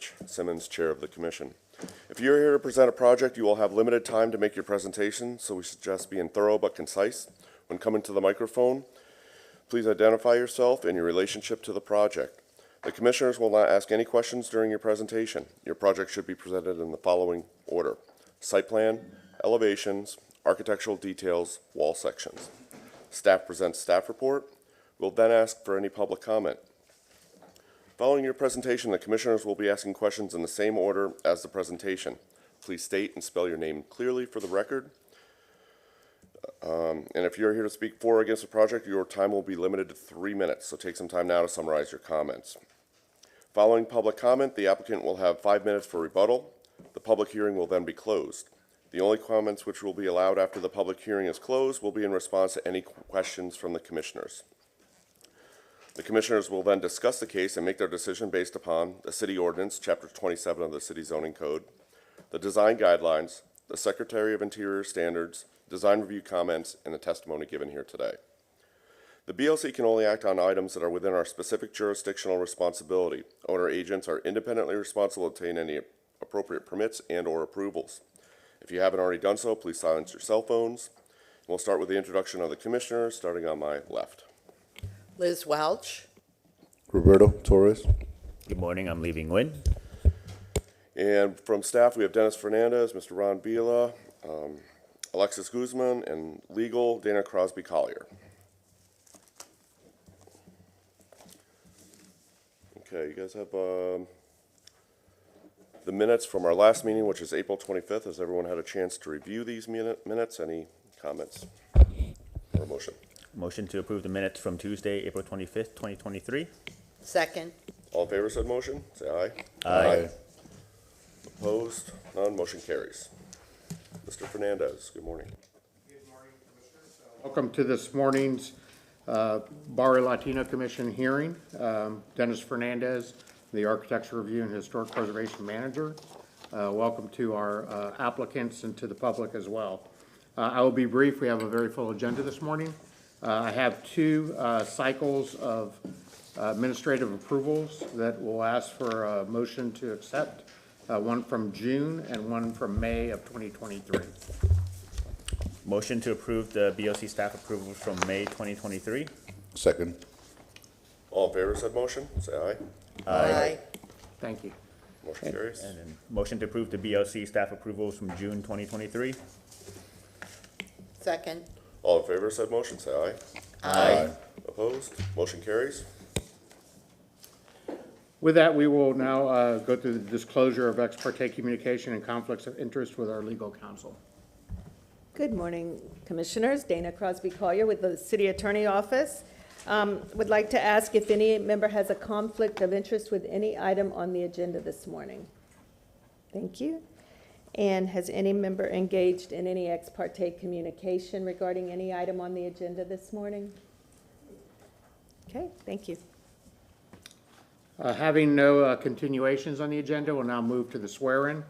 Rich Simmons, Chair of the Commission. If you're here to present a project, you will have limited time to make your presentation, so we suggest being thorough but concise. When coming to the microphone, please identify yourself and your relationship to the project. The commissioners will not ask any questions during your presentation. Your project should be presented in the following order: site plan, elevations, architectural details, wall sections. Staff presents staff report. We'll then ask for any public comment. Following your presentation, the commissioners will be asking questions in the same order as the presentation. Please state and spell your name clearly for the record. And if you're here to speak for or against the project, your time will be limited to 3 minutes, so take some time now to summarize your comments. Following public comment, the applicant will have 5 minutes for rebuttal. The public hearing will then be closed. The only comments which will be allowed after the public hearing is closed will be in response to any questions from the commissioners. The commissioners will then discuss the case and make their decision based upon the city ordinance, chapter 27 of the city zoning code, the design guidelines, the Secretary of Interior standards, design review comments, and the testimony given here today. The BLC can only act on items that are within our specific jurisdictional responsibility. Owner agents are independently responsible to obtain any appropriate permits and or approvals. If you haven't already done so, please silence your cell phones. We'll start with the introduction of the commissioners, starting on my left. Liz Welch. Roberto Torres. Good morning, I'm Lee Nguyen. And from staff, we have Dennis Fernandez, Mr. Ron Vila, Alexis Guzman, and legal, Dana Crosby Collier. Okay, you guys have the minutes from our last meeting, which is April 25th. Has everyone had a chance to review these minutes? Any comments or motion? Motion to approve the minutes from Tuesday, April 25th, 2023. Second. All in favor of said motion, say aye. Aye. Opposed? None. Motion carries. Mr. Fernandez, good morning. Good morning, Commissioners. Welcome to this morning's Barrio Latino Commission hearing. Dennis Fernandez, the Architecture Review and Historic Preservation Manager. Welcome to our applicants and to the public as well. I will be brief. We have a very full agenda this morning. I have two cycles of administrative approvals that we'll ask for a motion to accept, one from June and one from May of 2023. Motion to approve the BOC staff approvals from May 2023. Second. All in favor of said motion, say aye. Aye. Thank you. Motion carries. And then motion to approve the BOC staff approvals from June 2023. Second. All in favor of said motion, say aye. Aye. Opposed? Motion carries. With that, we will now go through the disclosure of ex parte communication and conflicts of interest with our legal counsel. Good morning, Commissioners. Dana Crosby Collier with the City Attorney Office. Would like to ask if any member has a conflict of interest with any item on the agenda this morning. Thank you. And has any member engaged in any ex parte communication regarding any item on the agenda this morning? Okay, thank you. Having no continuations on the agenda, we'll now move to the swear-in.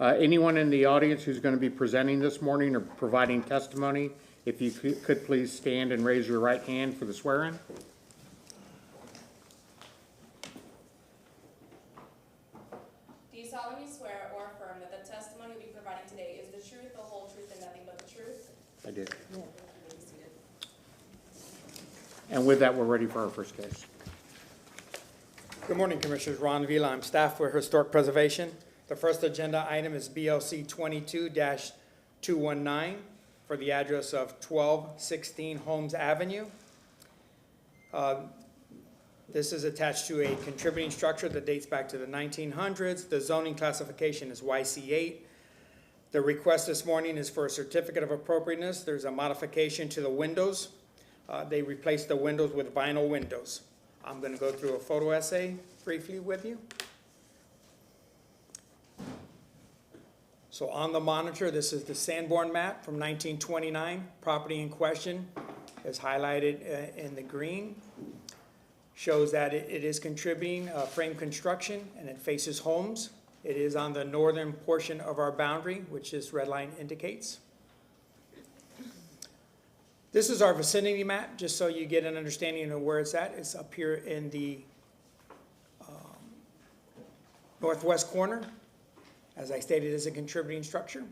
Anyone in the audience who's going to be presenting this morning or providing testimony, if you could please stand and raise your right hand for the swear-in. Do you solemnly swear or affirm that the testimony you'll be providing today is the truth, the whole truth, and nothing but the truth? I did. You may be seated. And with that, we're ready for our first case. Good morning, Commissioners. Ron Vila. I'm staff with Historic Preservation. The first agenda item is BLC 22-219 for the address of 1216 Holmes Avenue. This is attached to a contributing structure that dates back to the 1900s. The zoning classification is YC8. The request this morning is for a certificate of appropriateness. There's a modification to the windows. They replaced the windows with vinyl windows. I'm going to go through a photo essay briefly with you. So on the monitor, this is the Sanborn map from 1929. Property in question is highlighted in the green. Shows that it is contributing frame construction and it faces homes. It is on the northern portion of our boundary, which this red line indicates. This is our vicinity map, just so you get an understanding of where it's at. It's up here in the northwest corner. As I stated, is a contributing structure.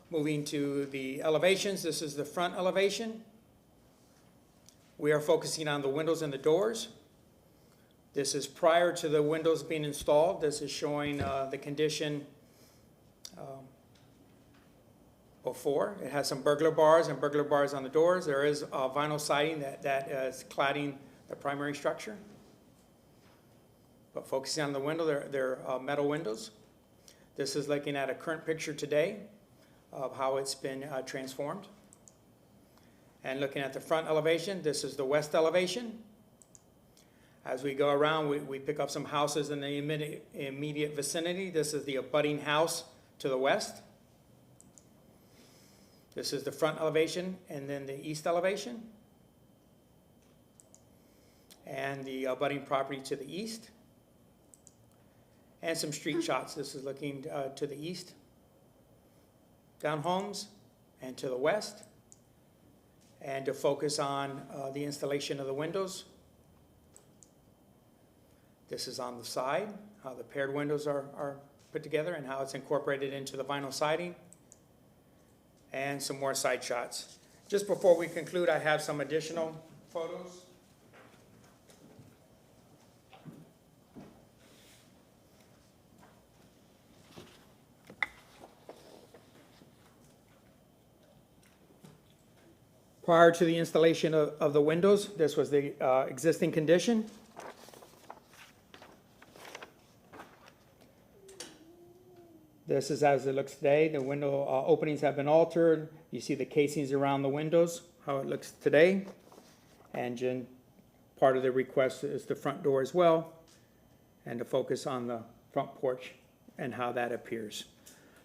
Moving to the elevations, this is the front elevation. We are focusing on the windows and the doors. This is prior to the windows being installed. This is showing the condition before. It has some burglar bars and burglar bars on the doors. There is vinyl siding that is cladding the primary structure. But focusing on the window, they're metal windows. This is looking at a current picture today of how it's been transformed. And looking at the front elevation, this is the west elevation. As we go around, we pick up some houses in the immediate vicinity. This is the abutting house to the west. This is the front elevation and then the east elevation. And the abutting property to the east. And some street shots. This is looking to the east. Down homes and to the west. And to focus on the installation of the windows. This is on the side, how the paired windows are put together and how it's incorporated into the vinyl siding. And some more side shots. Just before we conclude, I have some additional photos. Prior to the installation of the windows, this was the existing condition. This is as it looks today. The window openings have been altered. You see the casings around the windows, how it looks today. And then part of the request is the front door as well, and to focus on the front porch and how that appears.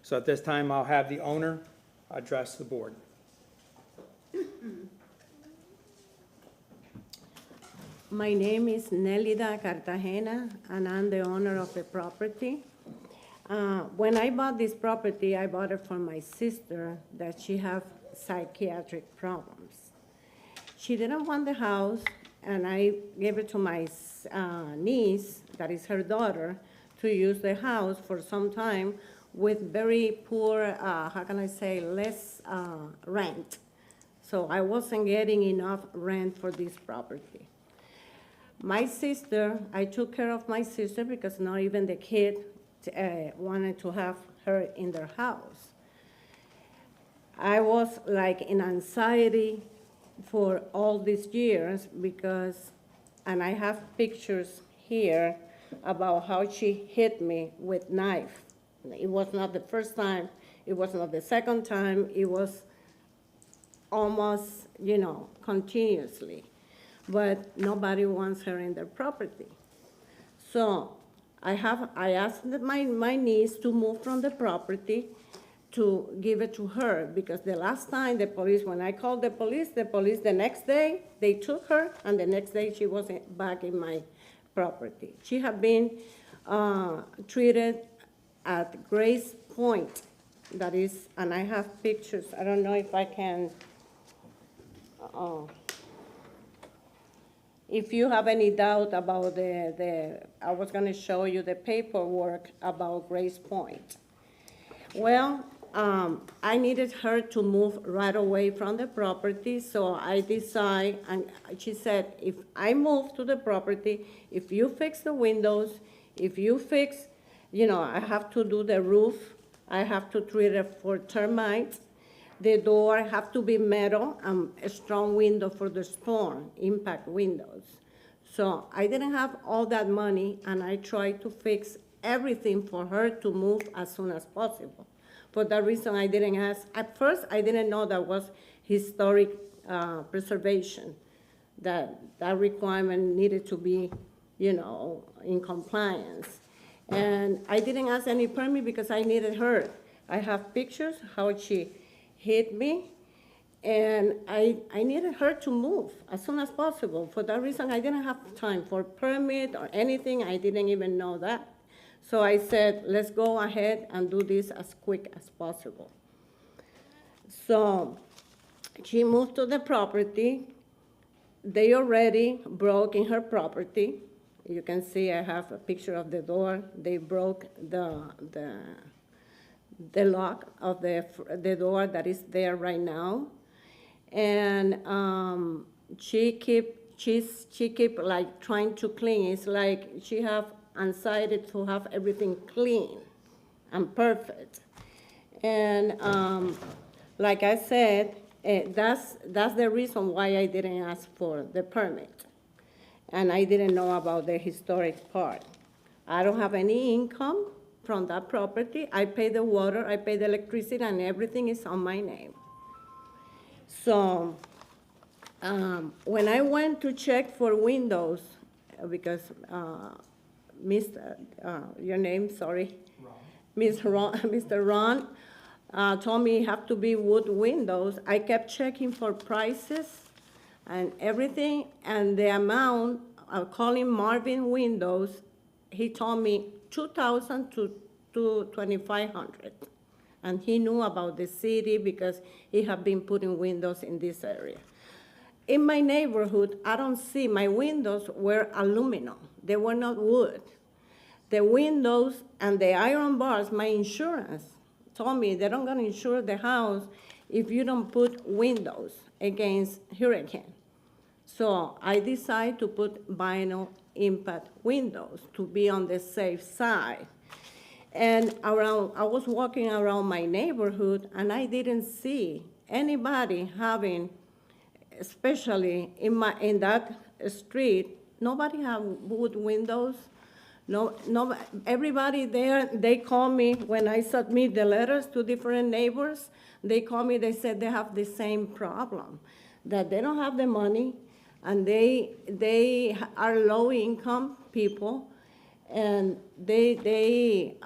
So at this time, I'll have the owner address the board. My name is Nelida Cartagena, and I'm the owner of the property. When I bought this property, I bought it for my sister that she have psychiatric problems. She didn't want the house, and I gave it to my niece, that is her daughter, to use the house for some time with very poor, how can I say, less rent. So I wasn't getting enough rent for this property. My sister, I took care of my sister because not even the kid wanted to have her in their house. I was like in anxiety for all these years because, and I have pictures here about how she hit me with knife. It was not the first time, it was not the second time, it was almost, continuously. But nobody wants her in their property. So I asked my niece to move from the property to give it to her, because the last time when I called the police the next day, they took her, and the next day she wasn't back in my property. She had been treated at Grace Point, that is, and I have pictures, I don't know if I can, if you have any doubt about I was going to show you the paperwork about Grace Point. Well, I needed her to move right away from the property, so I decided, and she said, if I move to the property, if you fix the windows, if you fix, I have to do the roof, I have to treat it for termites, the door have to be metal and a strong window for the storm, impact windows. So I didn't have all that money, and I tried to fix everything for her to move as soon as possible. For that reason, I didn't ask. At first, I didn't know that was historic preservation, that requirement needed to be, in compliance. And I didn't ask any permit because I needed her. I have pictures how she hit me, and I needed her to move as soon as possible. For that reason, I didn't have time for permit or anything. I didn't even know that. So I said, let's go ahead and do this as quick as possible. So she moved to the property. They already broke in her property. You can see I have a picture of the door. They broke the lock of the door that is there right now. And she keep like trying to clean. It's like she have anxiety to have everything clean and perfect. And like I said, that's the reason why I didn't ask for the permit. And I didn't know about the historic part. I don't have any income from that property. I pay the water, I pay the electricity, and everything is on my name. So when I went to check for windows, because your name, sorry? Mr. Ron told me it have to be wood windows. I kept checking for prices and everything, and the amount, calling Marvin Windows, he told me $2,000 to $2,500. And he knew about the city because he had been putting windows in this area. In my neighborhood, I don't see, my windows were aluminum. They were not wood. The windows and the iron bars, my insurance told me they're not gonna insure the house if you don't put windows against hurricane. So I decided to put vinyl impact windows to be on the safe side. And I was walking around my neighborhood and I didn't see anybody having, especially in that street, nobody have wood windows. No, everybody there, they call me when I submit the letters to different neighbors. They call me, they said they have the same problem, that they don't have the money, and they are low-income people, and they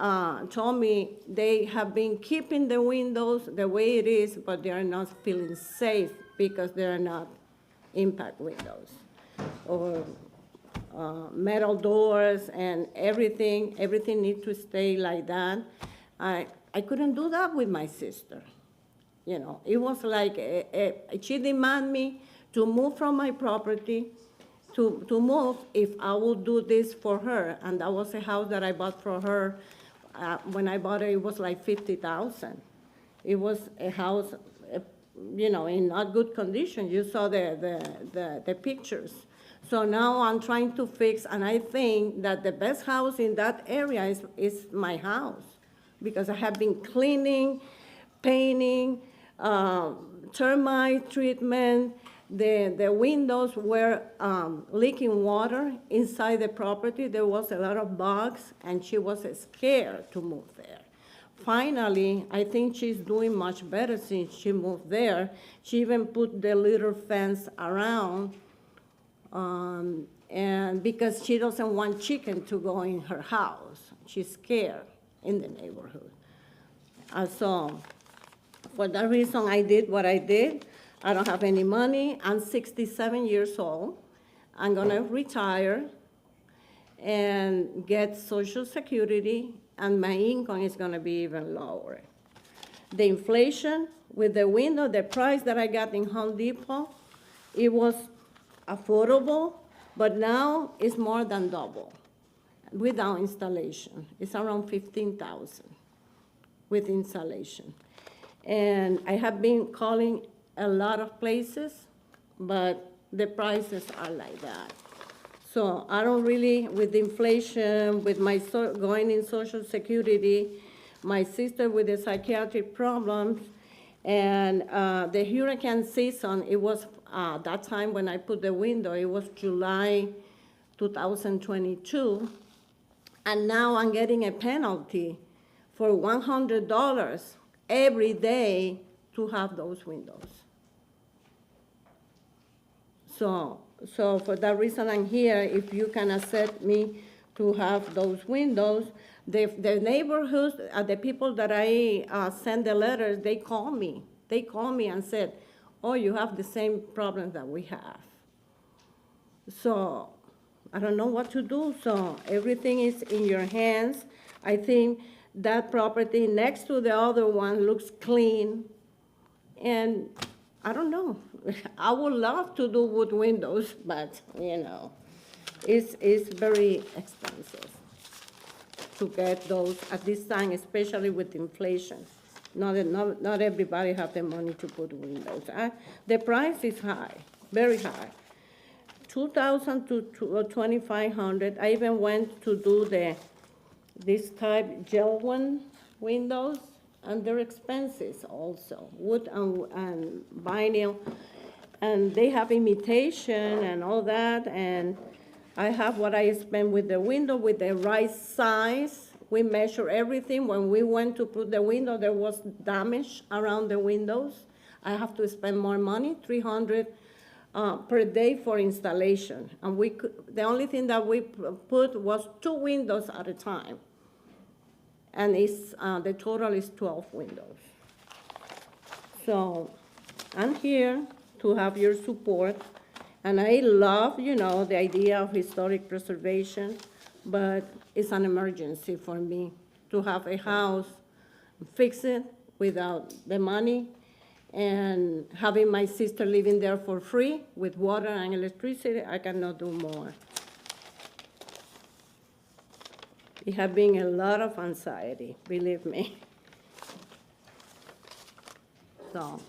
told me they have been keeping the windows the way it is, but they are not feeling safe because they are not impact windows or metal doors and everything needs to stay like that. I couldn't do that with my sister. You know, it was like she demanded me to move from my property, to move if I would do this for her. And that was a house that I bought for her. When I bought it was like $50,000. It was a house, you know, in not good condition. You saw the pictures. So now I'm trying to fix, and I think that the best house in that area is my house, because I have been cleaning, painting, termite treatment. The windows were leaking water inside the property. There was a lot of bugs, and she was scared to move there. Finally, I think she's doing much better since she moved there. She even put the little fence around, and because she doesn't want chicken to go in her house. She's scared in the neighborhood. So for that reason, I did what I did. I don't have any money. I'm 67 years old. I'm gonna retire and get Social Security, and my income is gonna be even lower. The inflation with the window, the price that I got in Home Depot, it was affordable, but now it's more than double without installation. It's around $15,000 with installation. And I have been calling a lot of places, but the prices are like that. So I don't really, with inflation, with my going in Social Security, my sister with the psychiatric problems, and the hurricane season, it was that time when I put the window, it was July 2022, and now I'm getting a penalty for $100 every day to have those windows. So for that reason I'm here, if you can accept me to have those windows. The neighborhoods, the people that I send the letters, they call me. They call me and said, oh, you have the same problem that we have. So I don't know what to do, so everything is in your hands. I think that property next to the other one looks clean, and I don't know. I would love to do wood windows, but, you know, It's very expensive to get those at this time, especially with inflation. Not everybody have the money to put windows. The price is high, very high. 2,000 to 2,500. I even went to do this type gel windows, and they're expensive also, wood and vinyl. And they have imitation and all that, and I have what I spent with the window with the right size. We measure everything. When we went to put the window, there was damage around the windows. I have to spend more money, $300 per day for installation. And the only thing that we put was 2 windows at a time. And the total is 12 windows. So I'm here to have your support. And I love, the idea of historic preservation, but it's an emergency for me to have a house, fix it without the money, and having my sister living there for free with water and electricity. I cannot do more. It has been a lot of anxiety, believe me. So,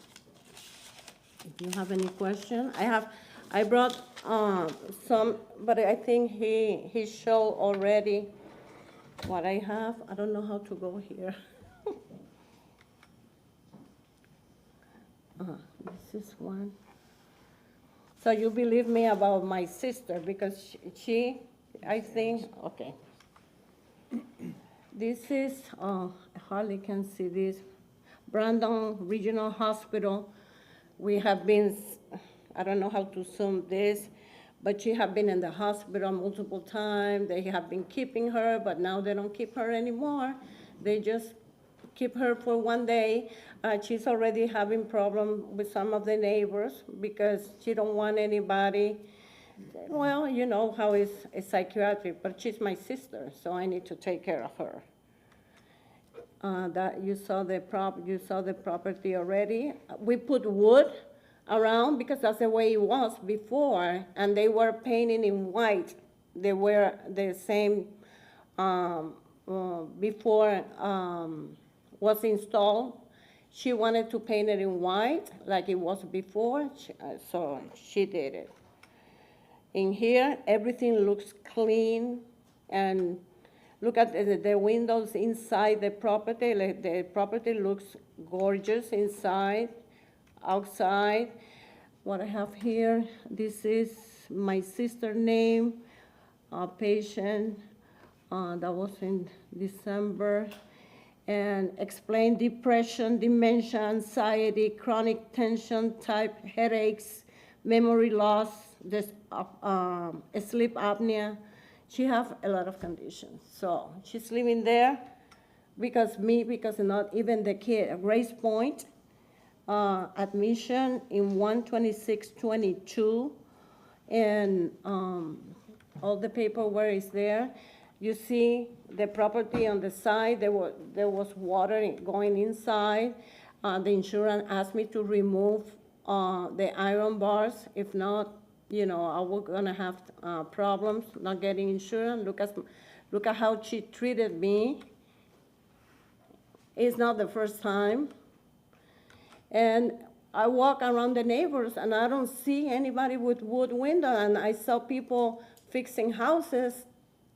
if you have any question, I brought some, but I think he showed already what I have. I don't know how to go here. This is one. So you believe me about my sister, because I think, okay. This is, I hardly can see this, Brandon Regional Hospital. We have been, I don't know how to zoom this, but she have been in the hospital multiple times. They have been keeping her, but now they don't keep her anymore. They just keep her for one day. She's already having problem with some of the neighbors because she don't want anybody. Well, you know how it's a psychiatric, but she's my sister, so I need to take care of her. That you saw the property already. We put wood around because that's the way it was before, and they were painting in white. They were the same before was installed. She wanted to paint it in white like it was before, so she did it. In here, everything looks clean, and look at the windows inside the property. The property looks gorgeous inside, outside. What I have here, this is my sister's name, patient, that was in December, and explain depression, dementia, anxiety, chronic tension type headaches, memory loss, sleep apnea. She have a lot of conditions. So she's living there because not even the kid. Grace Point, admission in 12622, and all the paperwork is there. You see the property on the side, there was water going inside. The insurance asked me to remove the iron bars. If not, I was gonna have problems not getting insurance. Look at how she treated me. It's not the first time. And I walk around the neighbors and I don't see anybody with wood window, and I saw people fixing houses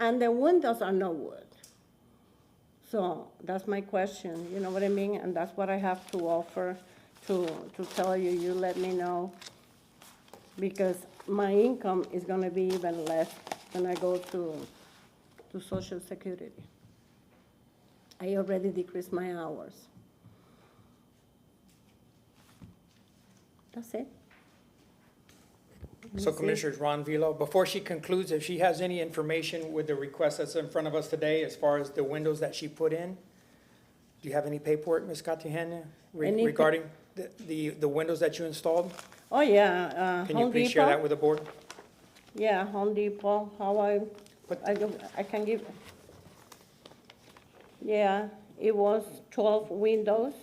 and the windows are no wood. So that's my question, you know what I mean? And that's what I have to offer to tell you. You let me know, because my income is gonna be even less when I go to Social Security. I already decreased my hours. That's it. So Commissioner Ron Vilo, before she concludes, if she has any information with the request that's in front of us today as far as the windows that she put in, do you have any paperwork, Ms. Cartagena, regarding the windows that you installed? Oh, yeah, Can you Home please share that Depot. with the board? Yeah, Home Depot, I can give, yeah, it was 12 windows.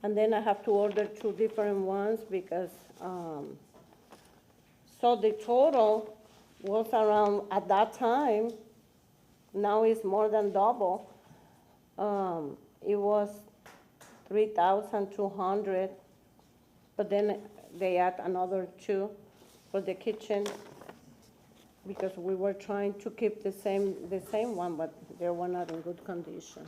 And then I have to order 2 different ones because, so the total was around, at that time, now it's more than double. It was 3,200, but then they add another 2 for the kitchen because we were trying to keep the same one, but they were not in good condition.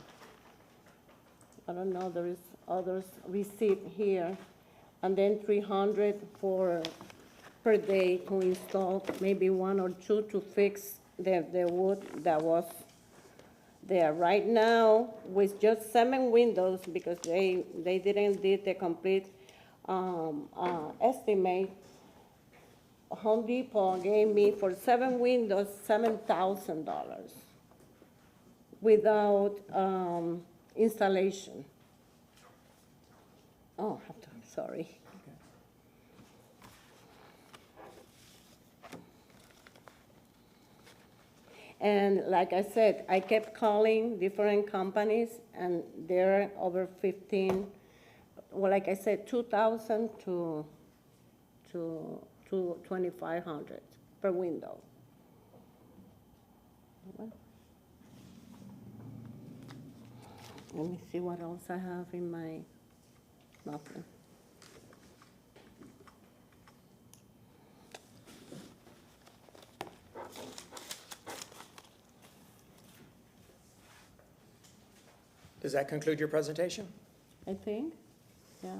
I don't know, there is others receipt here. And then 300 per day to install, maybe 1 or 2 to fix the wood that was there. Right now, with just 7 windows, because they didn't did the complete estimate, Home Depot gave me for 7 windows, $7,000 without installation. Oh, sorry. And like I said, I kept calling different companies, and they're over 15, well, like I said, 2,000 to 2,500 per window. Let me see what else I have in my, nothing. Does that conclude your presentation? I think, yeah.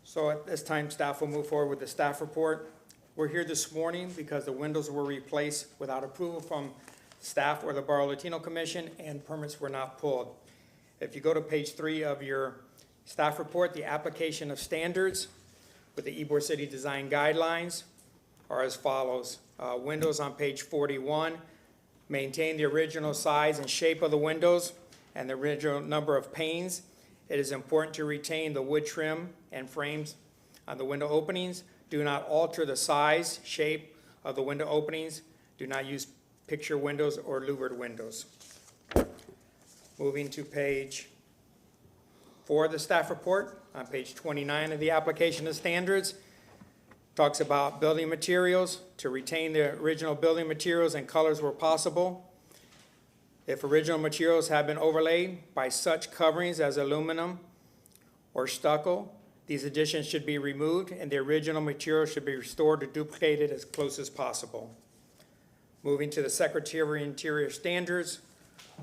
So at this time, staff will move forward with the staff report. We're here this morning because the windows were replaced without approval from staff or the Barrio Latino Commission, and permits were not pulled. If you go to page 3 of your staff report, the application of standards with the Ybor City Design Guidelines are as follows. Windows on page 41, maintain the original size and shape of the windows and the original number of panes. It is important to retain the wood trim and frames on the window openings. Do not alter the size, shape of the window openings. Do not use picture windows or louvered windows. Moving to page 4 of the staff report, on page 29 of the application of standards, talks about building materials, to retain the original building materials and colors where possible. If original materials have been overlaid by such coverings as aluminum or stucco, these additions should be removed and the original material should be restored or duplicated as close as possible. Moving to the Secretary of Interior standards,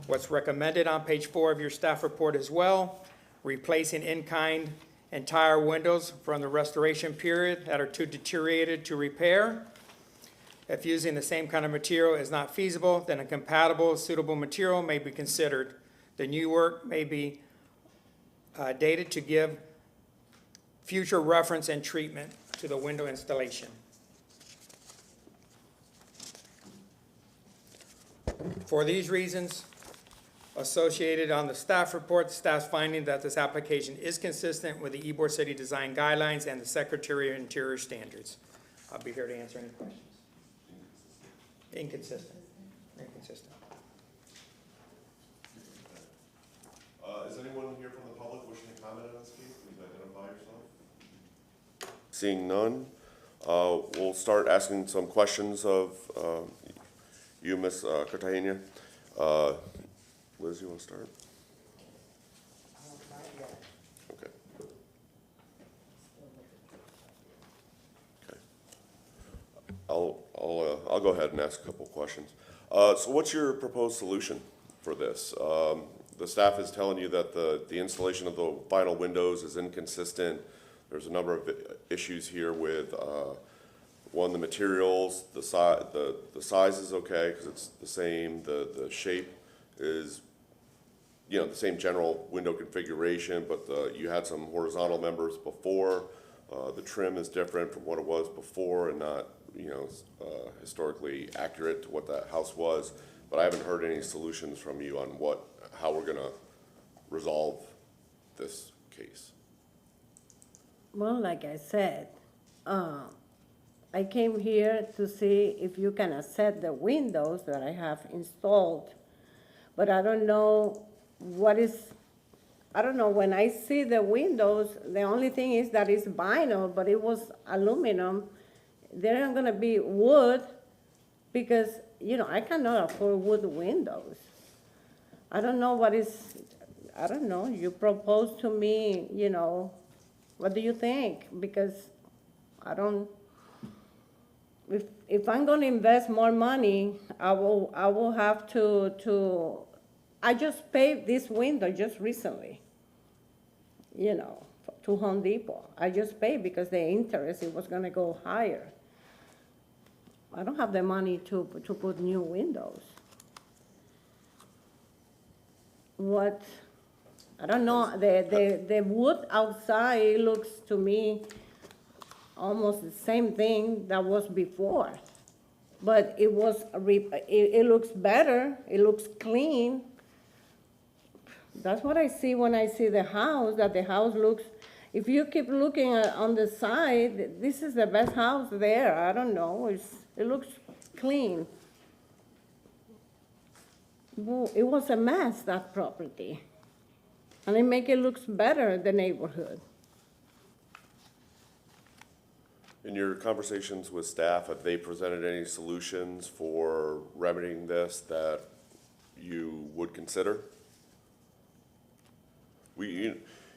what's recommended on page 4 of your staff report as well, replacing in-kind entire windows from the restoration period that are too deteriorated to repair. If using the same kind of material is not feasible, then a compatible, suitable material may be considered. The new work may be dated to give future reference and treatment to the window installation. For these reasons, associated on the staff report, the staff's finding that this application is consistent with the Ybor City Design Guidelines and the Secretary of Interior standards. I'll be here to answer any questions. Inconsistent. Inconsistent. Is anyone here from the public wishing to comment on this case? Please identify yourself. Seeing none, we'll start asking some questions of you, Ms. Cartagena. Liz, you want to start? Okay. Okay. I'll go ahead and ask a couple of questions. So what's your proposed solution for this? The staff is telling you that the installation of the vinyl windows is inconsistent. There's a number of issues here with, one, the materials, the size is okay because it's the same, the shape is, you know, the same general window configuration, but you had some horizontal members before. The trim is different from what it was before and not, you know, historically accurate to what that house was. But I haven't heard any solutions from you on how we're gonna resolve this case. Well, like I said, I came here to see if you can accept the windows that I have installed, but I don't know what is I don't know, when I see the windows, the only thing is that it's vinyl, but it was aluminum. They're not gonna be wood, because, I cannot afford wood windows. I don't know what is, I don't know, you propose to me, what do you think? Because I don't, if I'm gonna invest more money, I will have to, I just paid this window just recently, to Home Depot. I just paid because the interest, it was gonna go higher. I don't have the money to put new windows. What, I don't know, the wood outside looks to me almost the same thing that was before. But it looks better, it looks clean. That's what I see when I see the house, that the house looks, if you keep looking on the side, this is the best house there. I don't know, it looks clean. Well, it was a mess, that property. And it make it looks better, the neighborhood. In your conversations with staff, have they presented any solutions for remedying this that you would consider?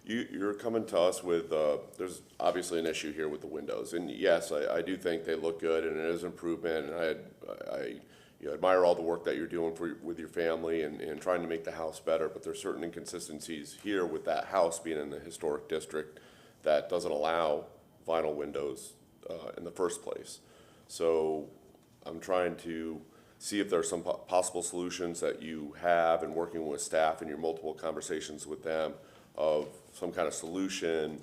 You're coming to us with, there's obviously an issue here with the windows, and yes, I do think they look good, and it is improvement, and I admire all the work that you're doing with your family and trying to make the house better, but there's certain inconsistencies here with that house being in the historic district that doesn't allow vinyl windows in the first place. So I'm trying to see if there's some possible solutions that you have in working with staff in your multiple conversations with them of some kind of solution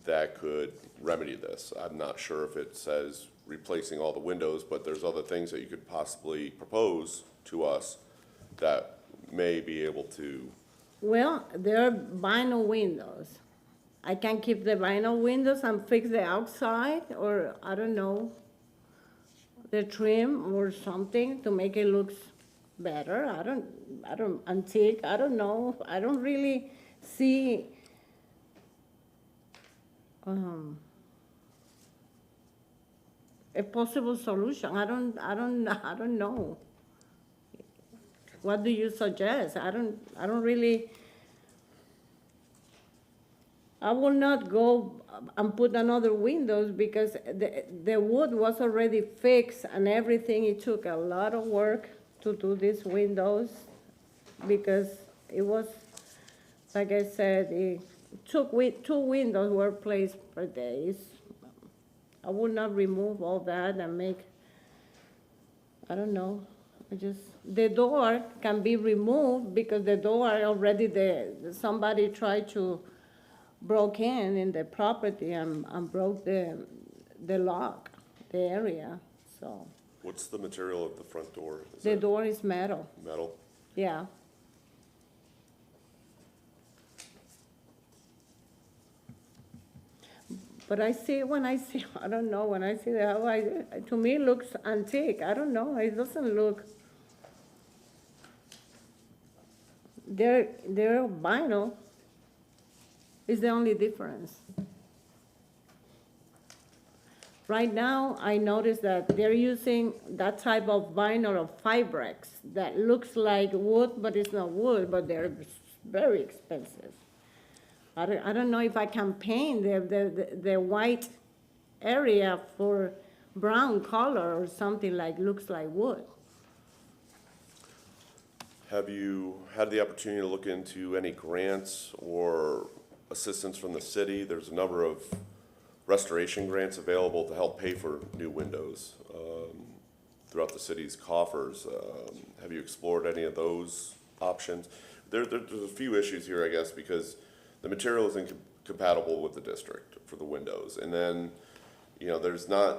that could remedy this. I'm not sure if it says replacing all the windows, but there's other things that you could possibly propose to us that may be able to. Well, there are vinyl windows. I can keep the vinyl windows and fix the outside, or I don't know, the trim or something to make it look better. I don't, antique, I don't know. I don't really see, a possible solution. I don't know. What do you suggest? I don't really, I will not go and put another windows because the wood was already fixed and everything. It took a lot of work to do these windows because it was, like I said, it took, 2 windows were placed per day. I would not remove all that and make, I don't know, the door can be removed because the door already there. Somebody tried to broke in the property and broke the lock, the area, so. What's the material of the front door? Is The that door is metal, metal? yeah. But I see, I don't know, when I see the house, to me it looks antique. I don't know, it doesn't look. They're vinyl is the only difference. Right now, I noticed that they're using that type of vinyl of Fibrex that looks like wood, but it's not wood, but they're very expensive. I don't know if I can paint the white area for brown color or something like, looks like wood. Have you had the opportunity to look into any grants or assistance from the city? There's a number of restoration grants available to help pay for new windows throughout the city's coffers. Have you explored any of those options? There's a few issues here, I guess, because the material is incompatible with the district for the windows. And then, there's not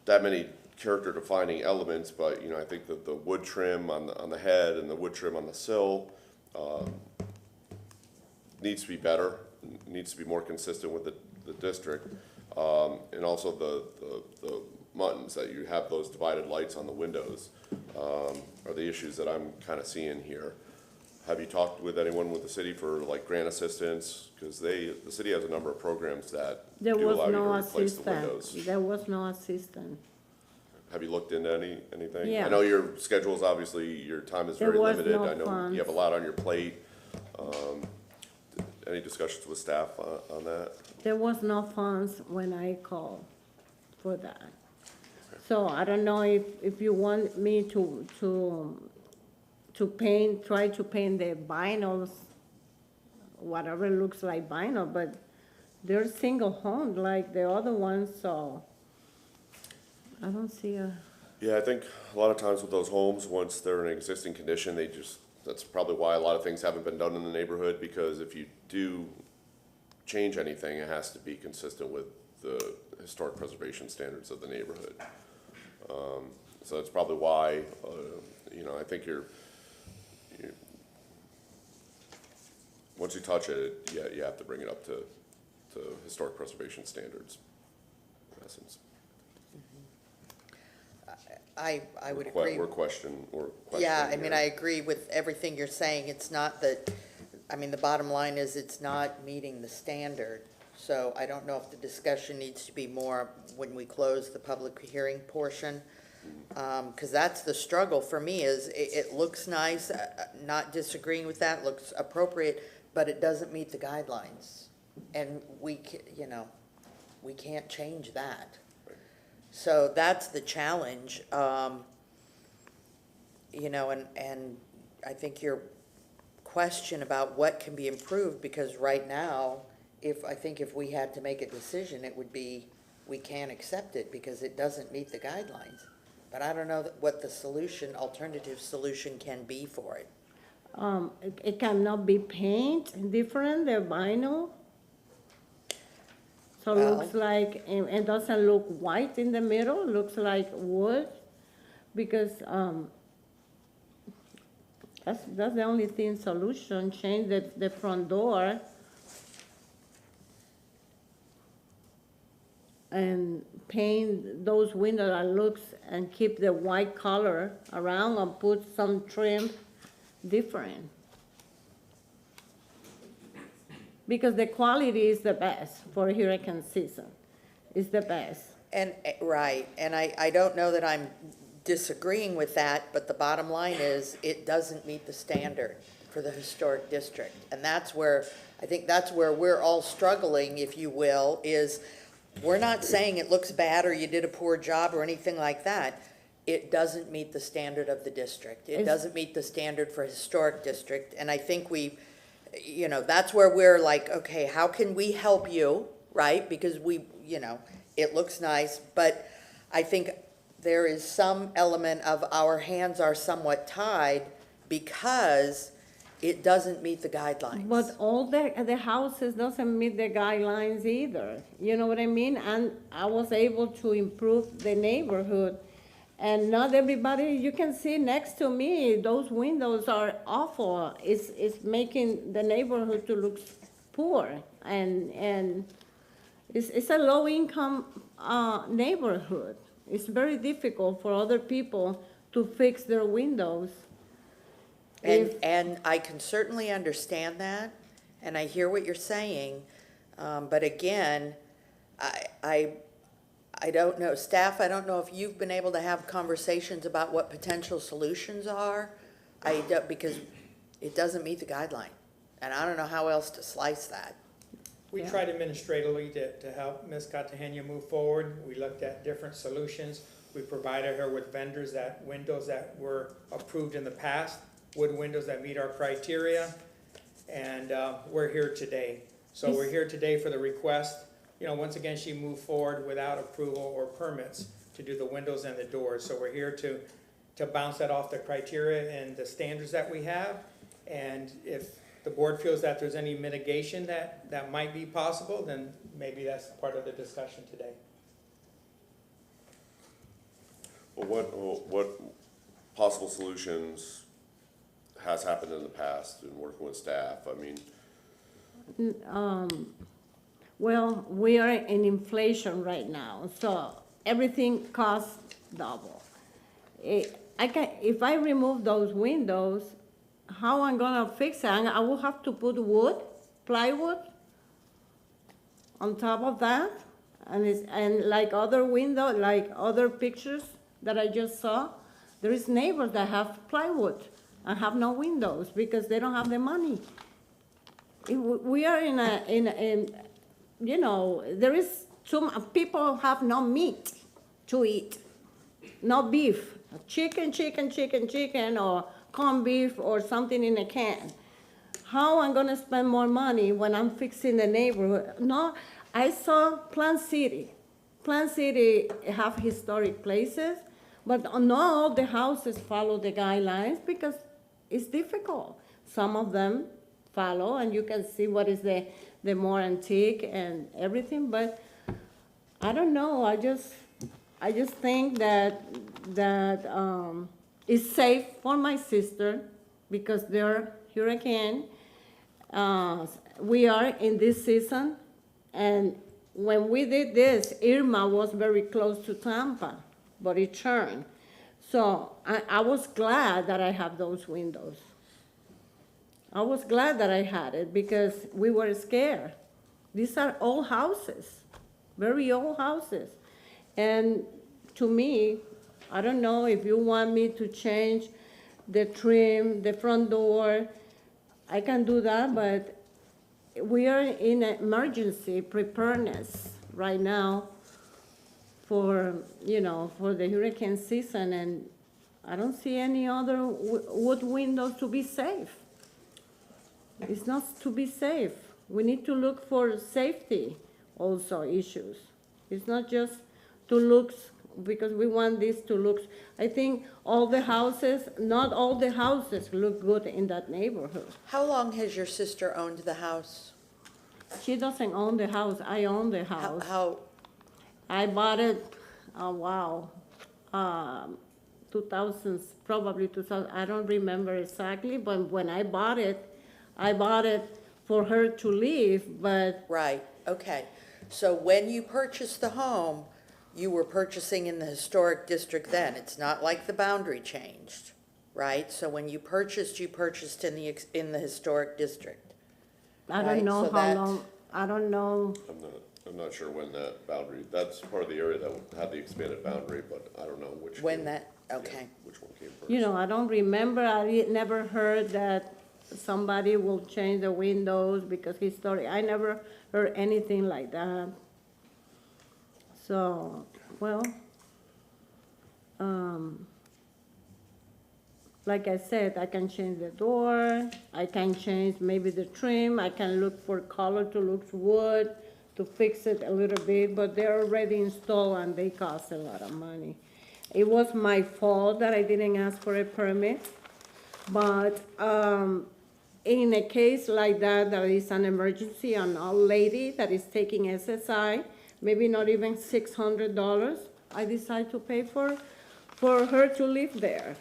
that many character defining elements, but, I think that the wood trim on the head and the wood trim on the sill needs to be better, needs to be more consistent with the district. And also the muttons, that you have those divided lights on the windows, are the issues that I'm kind of seeing here. Have you talked with anyone with the city for like grant assistance? Because the city has a number of programs that There do was allow you to no replace the windows. assistant. There was no assistant. Have you looked into anything? Yeah. I know your schedule is obviously, your time is There very was limited. no I know funds. you have a lot on your plate. Any discussions with staff on that? There was no funds when I called for that. So I don't know if you want me to paint, try to paint the vinyls, whatever looks like vinyl, but they're single home like the other ones, so I don't see a, Yeah, I think a lot of times with those homes, once they're in existing condition, that's probably why a lot of things haven't been done in the neighborhood, because if you do change anything, it has to be consistent with the historic preservation standards of the neighborhood. So that's probably why, I think once you touch it, you have to bring it up to historic preservation standards, in essence. I would agree. Or question. Yeah, I mean, I agree with everything you're saying. It's not that, I mean, the bottom line is it's not meeting the standard. So I don't know if the discussion needs to be more when we close the public hearing portion. Because that's the struggle for me is it looks nice, not disagreeing with that, looks appropriate, but it doesn't meet the guidelines. And we can't change that. So that's the challenge, and I think your question about what can be improved, because right now, if we had to make a decision, it would be, we can't accept it because it doesn't meet the guidelines. But I don't know what the alternative solution can be for it. it cannot be paint different, the vinyl. So it Well- looks like, it doesn't look white in the middle, looks like wood, because, that's the only solution, change the front door. And paint those windows that looks, and keep the white color around and put some trim different. Because the quality is the best for hurricane season, it's the best. And, right, and I don't know that I'm disagreeing with that, but the bottom line is, it doesn't meet the standard for the historic district. And that's where, I think that's where we're all struggling, if you will, is we're not saying it looks bad or you did a poor job or anything like that. It doesn't meet the standard of the district. It doesn't meet the standard for historic district, and I think that's where we're like, okay, how can we help you, right? Because it looks nice, but I think there is some element of our hands are somewhat tied because it doesn't meet the guidelines. But all the houses doesn't meet the guidelines either, you know what I mean? And I was able to improve the neighborhood. And not everybody, you can see next to me, those windows are awful. It's making the neighborhood to look poor. And it's a low-income neighborhood. It's very difficult for other people to fix their windows. And I can certainly understand that, and I hear what you're saying, but again, I don't know, staff, I don't know if you've been able to have conversations about what potential solutions are, because it doesn't meet the guideline, and I don't know how else to slice that. We Yeah. tried administratively to help Ms. Cartagena move forward. We looked at different solutions. We provided her with vendors windows that were approved in the past, wood windows that meet our criteria, and we're here today. So we're here today for the request. Once again, she moved forward without approval or permits to do the windows and the doors. So we're here to bounce that off the criteria and the standards that we have. And if the board feels that there's any mitigation that might be possible, then maybe that's part of the discussion today. Well, what possible solutions has happened in the past in working with staff? I mean, Well, we are in inflation right now, so everything costs double. If I remove those windows, how I'm gonna fix it? I will have to put wood, plywood on top of that. And like other window, like other pictures that I just saw, there is neighbors that have plywood and have no windows because they don't have the money. We are in, you know, there is people have no meat to eat, no beef, chicken, or corned beef or something in a can. How I'm gonna spend more money when I'm fixing the neighborhood? No, I saw Plant City. Plant City have historic places, but not all the houses follow the guidelines because it's difficult. Some of them follow, and you can see what is the more antique and everything, but I don't know, I just think that it's safe for my sister because they're hurricane. We are in this season, and when we did this, Irma was very close to Tampa, but it turned. So I was glad that I have those windows. I was glad that I had it because we were scared. These are old houses, very old houses. And to me, I don't know if you want me to change the trim, the front door, I can do that, but we are in an emergency preparedness right now for, you know, for the hurricane season, and I don't see any other wood windows to be safe. It's not to be safe. We need to look for safety also issues. It's not just to looks, because we want this to look. I think all the houses, not all the houses look good in that neighborhood. How long has your sister owned the house? She doesn't own the house, I own the house. How, I bought it, wow, 2000, probably 2000, I don't remember exactly, but when I bought it for her to live, but right, okay. So when you purchased the home, you were purchasing in the historic district then. It's not like the boundary changed, right? So when you purchased in the historic district. I Right, don't know so how that- long, I don't know. I'm not sure when that boundary, that's part of the area that had the expanded boundary, but I don't know which. When came- that, yeah, okay. Which one came first. You know, I don't remember, never heard that somebody will change the windows because historic, I never heard anything like that. So, well, like I said, I can change the door, I can change maybe the trim, I can look for color to look wood, to fix it a little bit, but they're already installed and they cost a lot of money. It was my fault that I didn't ask for a permit, but, in a case like that, that is an emergency, an old lady that is taking SSI, maybe not even $600, I decide to pay for her to live there.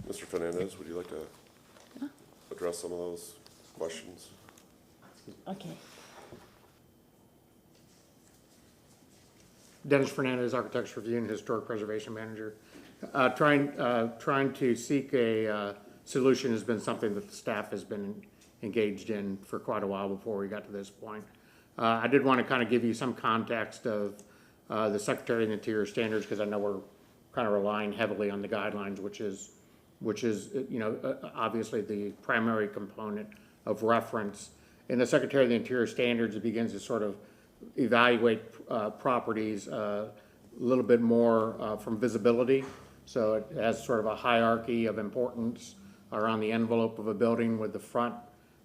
Mr. Fernandez, would you like to address some of those questions? Okay. Dennis Fernandez, Architecture Review and Historic Preservation Manager. Trying to seek a solution has been something that the staff has been engaged in for quite a while before we got to this point. I did want to kind of give you some context of the Secretary of the Interior standards, because I know we're kind of relying heavily on the guidelines, which is you know, obviously the primary component of reference. In the Secretary of the Interior standards, it begins to sort of evaluate properties a little bit more from visibility. So it has sort of a hierarchy of importance around the envelope of a building, with the front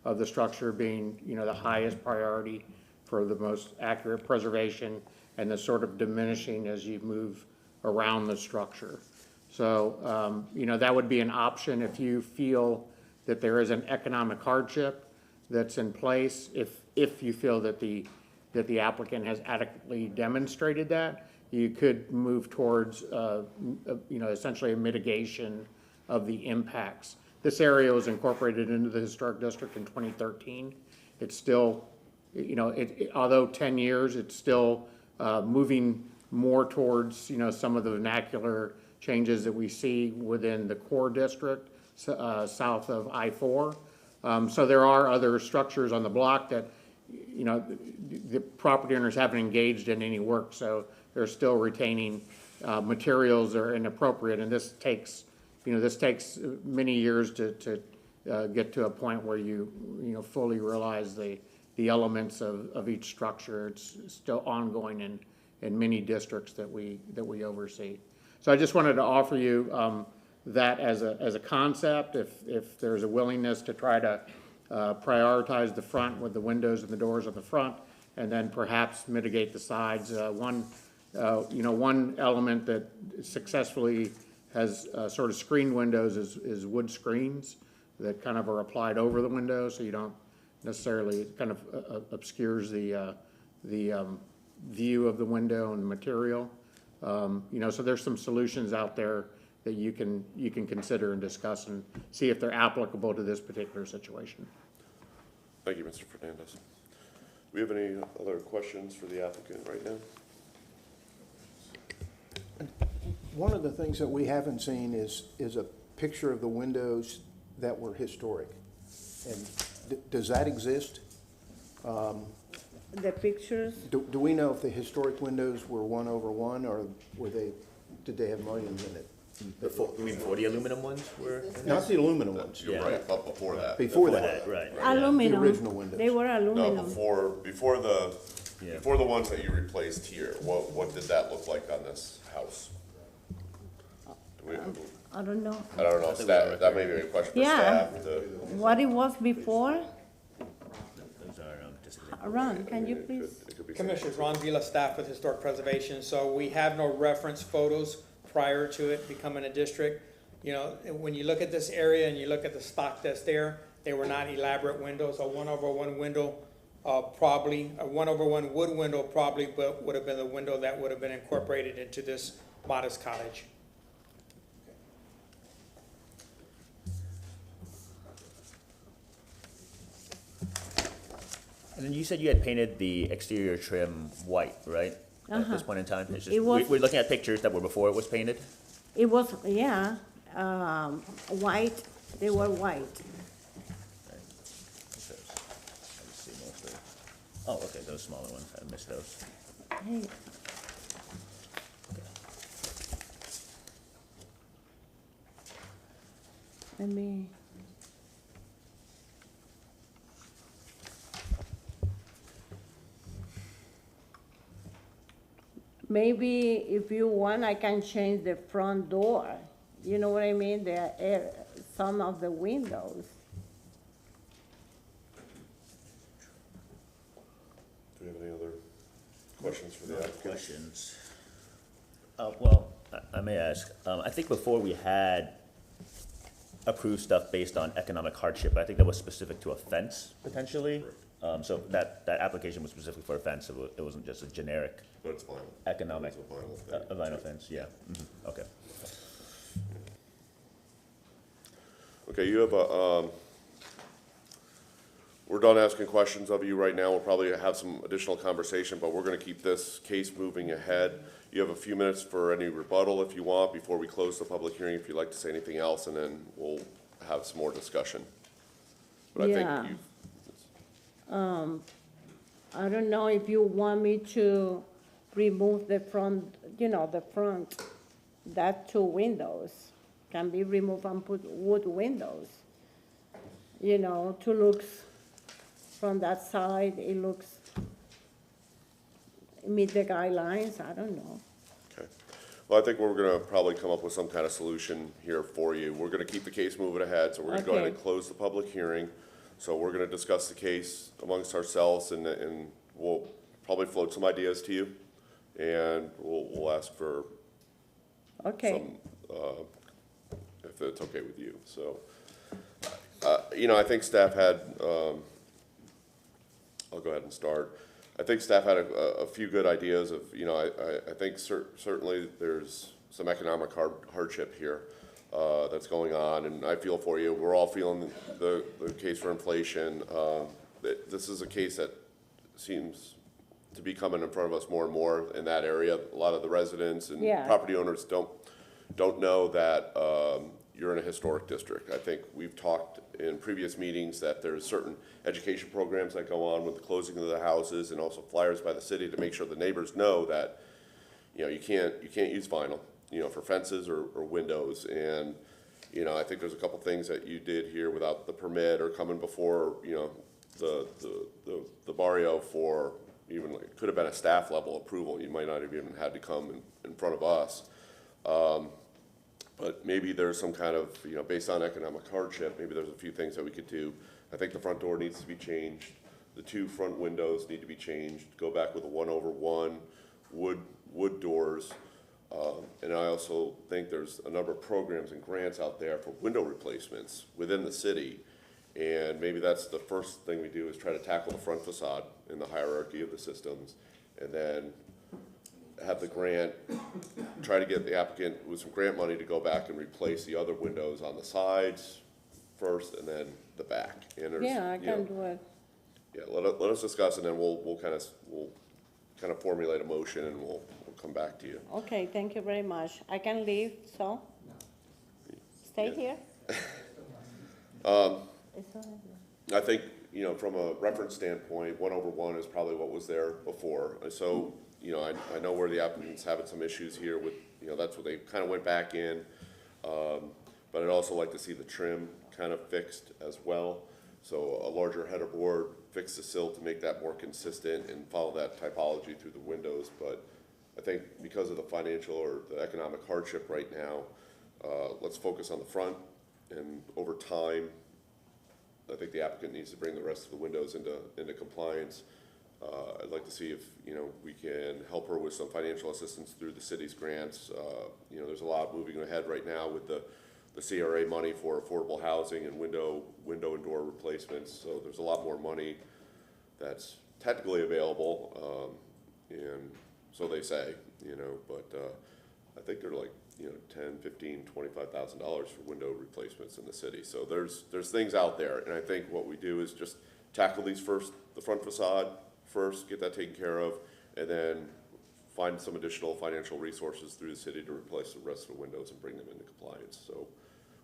of the structure being, you know, the highest priority for the most accurate preservation, and the sort of diminishing as you move around the structure. So, you know, that would be an option if you feel that there is an economic hardship that's in place, if you feel that the applicant has adequately demonstrated that. You could move towards, you know, essentially a mitigation of the impacts. This area was incorporated into the historic district in 2013. It's still, you know, although 10 years, it's still moving more towards, you know, some of the vernacular changes that we see within the core district, south of I-4. So there are other structures on the block that, you know, the property owners haven't engaged in any work, so they're still retaining materials that are inappropriate, and this takes many years to get to a point where you fully realize the elements of each structure. It's still ongoing in many districts that we oversee. So I just wanted to offer you that as a concept, if there's a willingness to try to prioritize the front with the windows and the doors on the front, and then perhaps mitigate the sides. One element that successfully has sort of screened windows is wood screens that kind of are applied over the window, so you don't necessarily, it kind of obscures the view of the window and the material. So there's some solutions out there that you can consider and discuss and see if they're applicable to this particular situation. Thank you, Mr. Fernandez. Do we have any other questions for the applicant right now? One of the things that we haven't seen is a picture of the windows that were historic. And does that exist? The pictures, Do we know if the historic windows were 1/1, or did they have mullions in it? You mean before the aluminum ones were? Not the aluminum ones, You're right, but before that. before that. Right. aluminum. The original windows. They were No, aluminum. before the ones that you replaced here, what did that look like on this house? Do we- I don't know. I don't know, staff, that may be a question for Yeah. staff. What it was before? Those are, just. Ron, can you please? It could be. Commissioners, Ron Vila, staff with Historic Preservation, so we have no reference photos prior to it becoming a district. You know, when you look at this area and you look at the stock that's there, they were not elaborate windows. A 1/1 window, probably, a 1/1 wood window probably, but would have been the window that would have been incorporated into this modest cottage. And then you said you had painted the exterior trim white, right? At this point in time? It's just, It was- we're looking at pictures that were before it was painted? It was, white, they were white. Oh, okay, those smaller ones, I missed those. Hey. Let me. Maybe if you want, I can change the front door. You know what I mean? Some of the windows. Do we have any other questions for the applicant? Questions? Well, I may ask, I think before we had approved stuff based on economic hardship, I think that was specific to a fence, potentially. So that application was specific for a fence, so it wasn't just a generic But it's vinyl. economic, It's a vinyl thing. a vinyl fence, yeah, okay. Okay, you have we're done asking questions of you right now. We'll probably have some additional conversation, but we're gonna keep this case moving ahead. You have a few minutes for any rebuttal if you want, before we close the public hearing, if you'd like to say anything else, and then we'll have some more discussion. But I Yeah. think you, I don't know if you want me to remove the front, that two windows can be removed and put wood windows. To looks from that side, it looks, meet the guidelines, I don't know. okay. Well, I think we're gonna probably come up with some kind of solution here for you. We're gonna keep the case moving ahead, so we're gonna go ahead and Okay. close the public hearing. So we're gonna discuss the case amongst ourselves, and we'll probably float some ideas to you. And we'll ask for Okay, some, if it's okay with you, so. I think staff had, I'll go ahead and start. I think staff had a few good ideas of, I think certainly there's some economic hardship here, that's going on, and I feel for you. We're all feeling the case for inflation. This is a case that seems to be coming in front of us more and more in that area. A lot of the residents and Yeah. property owners don't, don't know that you're in a historic district. I think we've talked in previous meetings that there's certain education programs that go on with the closing of the houses, and also flyers by the city to make sure the neighbors know that, you know, you can't use vinyl, you know, for fences or windows. And, you know, I think there's a couple things that you did here without the permit or coming before, you know, the barrio for even, like, could have been a staff level approval. You might not have even had to come in front of us. But maybe there's some kind of, you know, based on economic hardship, maybe there's a few things that we could do. I think the front door needs to be changed. The 2 front windows need to be changed. Go back with a 1/1 wood doors. And I also think there's a number of programs and grants out there for window replacements within the city. And maybe that's the first thing we do, is try to tackle the front facade in the hierarchy of the systems, and then have the grant, try to get the applicant with some grant money to go back and replace the other windows on the sides first, and then the back. And there's, Yeah, I you know, can do it. yeah, let us discuss, and then we'll kind of formulate a motion, and we'll come back to you. Okay, thank you very much. I can leave, so? Stay here? It's all right. I think, you know, from a reference standpoint, 1/1 is probably what was there before. So, you know, I know where the applicant's having some issues here with, you know, that's what they kind of went back in. But I'd also like to see the trim kind of fixed as well. So a larger header board, fix the sill to make that more consistent and follow that typology through the windows. But I think because of the financial or the economic hardship right now, let's focus on the front, and over time, I think the applicant needs to bring the rest of the windows into compliance. I'd like to see if, you know, we can help her with some financial assistance through the city's grants. You know, there's a lot moving ahead right now with the CRA money for affordable housing and window and door replacements. So there's a lot more money that's technically available, and so they say, you know, but I think they're like, you know, $10,000, $15,000, $25,000 for window replacements in the city. So there's things out there, and I think what we do is just tackle these first, the front facade first, get that taken care of, and then find some additional financial resources through the city to replace the rest of the windows and bring them into compliance. So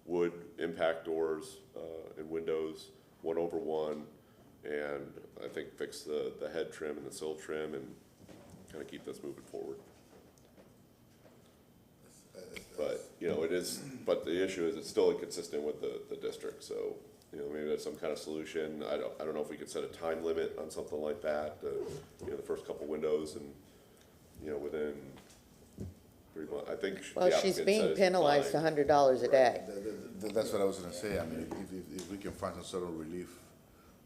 wood, impact doors, and windows, 1/1, and I think fix the head trim and the sill trim, and kind of keep this moving forward. But, you know, it is, but the issue is it's still inconsistent with the district, so, you know, maybe there's some kind of solution. I don't know if we could set a time limit on something like that, you know, the first couple windows, and, you know, within 3 months, I think. Well, the she's applicant being said it's penalized fine. $100 a day. That's what I was gonna say. I mean, if we can find some sort of relief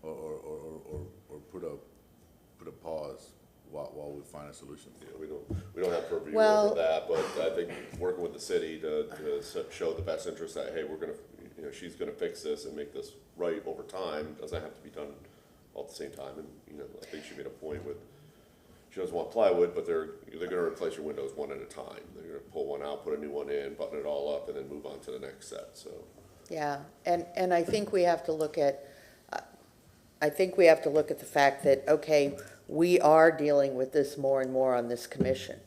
or put a pause while we find a solution. You know, we don't have purview Well- over that, but I think working with the city to show the best interest that, hey, we're gonna, you know, she's gonna fix this and make this right over time, doesn't have to be done all at the same time. And, you know, I think she made a point with, she doesn't want plywood, but they're gonna replace your windows one at a time. They're gonna pull one out, put a new one in, button it all up, and then move on to the next set, so. Yeah, and I think we have to look at, the fact that, okay, we are dealing with this more and more on this commission,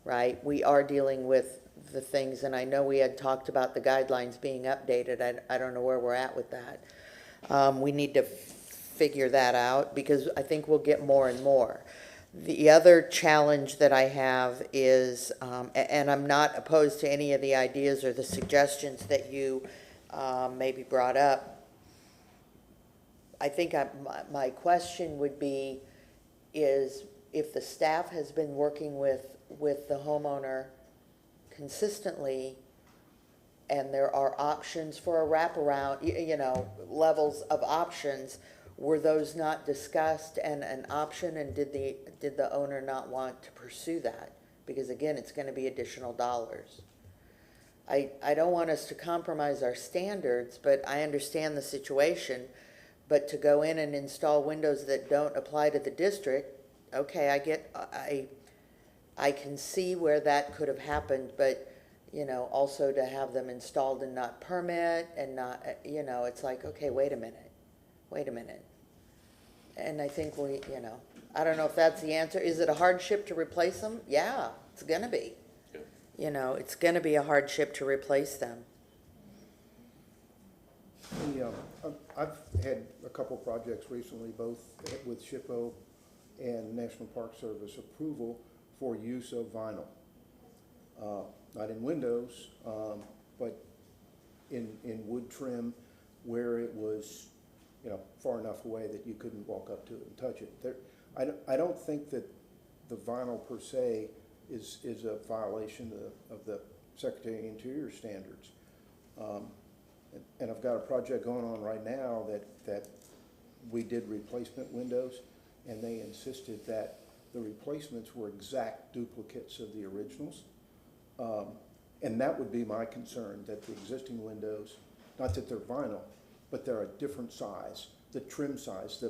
right? We are dealing with the things, and I know we had talked about the guidelines being updated. I don't know where we're at with that. We need to figure that out, because I think we'll get more and more. The other challenge that I have is, and I'm not opposed to any of the ideas or the suggestions that you maybe brought up. I think my question would be, is if the staff has been working with the homeowner consistently, and there are options for a wraparound, you know, levels of options, were those not discussed and an option, and did the owner not want to pursue that? Because again, it's gonna be additional dollars. I don't want us to compromise our standards, but I understand the situation. But to go in and install windows that don't apply to the district, okay, I can see where that could have happened, but, you know, also to have them installed and not permit and not, you know, it's like, okay, wait a minute. And I think you know, I don't know if that's the answer. Is it a hardship to replace them? Yeah, it's gonna be. Yeah. you know, it's gonna be a hardship to replace them. I've had a couple projects recently, both with SHPO and National Park Service approval for use of vinyl. Not in windows, but in wood trim where it was, you know, far enough away that you couldn't walk up to it and touch it. I don't think that the vinyl per se is a violation of the Secretary of the Interior standards. And I've got a project going on right now that we did replacement windows, and they insisted that the replacements were exact duplicates of the originals. And that would be my concern, that the existing windows, not that they're vinyl, but they're a different size, the trim size,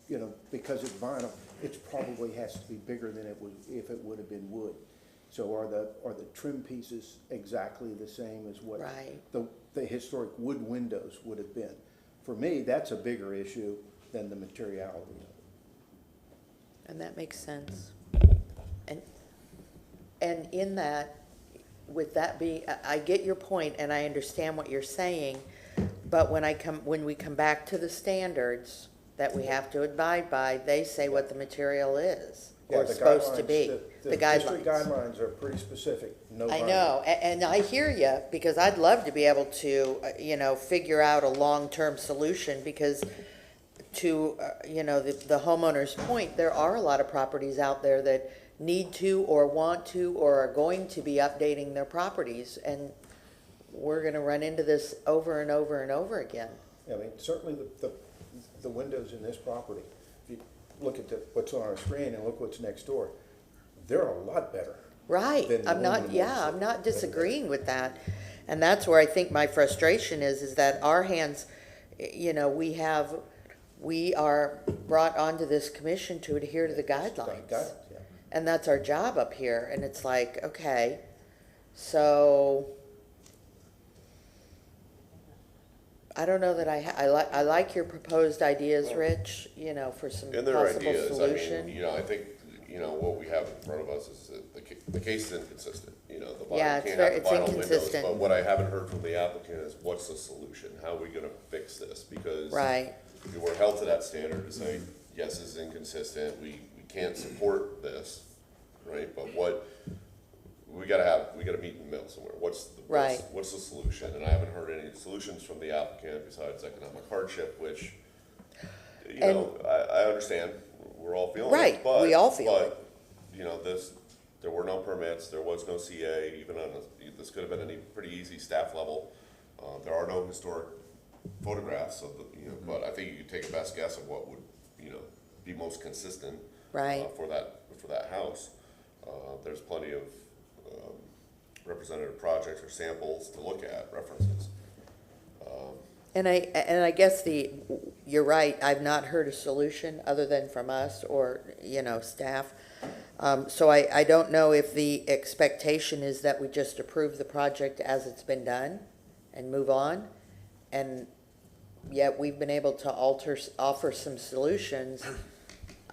you know, because it's vinyl, it probably has to be bigger than it would, if it would have been wood. So are the trim pieces exactly the same as what Right. the historic wood windows would have been? For me, that's a bigger issue than the materiality of it. And that makes sense. And in that, with that being, I get your point and I understand what you're saying, but when we come back to the standards that we have to abide by, they say what the material is, Yeah, or the supposed to guidelines, be, the the district guidelines. guidelines are pretty specific, no I vinyl. know, and I hear you, because I'd love to be able to, you know, figure out a long-term solution, because to, you know, the homeowner's point, there are a lot of properties out there that need to, or want to, or are going to be updating their properties, and we're gonna run into this over and over and over again. I mean, certainly the windows in this property, if you look at what's on our screen and look what's next door, they're a lot better. Right, Than the I'm not, aluminum yeah, ones I'm not that- disagreeing with that. And that's where I think my frustration is that our hands, you know, we are brought onto this commission to adhere to the guidelines. Yeah. And that's our job up here, and it's like, okay, so I don't know that I like your proposed ideas, Rich, you know, for some And their possible ideas, I mean, solution. you know, I think, you know, what we have in front of us is that the case is inconsistent, you know, the Yeah, vinyl, it's can't very- have it's vinyl windows. inconsistent. But what I haven't heard from the applicant is what's the solution? How are we gonna fix this? Because Right, we're held to that standard to say, yes, this is inconsistent, we can't support this, right? But we gotta meet in the middle somewhere. Right. What's the solution? And I haven't heard any solutions from the applicant besides economic hardship, which, you know, I understand, we're all feeling it. Right, we all feel it. But, you know, there were no permits, there was no CA, even on, this could have been any pretty easy staff level. There are no historic photographs of the, you know, but I think you could take a best guess of what would, you know, be most consistent. Right. For that house. There's plenty of, representative projects or samples to look at, references. and I guess you're right, I've not heard a solution other than from us or, you know, staff. So I don't know if the expectation is that we just approve the project as it's been done and move on. And yet we've been able to offer some solutions.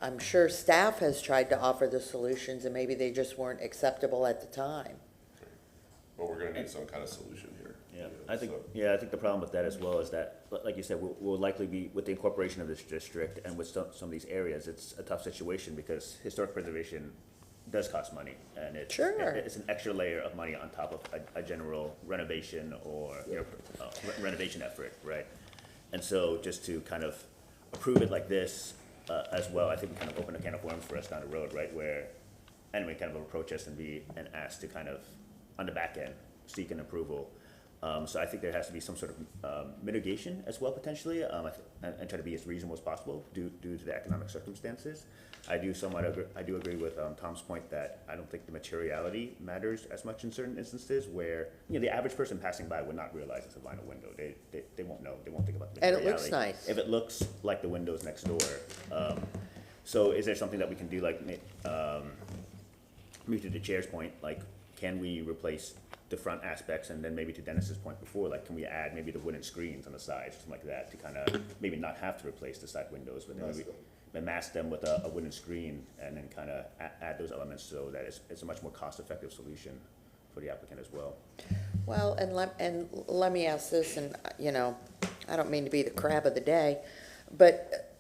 I'm sure staff has tried to offer the solutions and maybe they just weren't acceptable at the time. But we're gonna need some kind of solution here. Yeah, So- I think the problem with that as well is that, like you said, we'll likely be, with the incorporation of this district and with some of these areas, it's a tough situation because historic preservation does cost money. And Sure. it's an extra layer of money on top of a general renovation or, you know, renovation effort, right? And so just to kind of approve it like this, as well, I think we kind of open a can of worms for us down the road, right? Where anyone kind of approach us and ask to kind of, on the back end, seek an approval. So I think there has to be some sort of mitigation as well, potentially, and try to be as reasonable as possible due to the economic circumstances. I do agree with Tom's point that I don't think the materiality matters as much in certain instances where, you know, the average person passing by would not realize it's a vinyl window. They won't know, they won't think about the And it materiality. looks nice. If it looks like the windows next door. So is there something that we can do, like, maybe to the chair's point, like, can we replace the front aspects, and then maybe to Dennis's point before, like, can we add maybe the wooden screens on the sides, something like that, to kind of maybe not have to replace the side windows, but then mask them with a wooden screen and then kind of add those elements so that it's a much more cost-effective solution for the applicant as well. Well, and let me ask this, and, I don't mean to be the crab of the day, but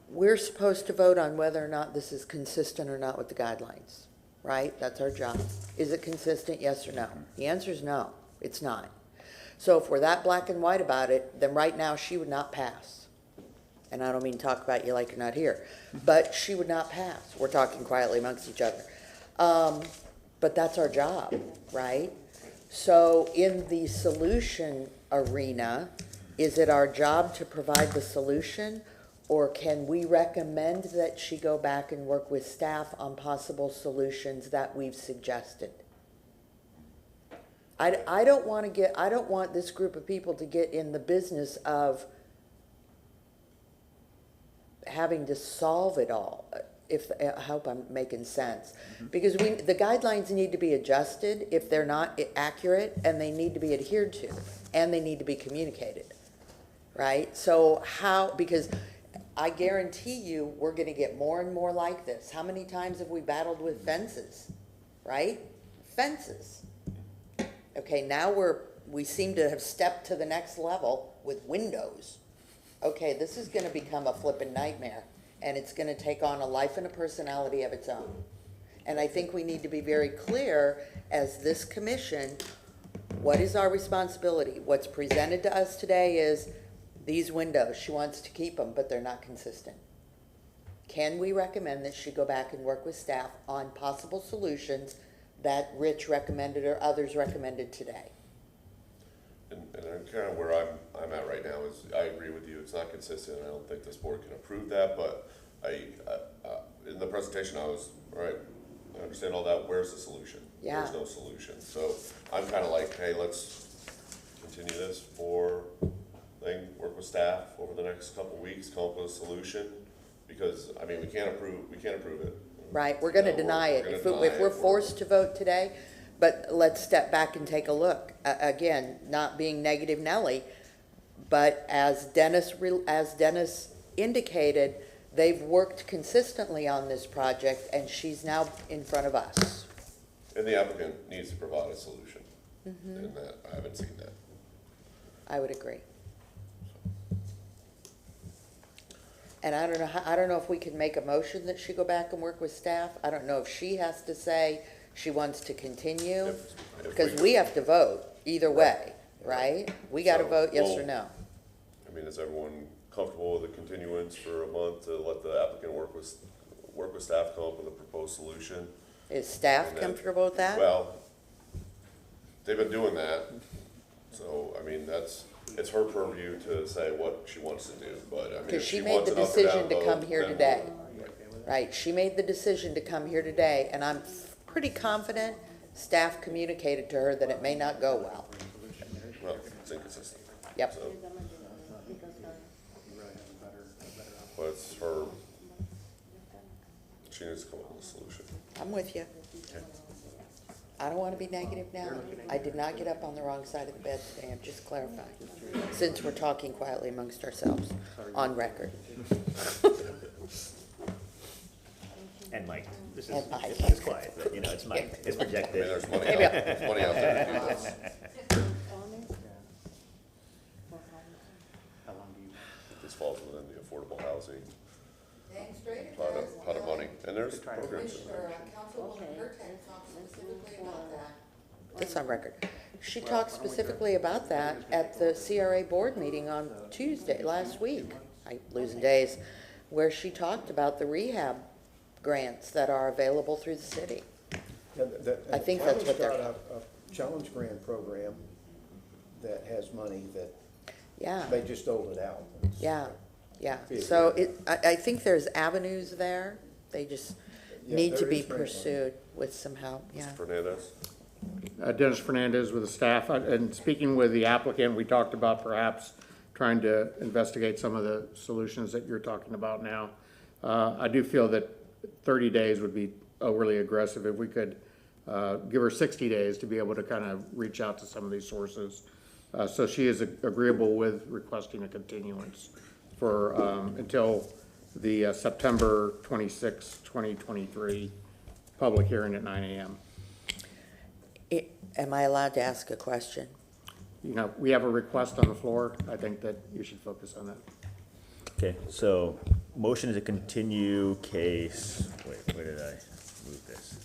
we're supposed to vote on whether or not this is consistent or not with the guidelines, right? That's our job. Is it consistent, yes or no? The answer is no, it's not. So if we're that black and white about it, then right now she would not pass. And I don't mean talk about you like you're not here, but she would not pass. We're talking quietly amongst each other. But that's our job, right? So in the solution arena, is it our job to provide the solution? Or can we recommend that she go back and work with staff on possible solutions that we've suggested? I don't want this group of people to get in the business of having to solve it all. I hope I'm making sense. Because the guidelines need to be adjusted if they're not accurate, and they need to be adhered to, and they need to be communicated, right? So because I guarantee you, we're gonna get more and more like this. How many times have we battled with fences, right? Fences. Okay, now we seem to have stepped to the next level with windows. Okay, this is gonna become a flippin' nightmare, and it's gonna take on a life and a personality of its own. And I think we need to be very clear as this commission, what is our responsibility? What's presented to us today is these windows, she wants to keep them, but they're not consistent. Can we recommend that she go back and work with staff on possible solutions that Rich recommended or others recommended today? And kind of where I'm at right now is, I agree with you, it's not consistent, I don't think this board can approve that, but in the presentation, I was, all right, I understand all that, where's the solution? Yeah. There's no solution, so I'm kind of like, hey, let's continue this work with staff over the next couple of weeks, come up with a solution, because, I mean, we can't approve it. Right, we're gonna No, deny it. we're If gonna we're deny it. forced to vote today, but let's step back and take a look. Again, not being negative Nelly, but as Dennis indicated, they've worked consistently on this project, and she's now in front of us. And the applicant needs to provide a solution, and that, I haven't seen that. I would agree. And I don't know if we can make a motion that she go back and work with staff. I don't know if she has to say she wants to continue, If because we have to vote either way, right? We gotta So, vote yes or well- no. I mean, is everyone comfortable with the continuance for a month to let the applicant work with staff, come up with a proposed solution? Is staff And then- comfortable with that? Well, they've been doing that, so, I mean, it's her purview to say what she wants to do, but, I mean, Because if she she made wants the an up or down decision to vote, come here then today. we'll- Right, she made the decision to come here today, and I'm pretty confident staff communicated to her that it may not go well. Well, it's inconsistent. Yep. So, but it's her, she needs to come up with a solution. I'm with you. I don't want to be negative now. I did not get up on the wrong side of the bed today, I'm just clarifying, since we're talking quietly amongst ourselves, on record. And Mike, this And Mike. is quiet, but it's Mike, it's I mean, projected. there's money Maybe out, there's money out there to do this. This falls within the affordable housing pot of money, and there's programs in there. That's on record. She talked specifically about that at the CRA board meeting on Tuesday, last week. I'm losing days, where she talked about the rehab grants that are available through the city. I think that's what they're- Got a challenge grant program that has money that Yeah. they just doled it out. Yeah, yeah. So I think there's avenues there. They just Yeah, need to there be is grant money. pursued with some help, yeah. Fernandez? Dennis Fernandez with the staff, and speaking with the applicant, we talked about perhaps trying to investigate some of the solutions that you're talking about now. I do feel that 30 days would be overly aggressive. If we could give her 60 days to be able to kind of reach out to some of these sources. So she is agreeable with requesting a continuance for, until the September 26, 2023 public hearing at 9 a.m. Am I allowed to ask a question? You know, we have a request on the floor. I think that you should focus on that. Okay, so motion is to continue case, wait, where did I move this?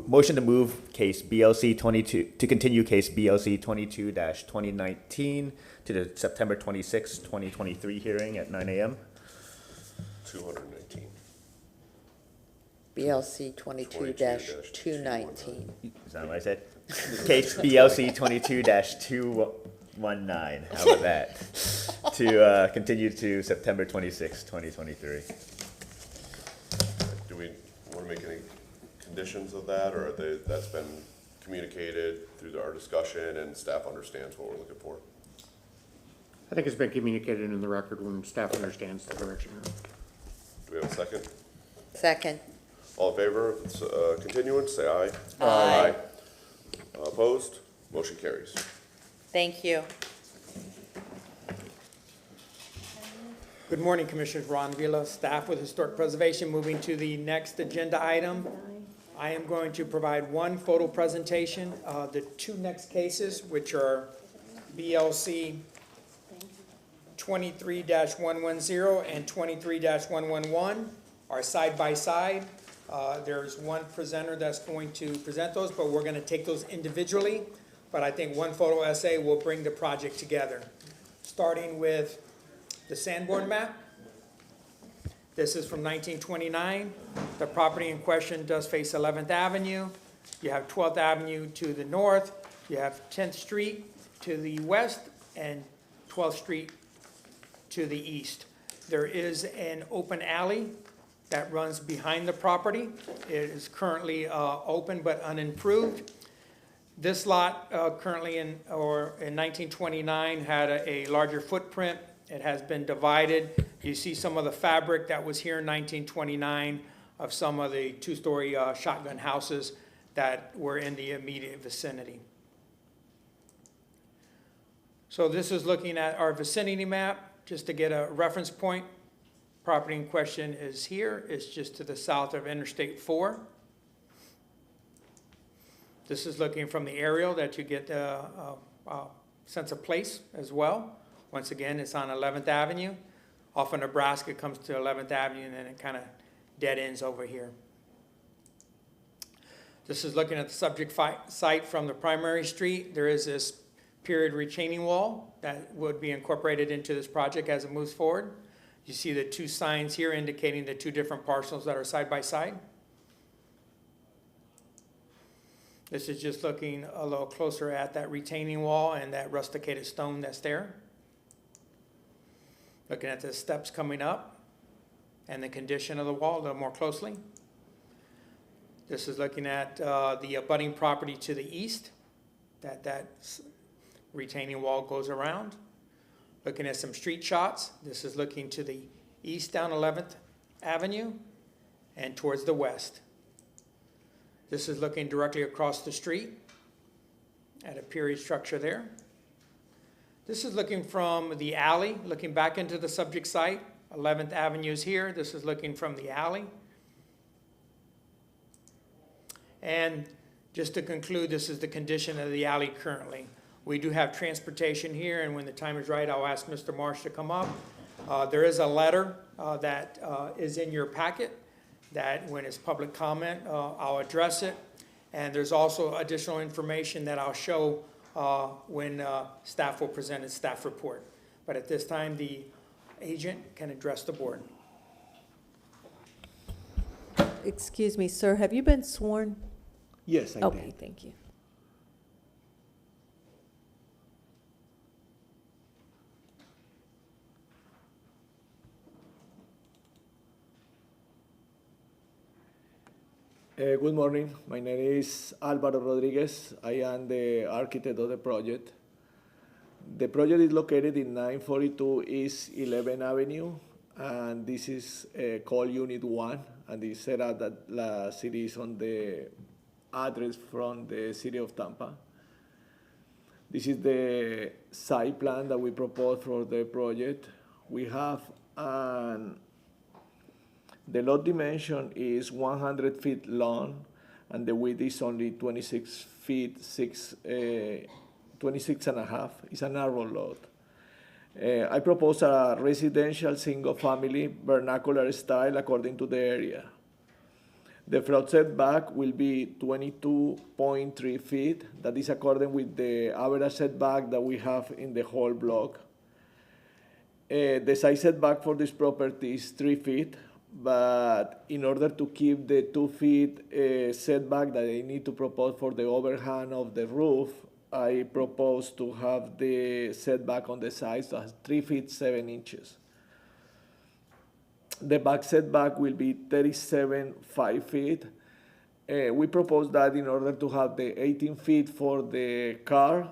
Motion to move case BLC 22, to continue case BLC 22-2019 to the September 26, 2023 hearing at 9 a.m. 219. BLC 22-219. Is that what I said? Case BLC 22-219, how about that? To continue to September 26, 2023. Do we want to make any conditions of that, or that's been communicated through our discussion and staff understands what we're looking for? I think it's been communicated in the record when staff understands the direction. Do we have a second? Second. All in favor of its continuance, say aye. Aye. Opposed? Motion carries. Thank you. Good morning, Commissioners. Ron Villa, staff with Historic Preservation. Moving to the next agenda item. I am going to provide one photo presentation. The two next cases, which are BLC 23-110 and 23-111, are side by side. There's one presenter that's going to present those, but we're going to take those individually. But I think one photo essay will bring the project together. Starting with the Sanborn map. This is from 1929. The property in question does face 11th Avenue. You have 12th Avenue to the north. You have 10th Street to the west and 12th Street to the east. There is an open alley that runs behind the property. It is currently open but unimproved. This lot currently in 1929 had a larger footprint. It has been divided. You see some of the fabric that was here in 1929 of some of the two-story shotgun houses that were in the immediate vicinity. So this is looking at our vicinity map, just to get a reference point. Property in question is here. It's just to the south of Interstate 4. This is looking from the aerial that you get a sense of place as well. Once again, it's on 11th Avenue. Off of Nebraska, it comes to 11th Avenue, and then it kind of dead ends over here. This is looking at the subject site from the primary street. There is this period retaining wall that would be incorporated into this project as it moves forward. You see the two signs here indicating the two different parcels that are side by side. This is just looking a little closer at that retaining wall and that rusticated stone that's there. Looking at the steps coming up and the condition of the wall a little more closely. This is looking at the abutting property to the east. That retaining wall goes around. Looking at some street shots. This is looking to the east down 11th Avenue and towards the west. This is looking directly across the street at a period structure there. This is looking from the alley, looking back into the subject site. 11th Avenue is here. This is looking from the alley. And just to conclude, this is the condition of the alley currently. We do have transportation here, and when the time is right, I'll ask Mr. Marsh to come up. There is a letter that is in your packet that when it's public comment, I'll address it. And there's also additional information that I'll show when staff will present its staff report. But at this time, the agent can address the board. Excuse me, sir, have you been sworn? Yes, I did. Okay, thank you. Good morning. My name is Álvaro Rodriguez. I am the architect of the project. The project is located in 942 East 11th Avenue, and this is called Unit 1, and it's set up that the city is on the address from the city of Tampa. This is the site plan that we propose for the project. We have the lot dimension is 100 feet long, and the width is only 26 feet, 26 and a half. It's a narrow lot. I propose a residential single-family vernacular style according to the area. The front setback will be 22.3 feet. That is according with the average setback that we have in the whole block. The side setback for this property is 3 feet, but in order to keep the 2 feet setback that I need to propose for the overhang of the roof, I propose to have the setback on the sides as 3 feet 7 inches. The back setback will be 37.5 feet. We propose that in order to have the 18 feet for the car,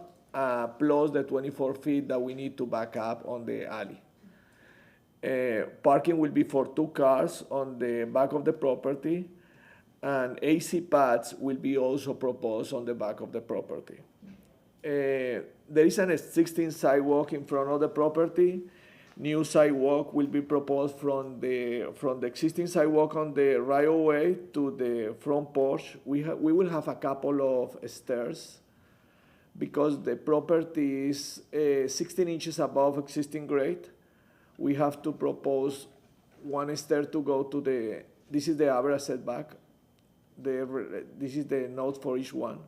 plus the 24 feet that we need to back up on the alley. Parking will be for 2 cars on the back of the property, and AC pads will be also proposed on the back of the property. There is an existing sidewalk in front of the property. New sidewalk will be proposed from the existing sidewalk on the right of way to the front porch. We will have a couple of stairs because the property is 16 inches above existing grade. We have to propose 1 stair to go to this is the average setback. This is the note for each one.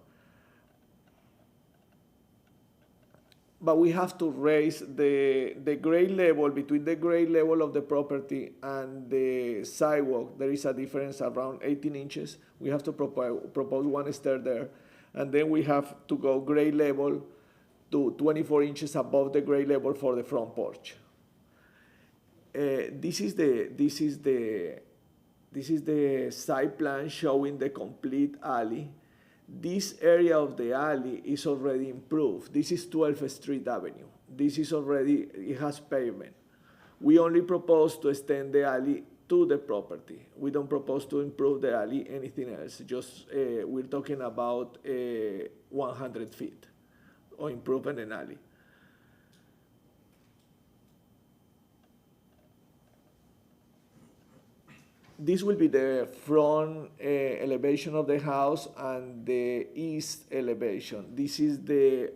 But we have to raise the grade level, between the grade level of the property and the sidewalk. There is a difference around 18 inches. We have to propose 1 stair there. And then we have to go grade level to 24 inches above the grade level for the front porch. This is the site plan showing the complete alley. This area of the alley is already improved. This is 12th Street Avenue. This is already, it has pavement. We only propose to extend the alley to the property. We don't propose to improve the alley, anything else. Just, we're talking about 100 feet or improving an alley. This will be the front elevation of the house and the east elevation. This is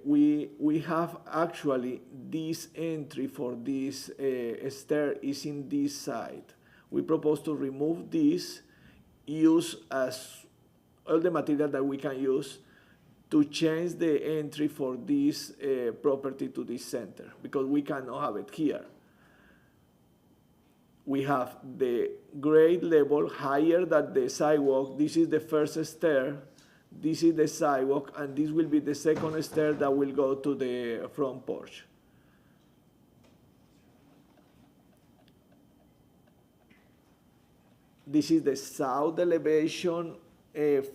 we have actually this entry for this stair is in this side. We propose to remove this, use as all the material that we can use to change the entry for this property to this center, because we cannot have it here. We have the grade level higher than the sidewalk. This is the first stair. This is the sidewalk, and this will be the second stair that will go to the front porch. This is the south elevation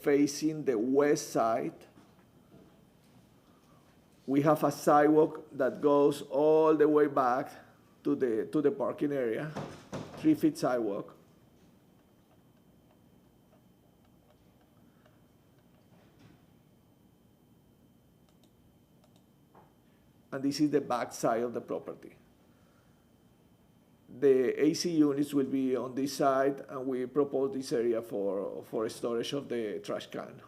facing the west side. We have a sidewalk that goes all the way back to the parking area. 3 feet sidewalk. And this is the back side of the property. The AC units will be on this side, and we propose this area for storage of the trash can.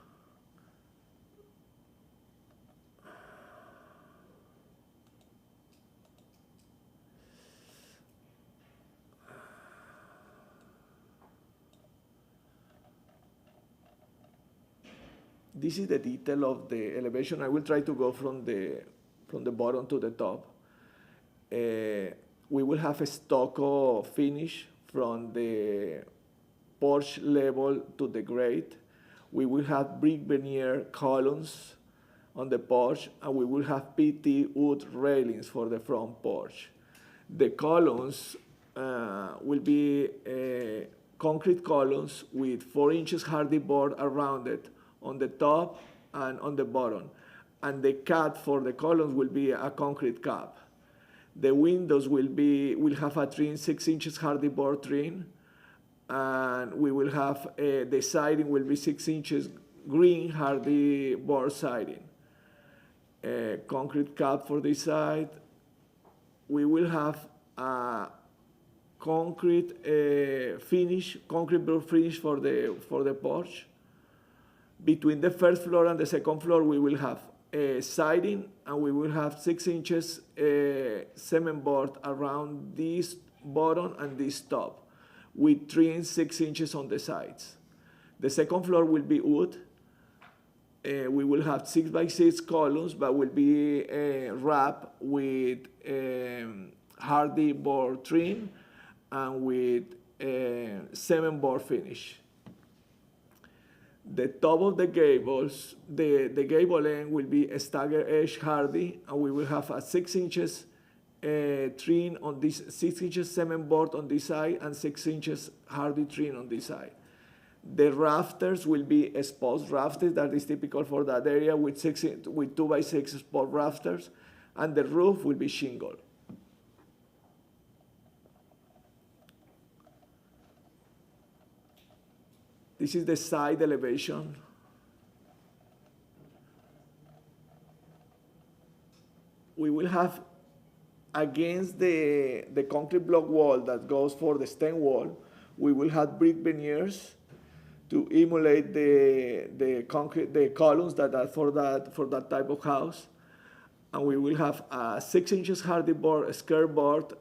This is the detail of the elevation. I will try to go from the bottom to the top. We will have a stucco finish from the porch level to the grate. We will have brick veneer columns on the porch, and we will have PT wood railings for the front porch. The columns will be concrete columns with 4 inches hardy board around it, on the top and on the bottom. And the cut for the columns will be a concrete cap. The windows will have a trim, 6 inches hardy board trim, and we will have, the siding will be 6 inches green hardy board siding. concrete cap for this side. We will have a concrete concrete roof finish for the porch. Between the first floor and the second floor, we will have siding, and we will have 6 inches cement board around this bottom and this top, with trim 6 inches on the sides. The second floor will be wood. We will have 6 by 6 columns, but will be wrapped with hardy board trim and with cement board finish. The top of the gables, the gable end will be a stagger edge hardy, and we will have a 6 inches trim on this, 6 inches cement board on this side, and 6 inches hardy trim on this side. The rafters will be exposed rafters that is typical for that area with 2 by 6 exposed rafters, and the roof will be shingle. This is the side elevation. We will have against the concrete block wall that goes for the stem wall, we will have brick veneers to emulate the columns that are for that type of house. And we will have a 6 inches hardy board, skirt board,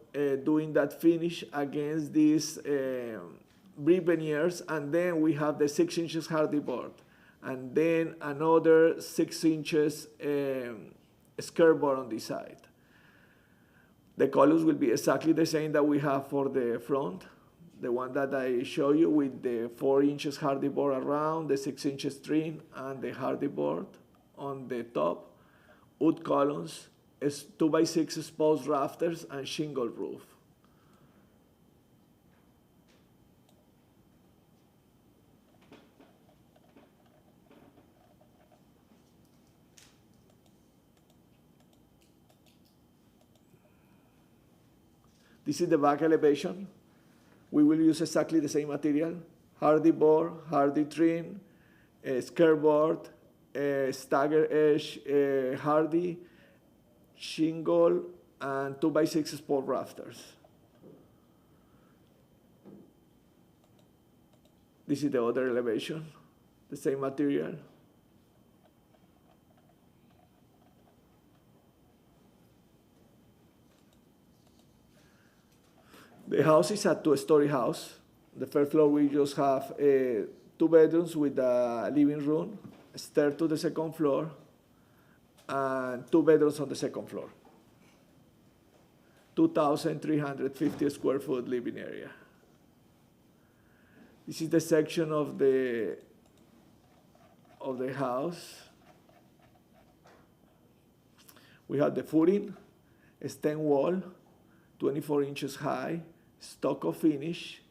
doing that finish against these brick veneers, and then we have the 6 inches hardy board, and then another 6 inches skirt board on this side. The columns will be exactly the same that we have for the front, the one that I show you with the 4 inches hardy board around, the 6 inches trim, and the hardy board on the top. Wood columns, 2 by 6 exposed rafters, and shingle roof. This is the back elevation. We will use exactly the same material: hardy board, hardy trim, skirt board, stagger edge hardy, shingle, and 2 by 6 sport rafters. This is the other elevation, the same material. The house is a 2-story house. The first floor we just have 2 bedrooms with a living room, a stair to the second floor, and 2 bedrooms on the second floor. 2,350 square foot living area. This is the section of the house. We have the footing, a stem wall, 24 inches high, stucco finish.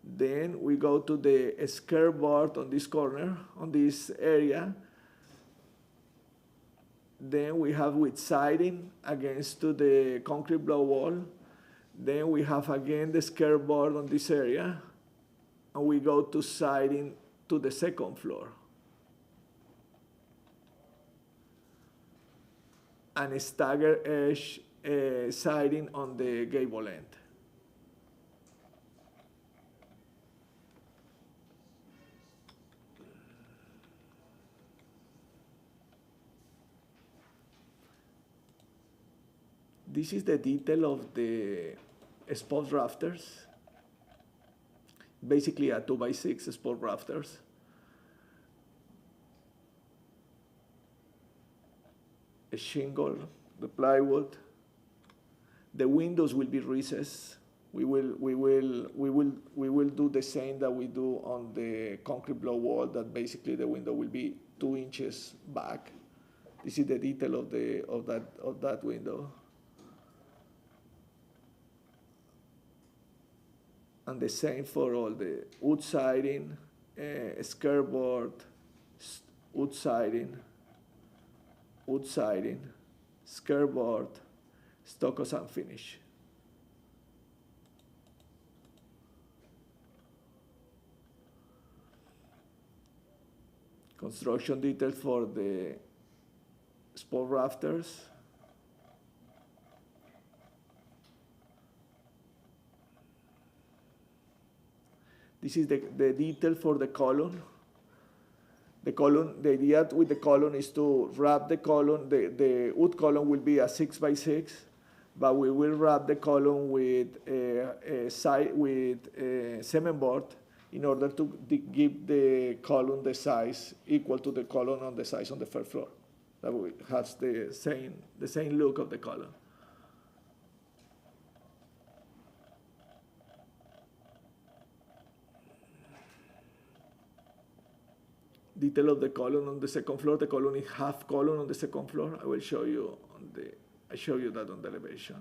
Then we go to the skirt board on this corner, on this area. Then we have with siding against to the concrete block wall. Then we have again the skirt board on this area. And we go to siding to the second floor. And a stagger edge siding on the gable end. This is the detail of the spot rafters. Basically a 2 by 6 spot rafters. A shingle, the plywood. The windows will be recessed. We will do the same that we do on the concrete block wall, that basically the window will be 2 inches back. This is the detail of that window. And the same for all the wood siding, skirt board, wood siding, skirt board, stuccos and finish. Construction details for the sport rafters. This is the detail for the column. The column, the idea with the column is to wrap the column, the wood column will be a 6x6, but we will wrap the column with cement board in order to give the column the size equal to the column on the size on the first floor. That has the same look of the column. Detail of the column on the second floor. The column is half column on the second floor. I will show you I show you that on the elevation.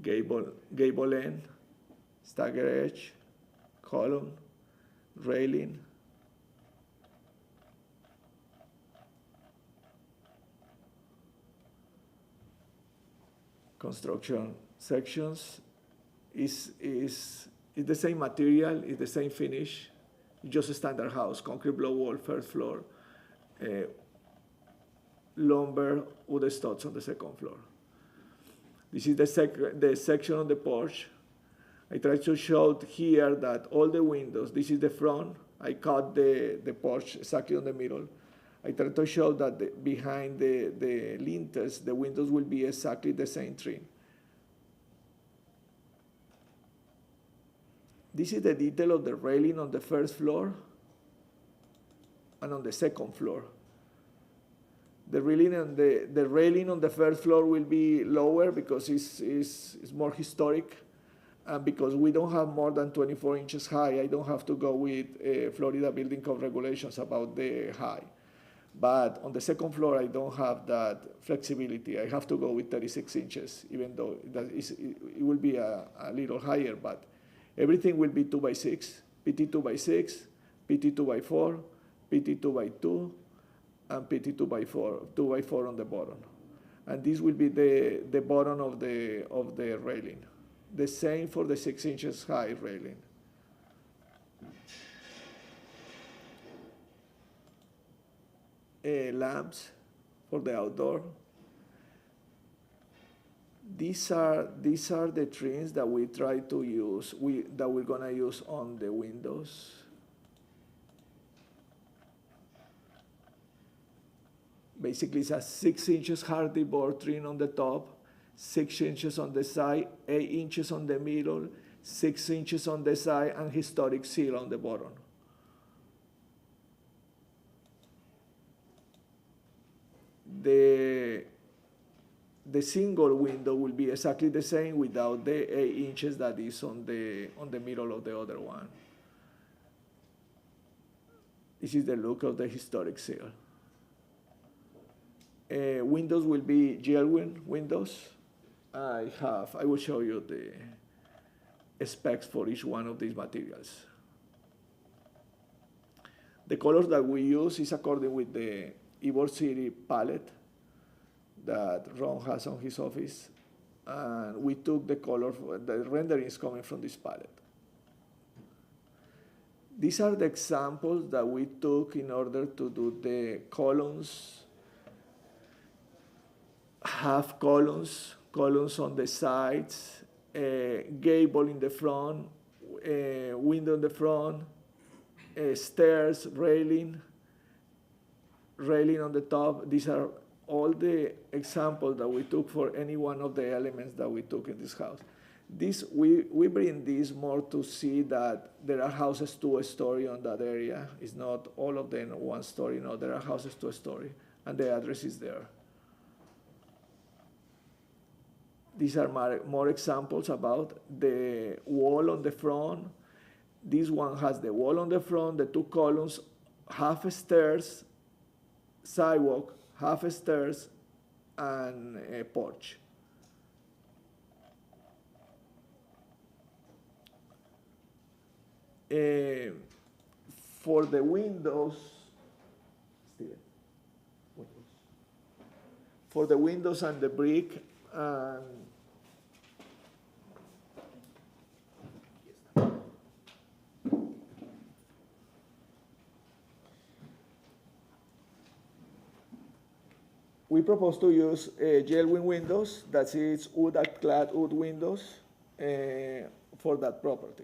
Gable end, stagger edge, column, railing. Construction sections is the same material, is the same finish, just a standard house, concrete block wall, first floor, lumber, wood studs on the second floor. This is the section on the porch. I try to show here that all the windows, this is the front, I cut the porch exactly on the middle. I try to show that behind the lintels, the windows will be exactly the same trim. This is the detail of the railing on the first floor and on the second floor. The railing on the first floor will be lower because it's more historic, and because we don't have more than 24 inches high, I don't have to go with Florida Building Code regulations about the height. But on the second floor, I don't have that flexibility. I have to go with 36 inches, even though it will be a little higher, but everything will be 2x6, PT 2x6, PT 2x4, PT 2x2, and PT 2x4 on the bottom. And this will be the bottom of the railing. The same for the 6 inches high railing. Lamps for the outdoor. These are the trims that we try to use, that we're gonna use on the windows. Basically, it's a 6 inches hardy board trim on the top, 6 inches on the side, 8 inches on the middle, 6 inches on the side, and historic seal on the bottom. The single window will be exactly the same without the 8 inches that is on the middle of the other one. This is the look of the historic seal. Windows will be Gelwin windows. I will show you the specs for each one of these materials. The colors that we use is according with the Ybor City palette that Ron has on his office, and we took the color, the renderings coming from this palette. These are the examples that we took in order to do the columns, half columns, columns on the sides, gable in the front, window in the front, stairs, railing on the top. These are all the examples that we took for any one of the elements that we took in this house. We bring this more to see that there are houses 2-story on that area. It's not all of them 1 story. No, there are houses 2-story, and the address is there. These are more examples about the wall on the front. This one has the wall on the front, the 2 columns, half stairs, sidewalk, half stairs, and a porch. For the windows, and the brick, we propose to use Gelwin windows, that is clad wood windows for that property.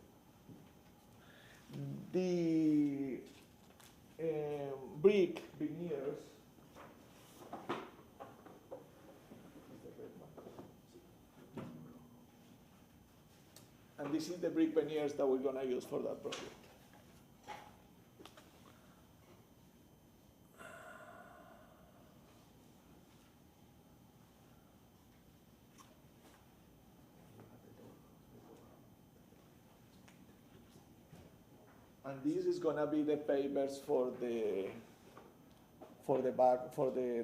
The brick veneers and this is the brick veneers that we're gonna use for that project. And this is gonna be the pavers for the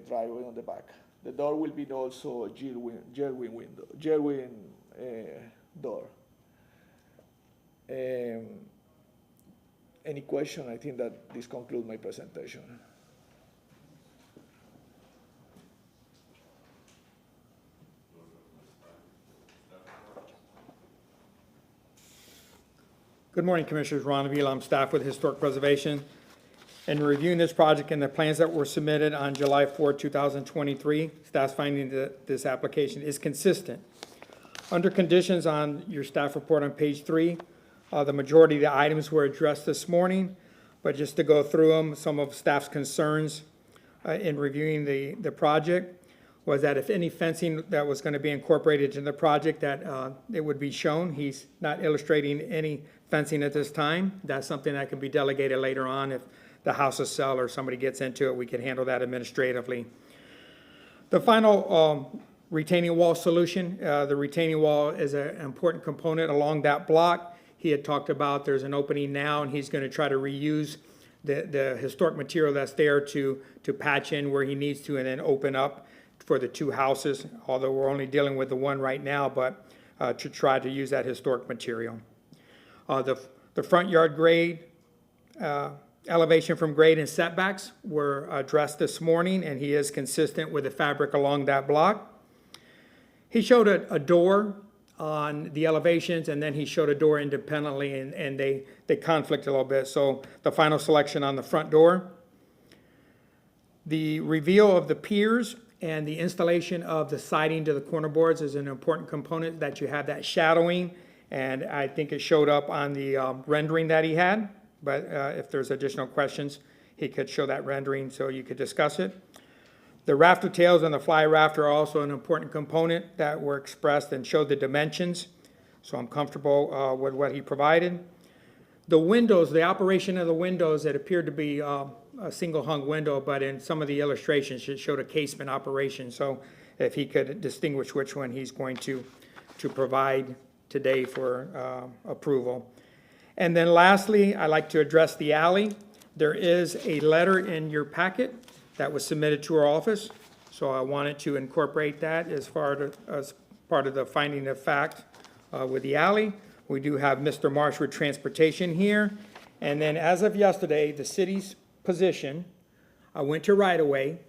driveway on the back. The door will be also a Gelwin door. Any question? I think that this concludes my presentation. Good morning, Commissioners. Ron Avila, I'm staff with Historic Preservation. In reviewing this project and the plans that were submitted on July 4, 2023, staff's finding that this application is consistent. Under conditions on your staff report on page 3, the majority of the items were addressed this morning, but just to go through them, some of staff's concerns in reviewing the project was that if any fencing that was going to be incorporated in the project, that it would be shown. He's not illustrating any fencing at this time. That's something that can be delegated later on. If the house is sold or somebody gets into it, we can handle that administratively. The final retaining wall solution, the retaining wall is an important component along that block. He had talked about there's an opening now, and he's going to try to reuse the historic material that's there to patch in where he needs to and then open up for the two houses, although we're only dealing with the one right now, but to try to use that historic material. The front yard grade, elevation from grade and setbacks were addressed this morning, and he is consistent with the fabric along that block. He showed a door on the elevations, and then he showed a door independently, and they conflict a little bit. So the final selection on the front door. The reveal of the piers and the installation of the siding to the corner boards is an important component, that you have that shadowing, and I think it showed up on the rendering that he had, but if there's additional questions, he could show that rendering so you could discuss it. The rafter tails and the fly rafter are also an important component that were expressed and showed the dimensions, so I'm comfortable with what he provided. The windows, the operation of the windows, it appeared to be a single hung window, but in some of the illustrations it showed a casement operation, so if he could distinguish which one he's going to provide today for approval. And then lastly, I'd like to address the alley. There is a letter in your packet that was submitted to our office, so I wanted to incorporate that as part of the finding of fact with the alley. We do have Mr. Marsh with Transportation here, and then as of yesterday, the city's position, I went to right-of-way,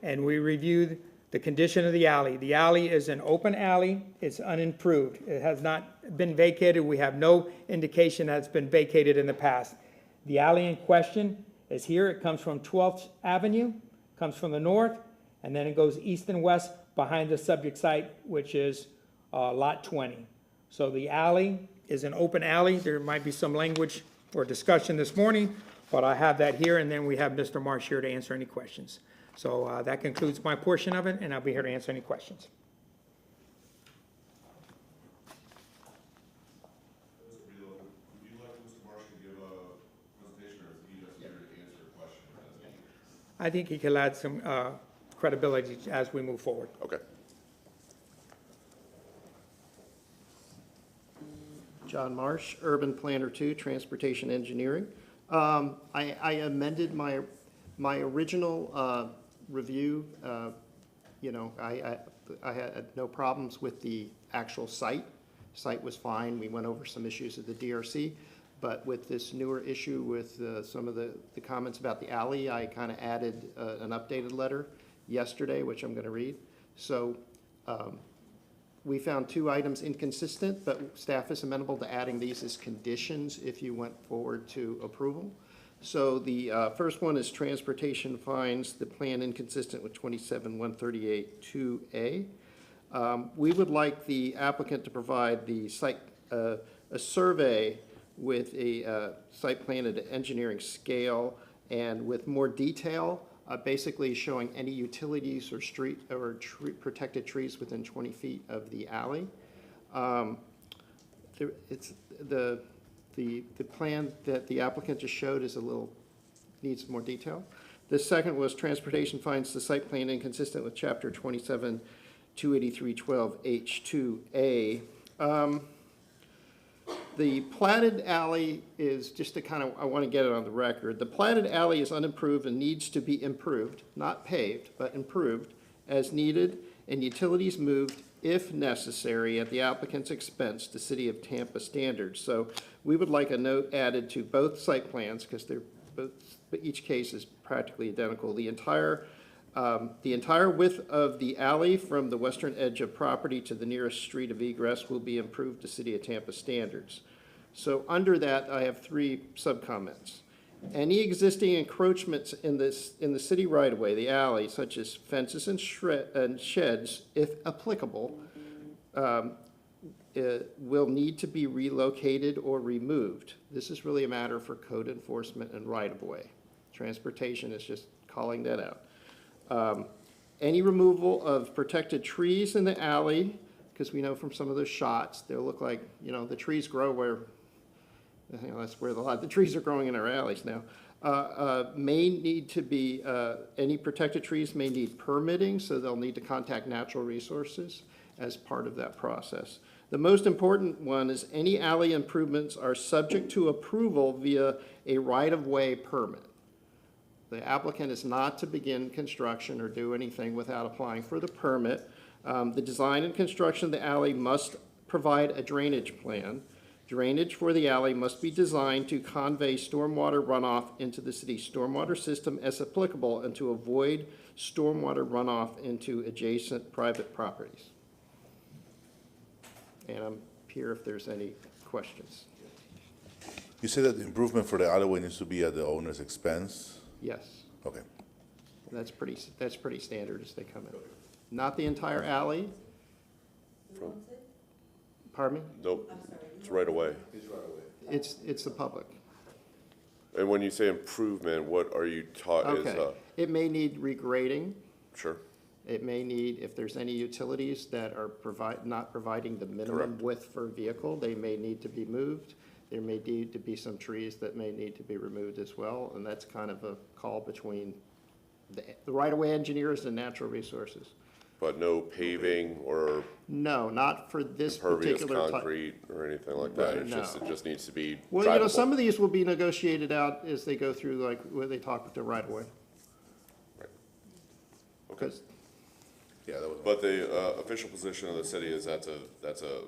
and we reviewed the condition of the alley. The alley is an open alley. It's unimproved. It has not been vacated. We have no indication that it's been vacated in the past. The alley in question is here. It comes from 12th Avenue, comes from the north, and then it goes east and west behind the subject site, which is Lot 20. So the alley is an open alley. There might be some language or discussion this morning, but I have that here, and then we have Mr. Marsh here to answer any questions. So that concludes my portion of it, and I'll be here to answer any questions. Would you like Mr. Marsh to give a presentation, or is he just here to answer questions? I think he can add some credibility as we move forward. Okay. John Marsh, Urban Planner 2, Transportation Engineering. I amended my original review. I had no problems with the actual site. Site was fine. We went over some issues of the DRC. But with this newer issue with some of the comments about the alley, I kind of added an updated letter yesterday, which I'm going to read. So we found 2 items inconsistent, but staff is amenable to adding these as conditions if you went forward to approval. So the first one is transportation fines, the plan inconsistent with 27-138-2A. We would like the applicant to provide the site, a survey with a site plan at an engineering scale and with more detail, basically showing any utilities or street or protected trees within 20 feet of the alley. It's the plan that the applicant just showed is needs more detail. The second was transportation finds the site plan inconsistent with chapter 27-283-12H2A. The platted alley is, just to kind of, I want to get it on the record, the platted alley is unimproved and needs to be improved, not paved, but improved as needed, and utilities moved if necessary at the applicant's expense to City of Tampa standards. So we would like a note added to both site plans, because they're both, but each case is practically identical. The entire width of the alley from the western edge of property to the nearest street of egress will be improved to City of Tampa standards. So under that, I have 3 sub-comments. Any existing encroachments in the city right-of-way, the alley, such as fences and sheds, if applicable, will need to be relocated or removed. This is really a matter for code enforcement and right-of-way. Transportation is just calling that out. Any removal of protected trees in the alley, because we know from some of those shots, they'll look like, the trees grow where, that's where a lot of the trees are growing in our alleys now. May need to be, any protected trees may need permitting, so they'll need to contact natural resources as part of that process. The most important one is any alley improvements are subject to approval via a right-of-way permit. The applicant is not to begin construction or do anything without applying for the permit. The design and construction of the alley must provide a drainage plan. Drainage for the alley must be designed to convey stormwater runoff into the city's stormwater system as applicable and to avoid stormwater runoff into adjacent private properties. And I'm here if there's any questions. You said that the improvement for the alleyway needs to be at the owner's expense? Yes, Okay. that's pretty standard as they come in. Not the entire alley. Pardon me? Nope, it's right away. It's the public. And when you say improvement, what are you Okay. It may need regrading. Sure, It may need, if there's any utilities that are not providing the minimum Correct. width for a vehicle, they may need to be moved. There may need to be some trees that may need to be removed as well, and that's kind of a call between the right-of-way engineers and natural resources. but no paving or No, not for this impervious particular type. concrete or anything like that? Right, It no. just needs to be Well, drivable. some of these will be negotiated out as they go through, like, where they talk with the right-of-way. Right. Okay. Because Yeah, that was. But the official position of the city is that's a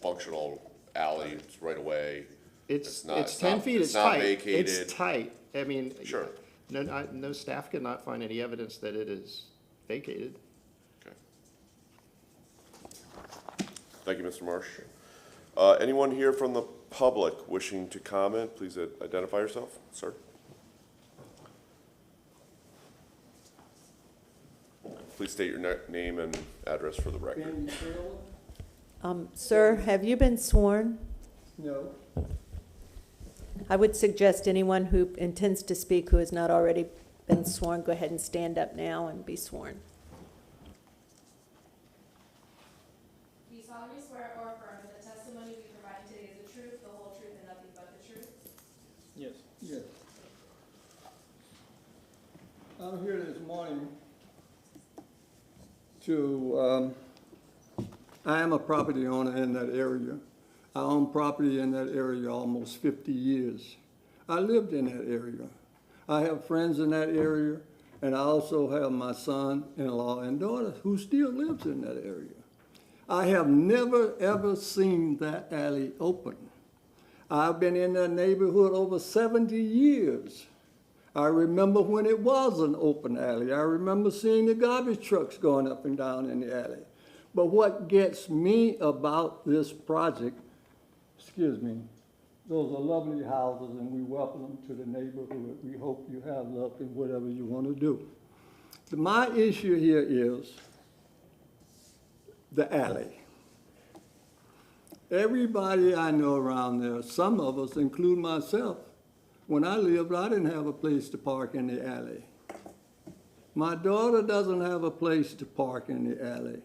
functional alley, it's right away. it's 10 10 feet, it's not tight. vacated. It's tight. I mean. Sure. No staff could not find any evidence that it is vacated. Okay. Thank you, Mr. Marsh. Anyone here from the public wishing to comment, please identify yourself, sir. Please state your name and address for the record. Sir, have you been sworn? No. I would suggest anyone who intends to speak who has not already been sworn, go ahead and stand up now and be sworn. Do you solemnly swear or affirm that the testimony you will be providing today is the truth, the whole truth, and nothing but the truth? Yes. Yes. I'm here this morning I am a property owner in that area. I own property in that area almost 50 years. I lived in that area. I have friends in that area, and I also have my son-in-law and daughter who still lives in that area. I have never, ever seen that alley open. I've been in that neighborhood over 70 years. I remember when it was an open alley. I remember seeing the garbage trucks going up and down in the alley. But what gets me about this project, Those are lovely houses, and we welcome them to the neighborhood. We hope you have luck in whatever you want to do. My issue here is the alley. Everybody I know around there, some of us, including myself, when I lived, I didn't have a place to park in the alley. My daughter doesn't have a place to park in the alley.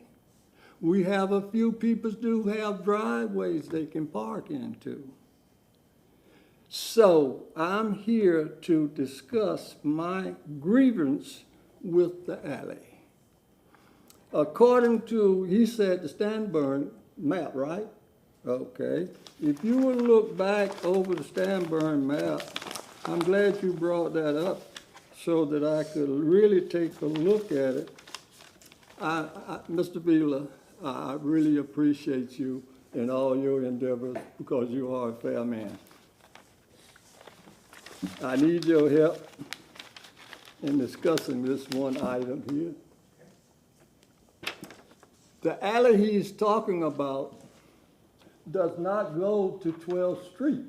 We have a few people do have driveways they can park into. So I'm here to discuss my grievance with the alley. According to, he said, the Stanburn map, right? Okay. If you would look back over the Stanburn map, I'm glad you brought that up so that I could really take a look at it. Mr. Beeler, I really appreciate you in all your endeavors because you are a fair man. I need your help in discussing this one item here. The alley he's talking about does not go to 12th Street.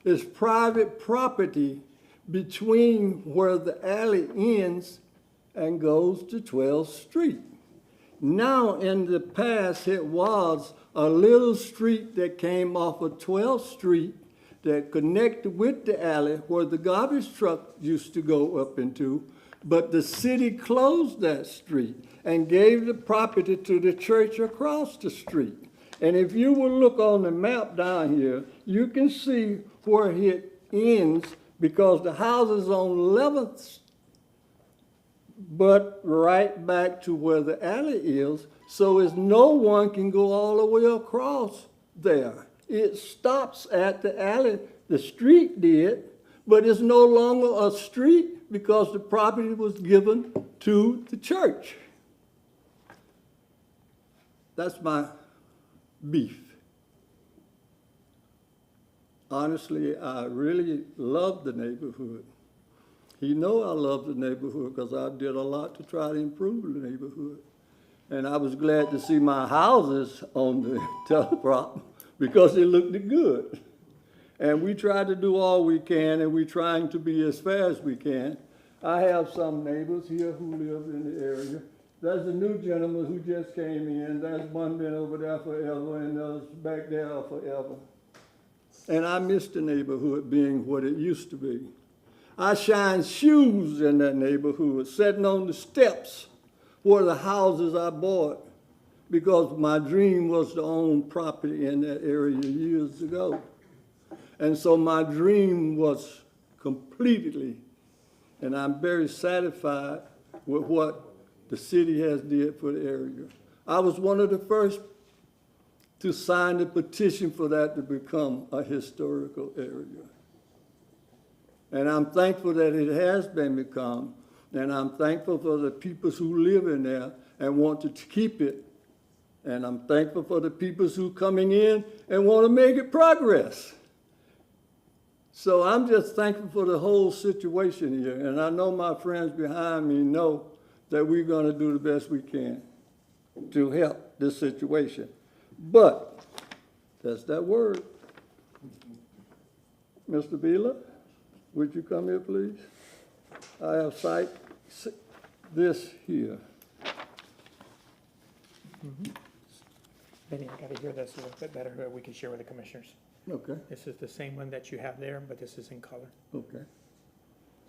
It's private property between where the alley ends and goes to 12th Street. Now, in the past, it was a little street that came off of 12th Street that connected with the alley where the garbage truck used to go up into, but the city closed that street and gave the property to the church across the street. And if you will look on the map down here, you can see where it ends because the house is on 11th, but right back to where the alley is, so as no one can go all the way across there. It stops at the alley. The street did, but it's no longer a street because the property was given to the church. That's my beef. Honestly, I really love the neighborhood. He know I love the neighborhood because I did a lot to try to improve the neighborhood. And I was glad to see my houses on the teleprop because they looked good. And we try to do all we can, and we're trying to be as fair as we can. I have some neighbors here who live in the area. There's a new gentleman who just came in. There's one been over there forever, and there's back there forever. And I miss the neighborhood being what it used to be. I shine shoes in that neighborhood, sitting on the steps where the houses I bought, because my dream was to own property in that area years ago. And so my dream was completely, and I'm very satisfied with what the city has did for the area. I was one of the first to sign the petition for that to become a historical area. And I'm thankful that it has been become, and I'm thankful for the people who live in there and want to keep it. And I'm thankful for the people who coming in and want to make it progress. So I'm just thankful for the whole situation here. And I know my friends behind me know that we're going to do the best we can to help this situation. But that's that word. Mr. Beeler, would you come here, please? I have cite this here. Benny, I gotta hear this a little bit better, so we can share with the commissioners. Okay, This is the same one that you have there, but this is in color. okay.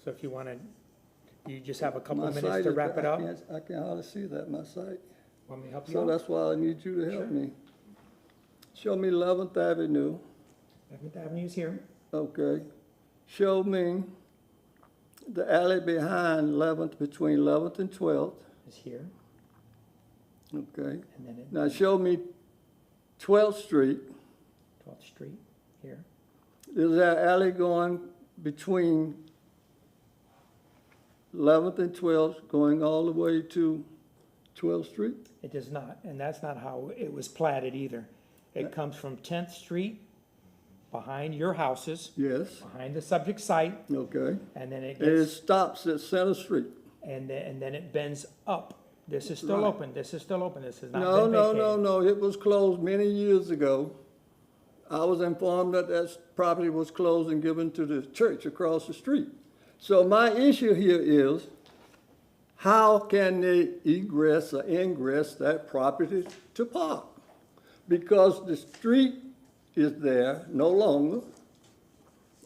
So if you wanna, you just have a couple My of minutes sight to is- wrap it up. I can't hardly see that, my sight. Want me to help you So out? that's why I need you to help Sure. me. Show me 11th Avenue, 11th Avenue's here. okay. Show me the alley behind 11th, between 11th and 12th, Is here, okay. and then Now show me 12th Street. 12th Street, here. Is that alley going between 11th and 12th, going all the way to 12th Street? It does not, and that's not how it was platted either. It comes from 10th Street, behind your houses, Yes, behind the subject site, okay. and then it And it gets, stops at Center Street. and then it bends up. This is still Right. open, this is still open, this has not No, been no, vacated. no, no, it was closed many years ago. I was informed that that property was closed and given to the church across the street. So my issue here is, how can they egress or ingress that property to park? Because the street is there no longer,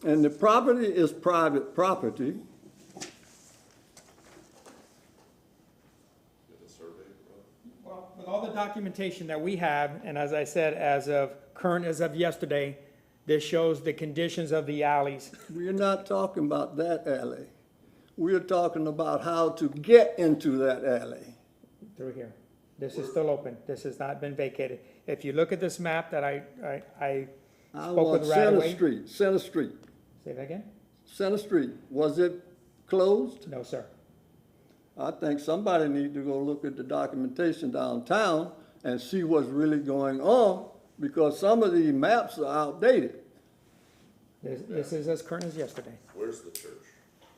and the property is private property. Well, with all the documentation that we have, and as I said, current as of yesterday, this shows the conditions of the alleys. We're not talking about that alley. We're talking about how to get into that alley. Through here. This is still open. This has not been vacated. If you look at this map that I I spoke want with right Center away. Street, Center Street, Say that again? Center Street. Was it closed? No, sir. I think somebody need to go look at the documentation downtown and see what's really going on, because some of these maps are outdated. This is as current as yesterday. Where's the church,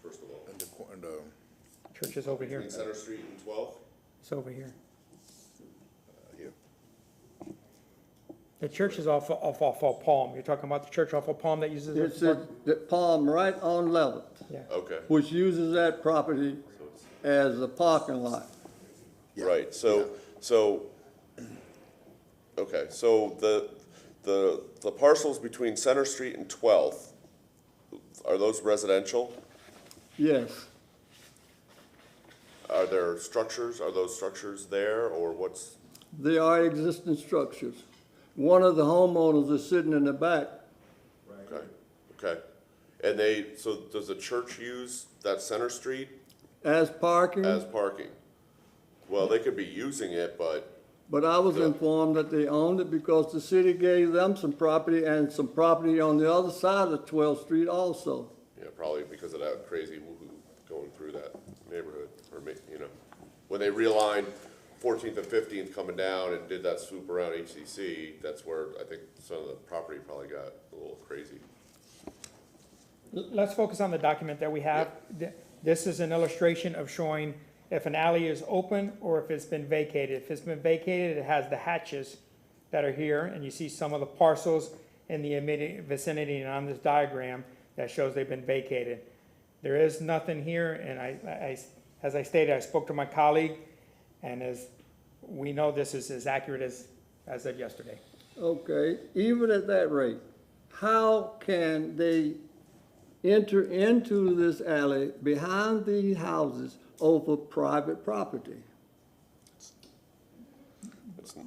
first of all? In the Church is over here. Between Center Street and 12th? It's over here. here. The church is off of Palm. You're talking about the church off of Palm that uses It's it? at the Palm right on 11th, Yeah. Okay, which uses that property as a parking lot. right, so, okay, so the parcels between Center Street and 12th, are those residential? Yes. Are those structures there, or what's, They are existing structures. One of the homeowners is sitting in the back. okay, okay. So does the church use that Center Street As parking, as parking? Well, they could be using it, but, but I was informed that they owned it because the city gave them some property and some property on the other side of 12th Street also. yeah, probably because of that crazy woo-hoo going through that neighborhood, or, when they realigned 14th and 15th coming down and did that swoop around HCC, that's where I think some of the property probably got a little crazy. Let's focus on the document that we have. This is an illustration of showing if an alley is open or if it's been vacated. If it's been vacated, it has the hatches that are here, and you see some of the parcels in the immediate vicinity and on this diagram that shows they've been vacated. There is nothing here, and as I stated, I spoke to my colleague, and as we know, this is as accurate as of yesterday. Okay, even at that rate, how can they enter into this alley behind these houses over private property?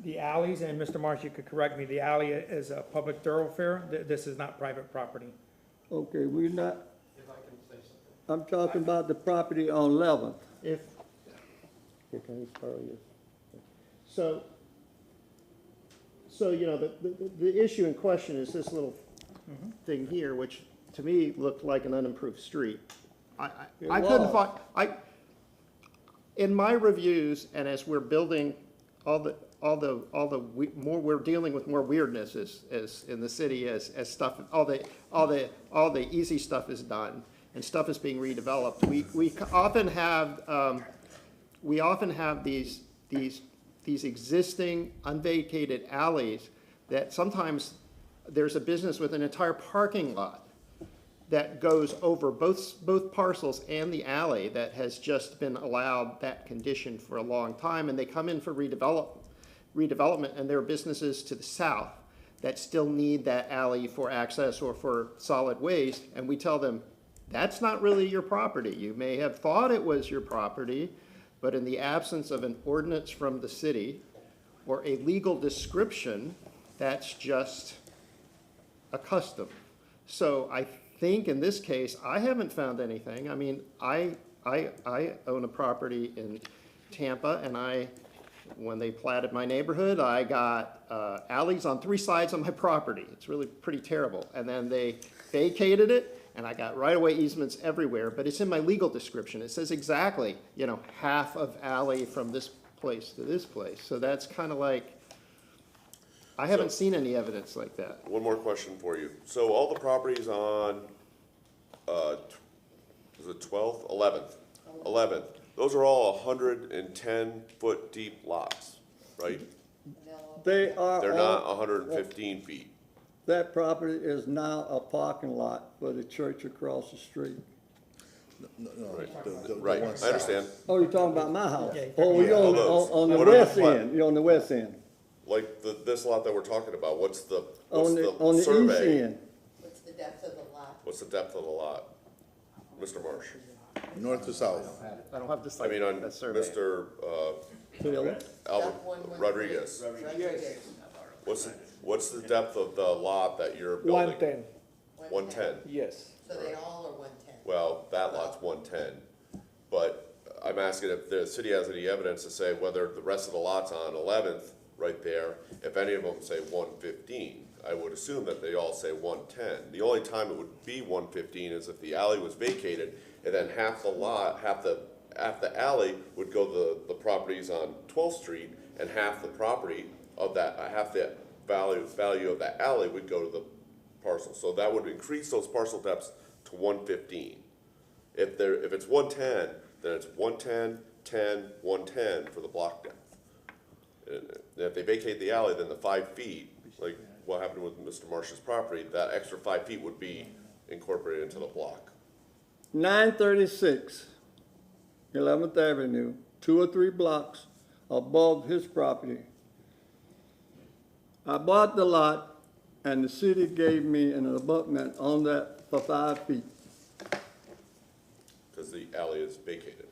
The alleys, and Mr. Marsh, you could correct me, the alley is a public thoroughfare. This is not private property. Okay, we're not. I'm talking about the property on 11th. If, here, can I borrow you? So, the issue in question is this little thing here, which to me looked like an unimproved street. I couldn't find, in my reviews, and as we're building more we're dealing with more weirdness as in the city as stuff, all the easy stuff is done and stuff is being redeveloped. We often have these existing unvacated alleys that sometimes there's a business with an entire parking lot that goes over both parcels and the alley that has just been allowed that condition for a long time, and they come in for redevelopment, and there are businesses to the south that still need that alley for access or for solid waste, and we tell them, that's not really your property. You may have thought it was your property, but in the absence of an ordinance from the city or a legal description, that's just a custom. So I think in this case, I haven't found anything. I mean, I own a property in Tampa, and when they platted my neighborhood, I got alleys on 3 sides of my property. It's really pretty terrible. And then they vacated it, and I got right-of-way easements everywhere, but it's in my legal description. It says exactly, half of alley from this place to this place. So that's kind of like, I haven't seen any evidence like that. One more question for you. So all the properties on, is it 12th, 11th, those are all 110-foot deep lots, right? They are They're not 115 feet. That property is now a parking lot for the church across the street. No, the Right, one I south. understand. Oh, you're talking about my house? Oh, you're all those. on the What are the west what? end, you're on the west end. Like this lot that we're talking about, what's the On the east survey? end. What's the depth of the lot? What's the depth of the lot? Mr. Marsh? North to south. I don't have this, I mean, on that survey. Mr. Taylor? Albert Rodriguez. What's the depth of the lot that you're building? 110, 110. yes. So they all are 110? Well, that lot's 110. But I'm asking if the city has any evidence to say whether the rest of the lots on 11th, right there, if any of them say 115. I would assume that they all say 110. The only time it would be 115 is if the alley was vacated, and then half the lot, half the alley would go to the properties on 12th Street, and half the property of that, half the value of that alley would go to the parcel. So that would increase those parcel depths to 115. If it's 110, then it's 110, 10, 110 for the block depth. And if they vacate the alley, then the 5 feet, like what happened with Mr. Marsh's property, that extra 5 feet would be incorporated into the block. 936 11th Avenue, 2 or 3 blocks above his property. I bought the lot and the city gave me an abutment on that for 5 feet. Because the alley is vacated.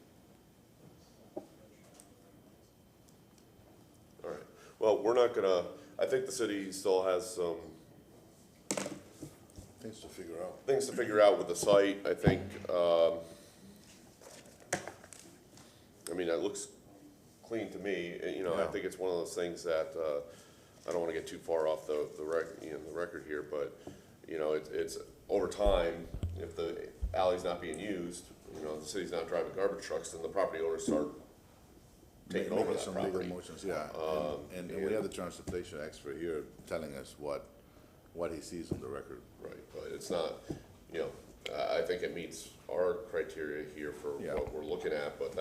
All right, well, we're not gonna, I think the city still has some Things to figure out. things to figure out with the site. I think, I mean, it looks clean to me. You know, I think it's one of those things that, I don't wanna get too far off the record here, but, you know, it's over time, if the alley's not being used, you know, the city's not driving garbage trucks, then the property owners start taking over Making that some legal property. motions, yeah. And we have the transportation expert here telling us what he sees on the record. Right, but it's not, you know, I think it meets our criteria here for Yeah. what we're looking at, but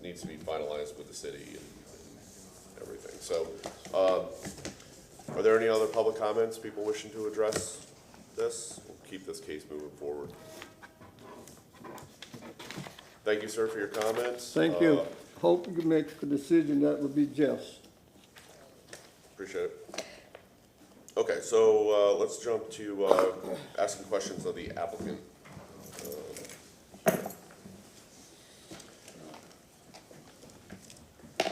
needs to be finalized with the city and everything. So, are there any other public comments, people wishing to address this? We'll keep this case moving forward. Thank you, sir, for your comments. Thank you. Hope you make a decision that would be just. Appreciate it. Okay, so let's jump to asking questions of the applicant.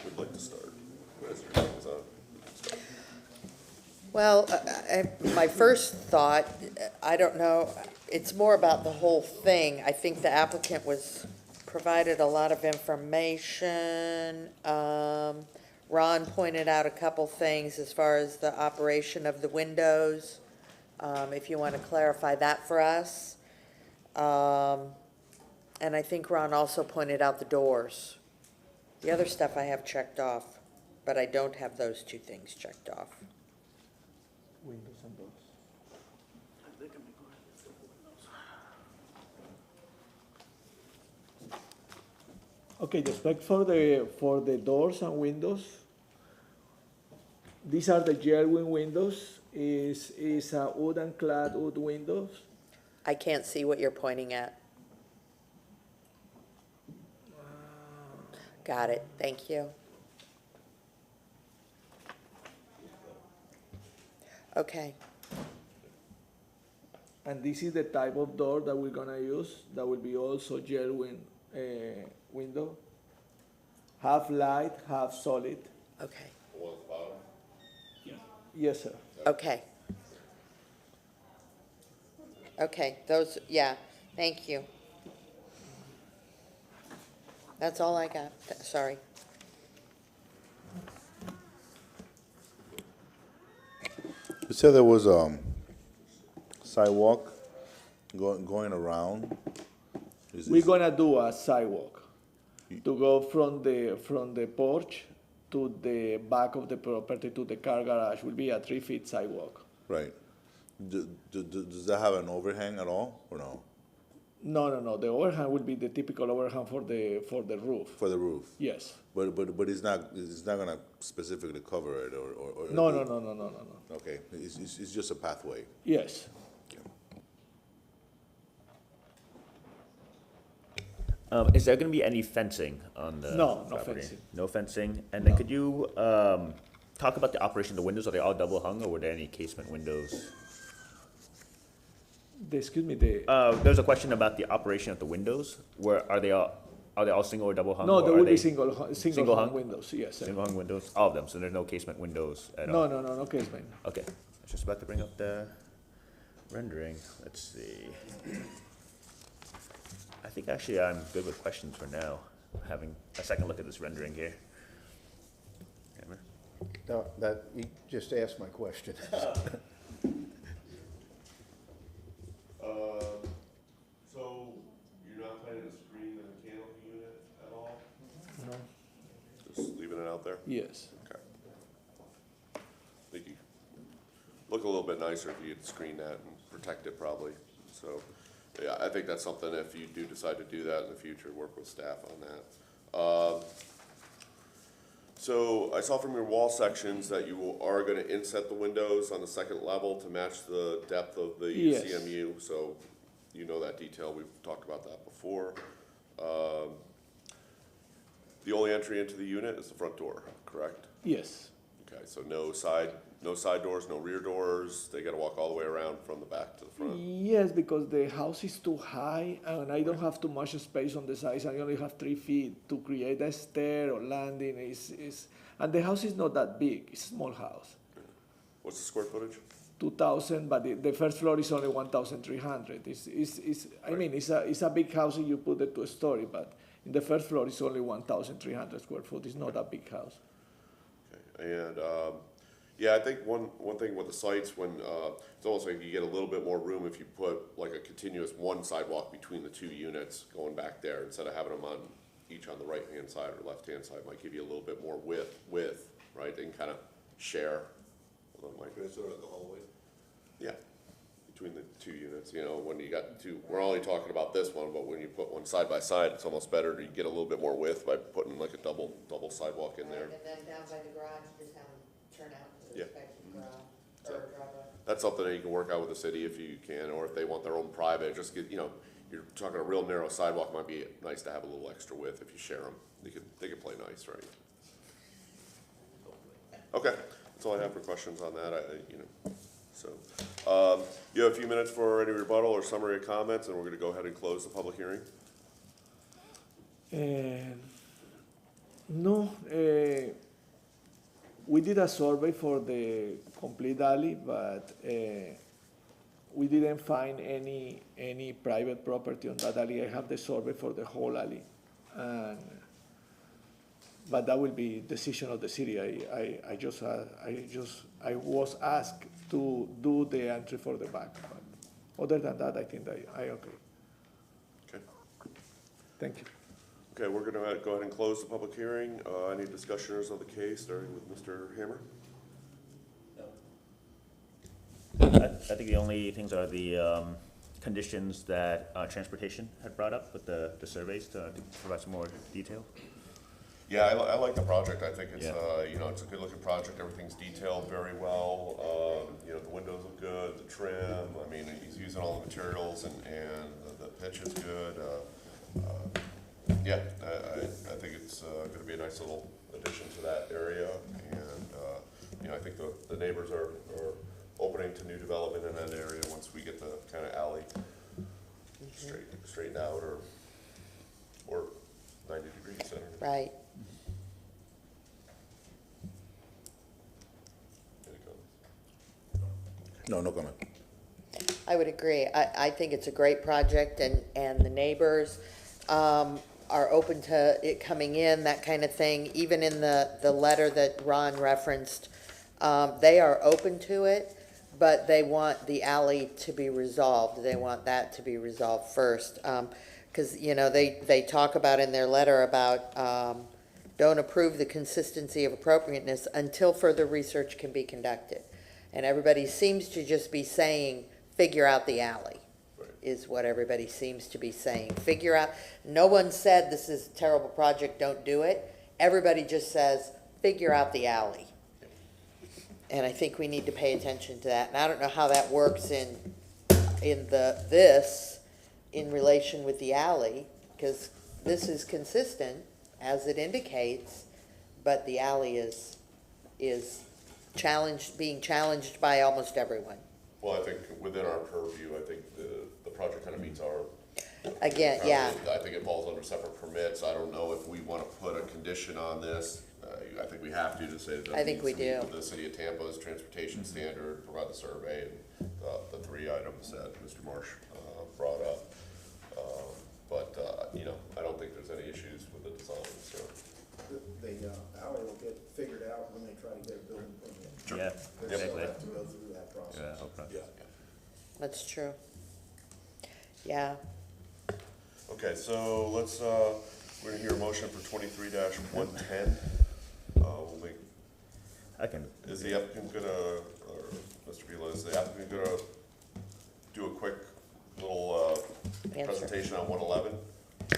Who'd like to start? As your name is on. Well, my first thought, I don't know, it's more about the whole thing. I think the applicant provided a lot of information. Ron pointed out a couple things as far as the operation of the windows, if you want to clarify that for us. And I think Ron also pointed out the doors. The other stuff I have checked off, but I don't have those two things checked off. Windows and doors. Okay, the spec for the doors and windows. These are the Jerwin windows. Is a wooden clad wood windows. I can't see what you're pointing at. Got it, thank you. Okay, And this is the type of door that we're gonna use. That will be also Jerwin window. Half light, half solid. okay, The one at the bottom? Yes, sir. okay. Okay, those, yeah, thank you. That's all I got, sorry. You said there was sidewalk going around. We're gonna do a sidewalk to go from the porch to the back of the property to the car garage. Will be a 3 feet sidewalk. Right. Does that have an overhang at all, or no? No. The overhang will be the typical overhang for the roof. For the roof? Yes. But it's not gonna specifically cover it or. No. Okay, it's just a pathway. Yes. Is there gonna be any fencing on the No property? fencing. No fencing? And then could you, talk about the operation of the windows? Are they all double hung or were there any casement windows? Excuse me, There's a question about the operation of the windows. Are they all single or double hung? no, or there are will they be single single hung hung? windows, yes. Sir. Single hung windows? All of them, so there's no casement windows at all? No casement. Okay, I was just about to bring up the rendering. Let's see. I think actually I'm good with questions for now, having a second look at this rendering here. Cameron? No, that, you just asked my question. So you're not planning to screen the mechanical unit at all? No. Just leaving it out there? Yes. Okay. Think you look a little bit nicer if you could screen that and protect it probably. So, yeah, I think that's something, if you do decide to do that in the future, work with staff on that. So I saw from your wall sections that you are gonna inset the windows on the second level to match the depth of the Yes. CMU, so you know that detail, we've talked about that before. The only entry into the unit is the front door, correct? Yes. Okay, so no side doors, no rear doors, they gotta walk all the way around from the back to the front? Yes, because the house is too high and I don't have too much space on the sides. I only have 3 feet to create a stair or landing. And the house is not that big. It's a small house. What's the square footage? 2,000, but the first floor is only 1,300. It's a big house if you put it 2-story, but in the first floor it's only 1,300 square foot. It's not a big house. Okay, and, yeah, I think one thing with the sites, when, it's almost like you get a little bit more room if you put like a continuous one sidewalk between the two units going back there, instead of having them on, each on the right-hand side or left-hand side, might give you a little bit more width, right? They can kind of share. Although it might- Sort of the hallway. Yeah, between the two units, you know, when you got two, we're only talking about this one, but when you put one side by side, it's almost better to get a little bit more width by putting like a double sidewalk in there. And then down by the garage, you just have them turn out to the Yeah. respective garage, or driveway. That's something that you can work out with the city if you can, or if they want their own private, just get, you know, you're talking a real narrow sidewalk, might be nice to have a little extra width if you share them. They can play nice, right? Okay, that's all I have for questions on that, so. You have a few minutes for any rebuttal or summary of comments, and we're gonna go ahead and close the public hearing. No, we did a survey for the complete alley, but we didn't find any private property on that alley. I have the survey for the whole alley. But that will be decision of the city. I was asked to do the entry for the back. But other than that, I think that I okay. Okay. Thank you. Okay, we're gonna go ahead and close the public hearing. Any discussioners of the case, starting with Mr. Hammer? I think the only things are the conditions that transportation had brought up with the surveys to provide some more detail. Yeah, I like the project. I think it's, Yeah. it's a good looking project. Everything's detailed very well. The windows look good, the trim, I mean, he's using all the materials and the pitch is good. Yeah, I think it's gonna be a nice little addition to that area. And, I think the neighbors are opening to new development in that area once we get the kind of alley straightened out or 90 degrees center. Right. No comment. I would agree. I think it's a great project, and the neighbors are open to it coming in, that kind of thing. Even in the letter that Ron referenced, they are open to it, but they want the alley to be resolved. They want that to be resolved first. Because, they talk about in their letter about don't approve the consistency of appropriateness until further research can be conducted. And everybody seems to just be saying, figure out the alley. Right. is what everybody seems to be saying. Figure out, no one said this is a terrible project, don't do it. Everybody just says, figure out the alley. And I think we need to pay attention to that. And I don't know how that works in in relation with the alley, because this is consistent, as it indicates, but the alley is being challenged by almost everyone. Well, I think within our purview, I think the project kind of meets our. Again, yeah. I think it falls under separate permits. I don't know if we want to put a condition on this. I think we have to say that. I think we do. With the city of Tampa's transportation standard, provide the survey and the three items that Mr. Marsh brought up. But you know, I don't think there's any issues with the design, so. The alley will get figured out when they try to get a building permit. Yeah, They still exactly. have to go through that process. Yeah, okay. That's true. Yeah. Okay, so let's, we're gonna hear a motion for 23-110. We'll make, I can, is the applicant gonna, or Mr. Vila, is the applicant gonna do a quick little, Answer. presentation on 111?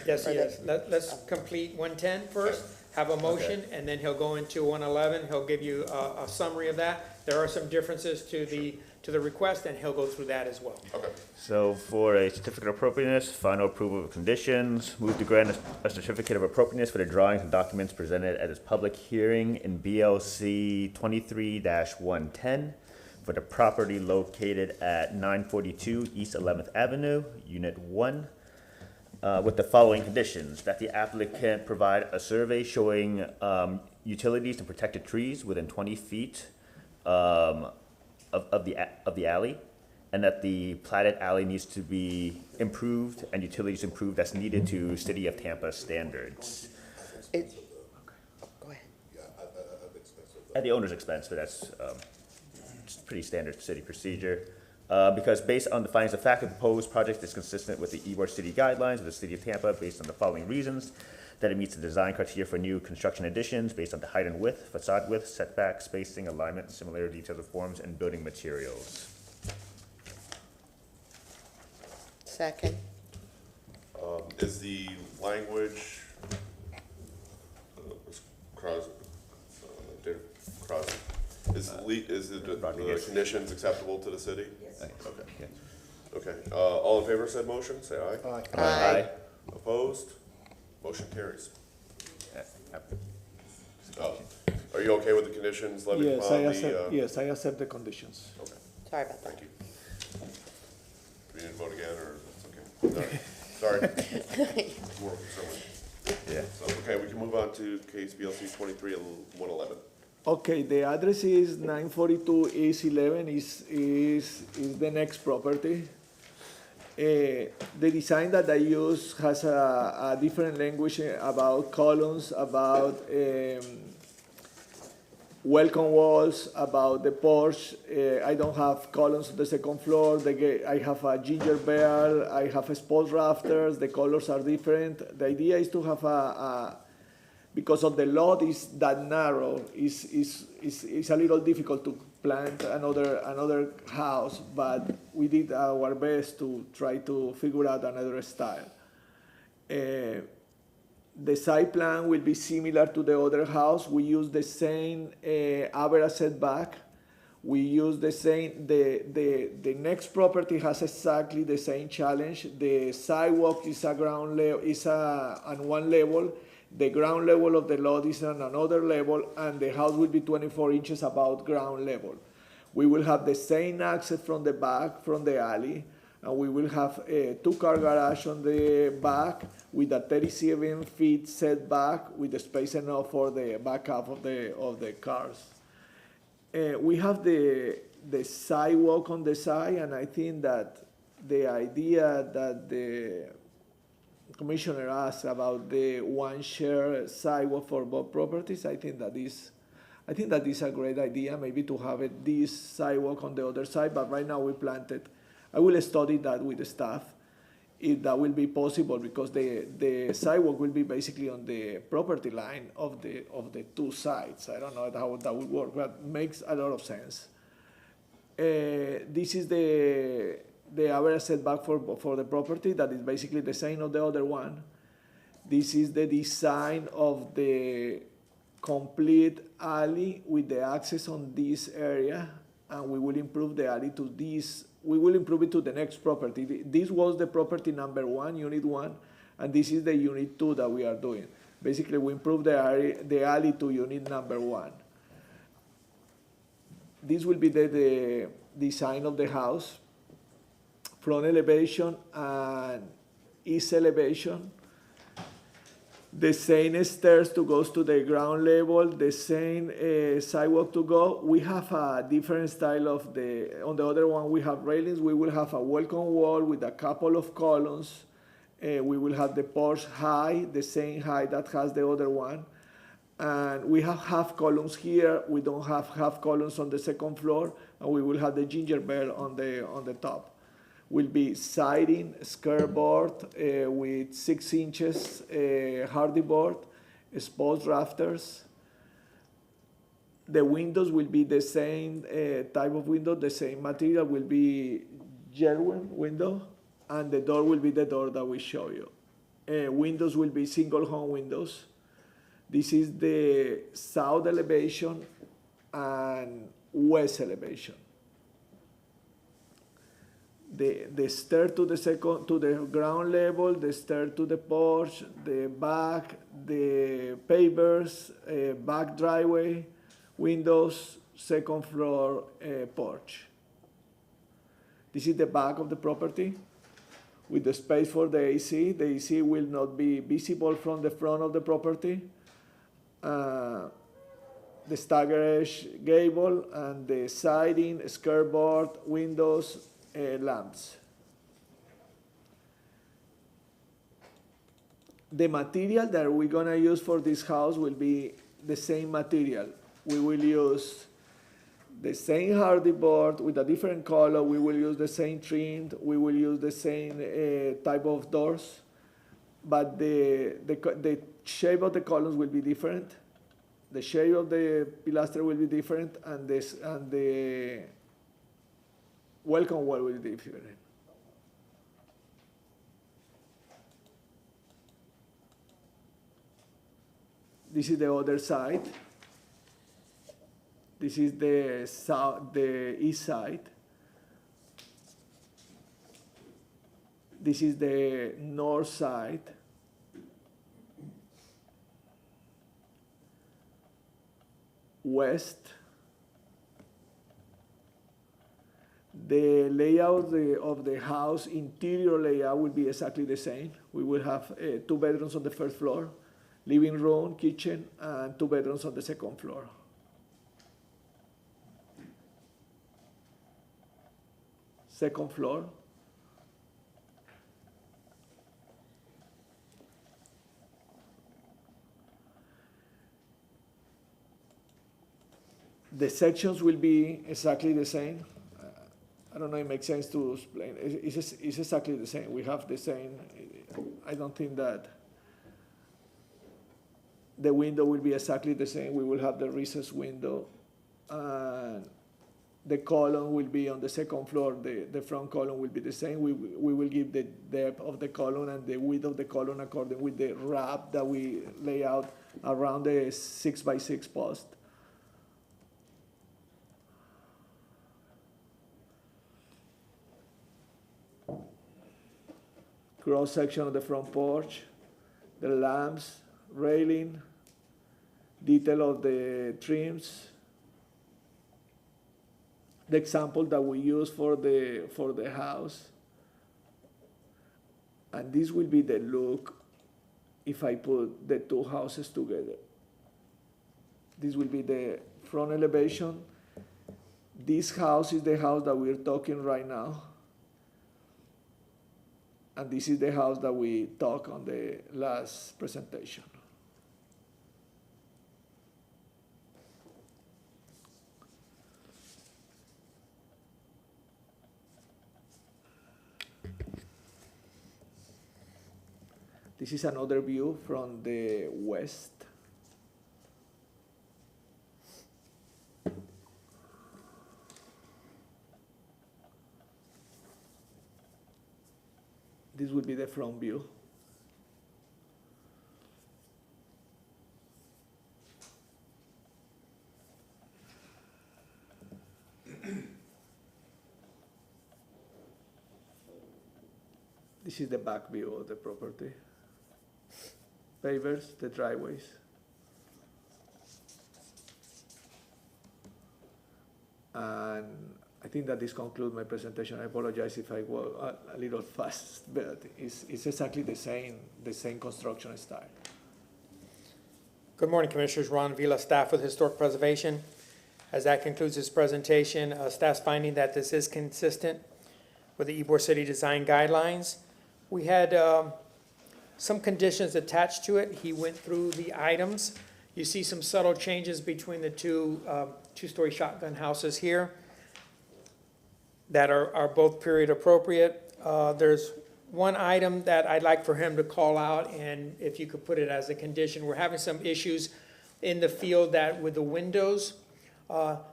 Yes, he is. Let's complete 110 first, have a motion, and then he'll go into 111. He'll give you a summary of that. There are some differences to the request, and he'll go through that as well. Okay. so for a certificate of appropriateness, final approval of conditions, move to grant a certificate of appropriateness for the drawings and documents presented at this public hearing in BLC 23-110 for the property located at 942 East 11th Avenue, Unit 1, with the following conditions: that the applicant provide a survey showing utilities and protected trees within 20 feet of the alley, and that the platted alley needs to be improved and utilities improved as needed to City of Tampa standards. Go ahead. At the owner's expense, but that's just pretty standard city procedure. Because based on the findings of fact, the proposed project is consistent with the Ybor City guidelines of the City of Tampa based on the following reasons: that it meets the design criteria for new construction additions based on the height and width, facade width, setback, spacing, alignment, similarity to the forms, and building materials. Second. Is the language, Ms. Crosby, David Crosby, is the conditions acceptable to the city? Yes. Okay. Okay, all in favor of said motion, say aye. Aye. Aye. Opposed? Motion carries. Are you okay with the conditions levied Yes, upon I the? accept, yes, I accept the conditions. Okay, Sorry about that. thank you. Do we need to vote again, or it's okay? All right. Sorry. More concerned. Yeah. So, okay, we can move on to case BLC 23-111. Okay, the address is 942 East 11 is the next property. The design that I use has a different language about columns, about welcome walls, about the porch. I don't have columns on the second floor. I have a ginger bear. I have a spot rafters. The colors are different. The idea is to have because of the lot is that narrow, is a little difficult to plant another house, but we did our best to try to figure out another style. The site plan will be similar to the other house. We use the same average setback. We use the same, the next property has exactly the same challenge. The sidewalk is on one level. The ground level of the lot is on another level, and the house will be 24 inches above ground level. We will have the same access from the back, from the alley, and we will have a two-car garage on the back with a 37 feet setback with the space enough for the back half of the cars. We have the sidewalk on the side, and I think that the idea that the Commissioner asked about the one share sidewalk for both properties, I think that is a great idea, maybe to have this sidewalk on the other side, but right now we planted. I will study that with the staff, if that will be possible, because the sidewalk will be basically on the property line of the two sides. I don't know how that would work, but makes a lot of sense. This is the average setback for the property, that is basically the same of the other one. This is the design of the complete alley with the access on this area, and we will improve the alley to this, we will improve it to the next property. This was the property number 1, unit 1, and this is the unit 2 that we are doing. Basically, we improve the alley to unit number 1. This will be the design of the house, front elevation and east elevation. The same stairs to go to the ground level, the same sidewalk to go. We have a different style of on the other one we have railings. We will have a welcome wall with a couple of columns. We will have the porch high, the same height that has the other one. And we have half columns here. We don't have half columns on the second floor, and we will have the gingerbread on the top. Will be siding, skirtboard with 6 inches hardy board, exposed rafters. The windows will be the same type of window, the same material, will be genuine window, and the door will be the door that we show you. Windows will be single home windows. This is the south elevation and west elevation. The stair to the ground level, the stair to the porch, the back, the pavers, back driveway, windows, second floor porch. This is the back of the property with the space for the AC. The AC will not be visible from the front of the property. The stagger edge gable and the siding, skirtboard, windows, lamps. The material that we're gonna use for this house will be the same material. We will use the same hardy board with a different color. We will use the same trim. We will use the same type of doors, but the shape of the columns will be different. The shape of the pilaster will be different, and the welcome wall will be different. This is the other side. This is the east side. This is the north side. West. The layout of the house, interior layout, will be exactly the same. We will have 2 bedrooms on the first floor, living room, kitchen, and 2 bedrooms on the second floor. Second floor. The sections will be exactly the same. I don't know if it makes sense to explain. It's exactly the same. We have the same. I don't think that the window will be exactly the same. We will have the recessed window. And the column will be on the second floor. The front column will be the same. We will give the depth of the column and the width of the column according with the wrap that we lay out around the 6x6 post. Cross section of the front porch, the lamps, railing, detail of the trims. The example that we use for the house. And this will be the look if I put the 2 houses together. This will be the front elevation. This house is the house that we're talking right now. And this is the house that we talked on the last presentation. This is another view from the west. this will be the front view. This is the back view of the property. Pavers, the driveways. And I think that this concludes my presentation. I apologize if I was a little fast, but it's exactly the same construction style. Good morning, Commissioners. Ron Vila, staff with Historic Preservation. As that concludes this presentation, staff's finding that this is consistent with the Ybor City Design Guidelines. We had some conditions attached to it. He went through the items. You see some subtle changes between the two-story shotgun houses here that are both period appropriate. There's one item that I'd like for him to call out, and if you could put it as a condition, we're having some issues in the field that with the windows.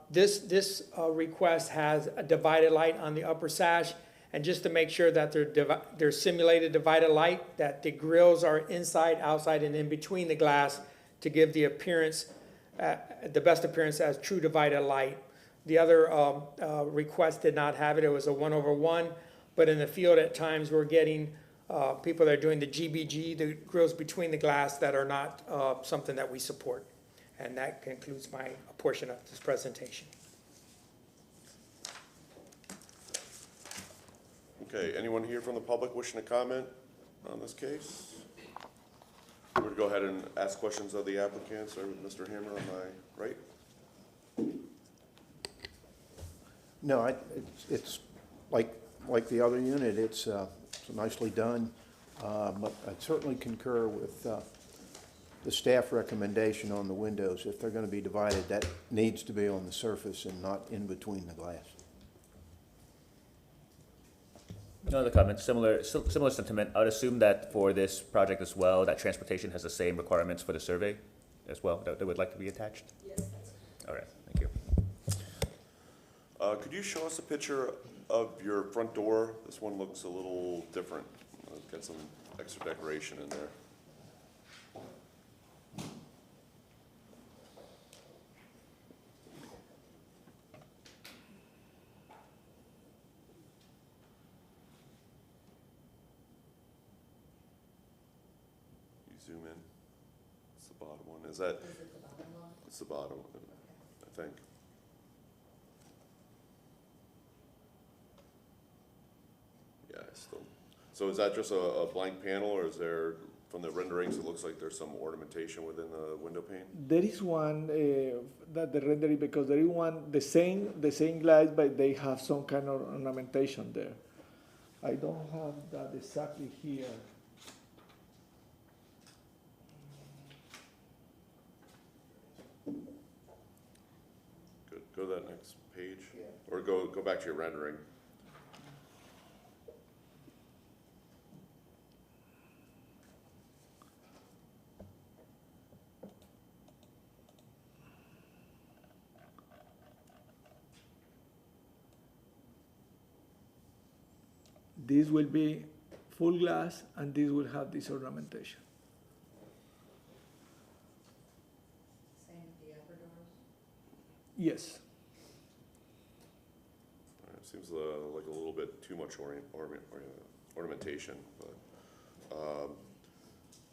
This request has a divided light on the upper sash, and just to make sure that they're simulated divided light, that the grills are inside, outside, and in between the glass to give the appearance, the best appearance as true divided light. The other request did not have it. It was a 1/1, but in the field at times we're getting people that are doing the GBG, the grills between the glass, that are not something that we support. And that concludes my portion of this presentation. Okay, anyone here from the public wishing to comment on this case? We're going to go ahead and ask questions of the applicants, or Mr. Hammer on my right. No, it's like the other unit, it's nicely done, but I certainly concur with the staff recommendation on the windows. If they're going to be divided, that needs to be on the surface and not in between the glass. No other comments, similar sentiment. I would assume that for this project as well, that transportation has the same requirements for the survey as well, that would like to be attached? Yes. All right, thank you. Could you show us a picture of your front door? This one looks a little different. Got some extra decoration in there. Zoom in. It's the bottom one. Is it the bottom one? It's the bottom one, I think. Yeah, still. So is that just a blank panel, or is there, from the renderings, it looks like there's some ornamentation within the window pane? There is one that the rendering, because there is one the same glass, but they have some kind of ornamentation there. I don't have that exactly here. Good. Go to that next page, or go back to your rendering. This will be full glass, and this will have this ornamentation. Same with the upper doors? Yes. It seems like a little bit too much ornamentation, but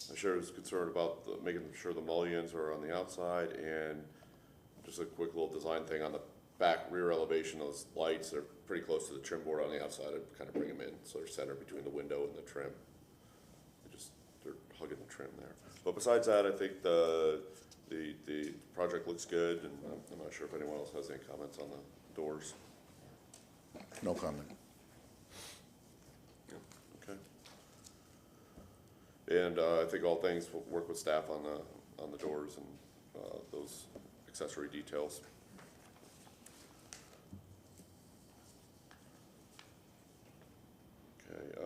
I'm sure I was concerned about making sure the mullions are on the outside, and just a quick little design thing on the back rear elevation. Those lights are pretty close to the trim board on the outside. I'd kind of bring them in so they're centered between the window and the trim. They're hugging the trim there. But besides that, I think the project looks good, and I'm not sure if anyone else has any comments on the doors. No comment. Yeah, okay. And I think all things will work with staff on the doors and those accessory details. Okay.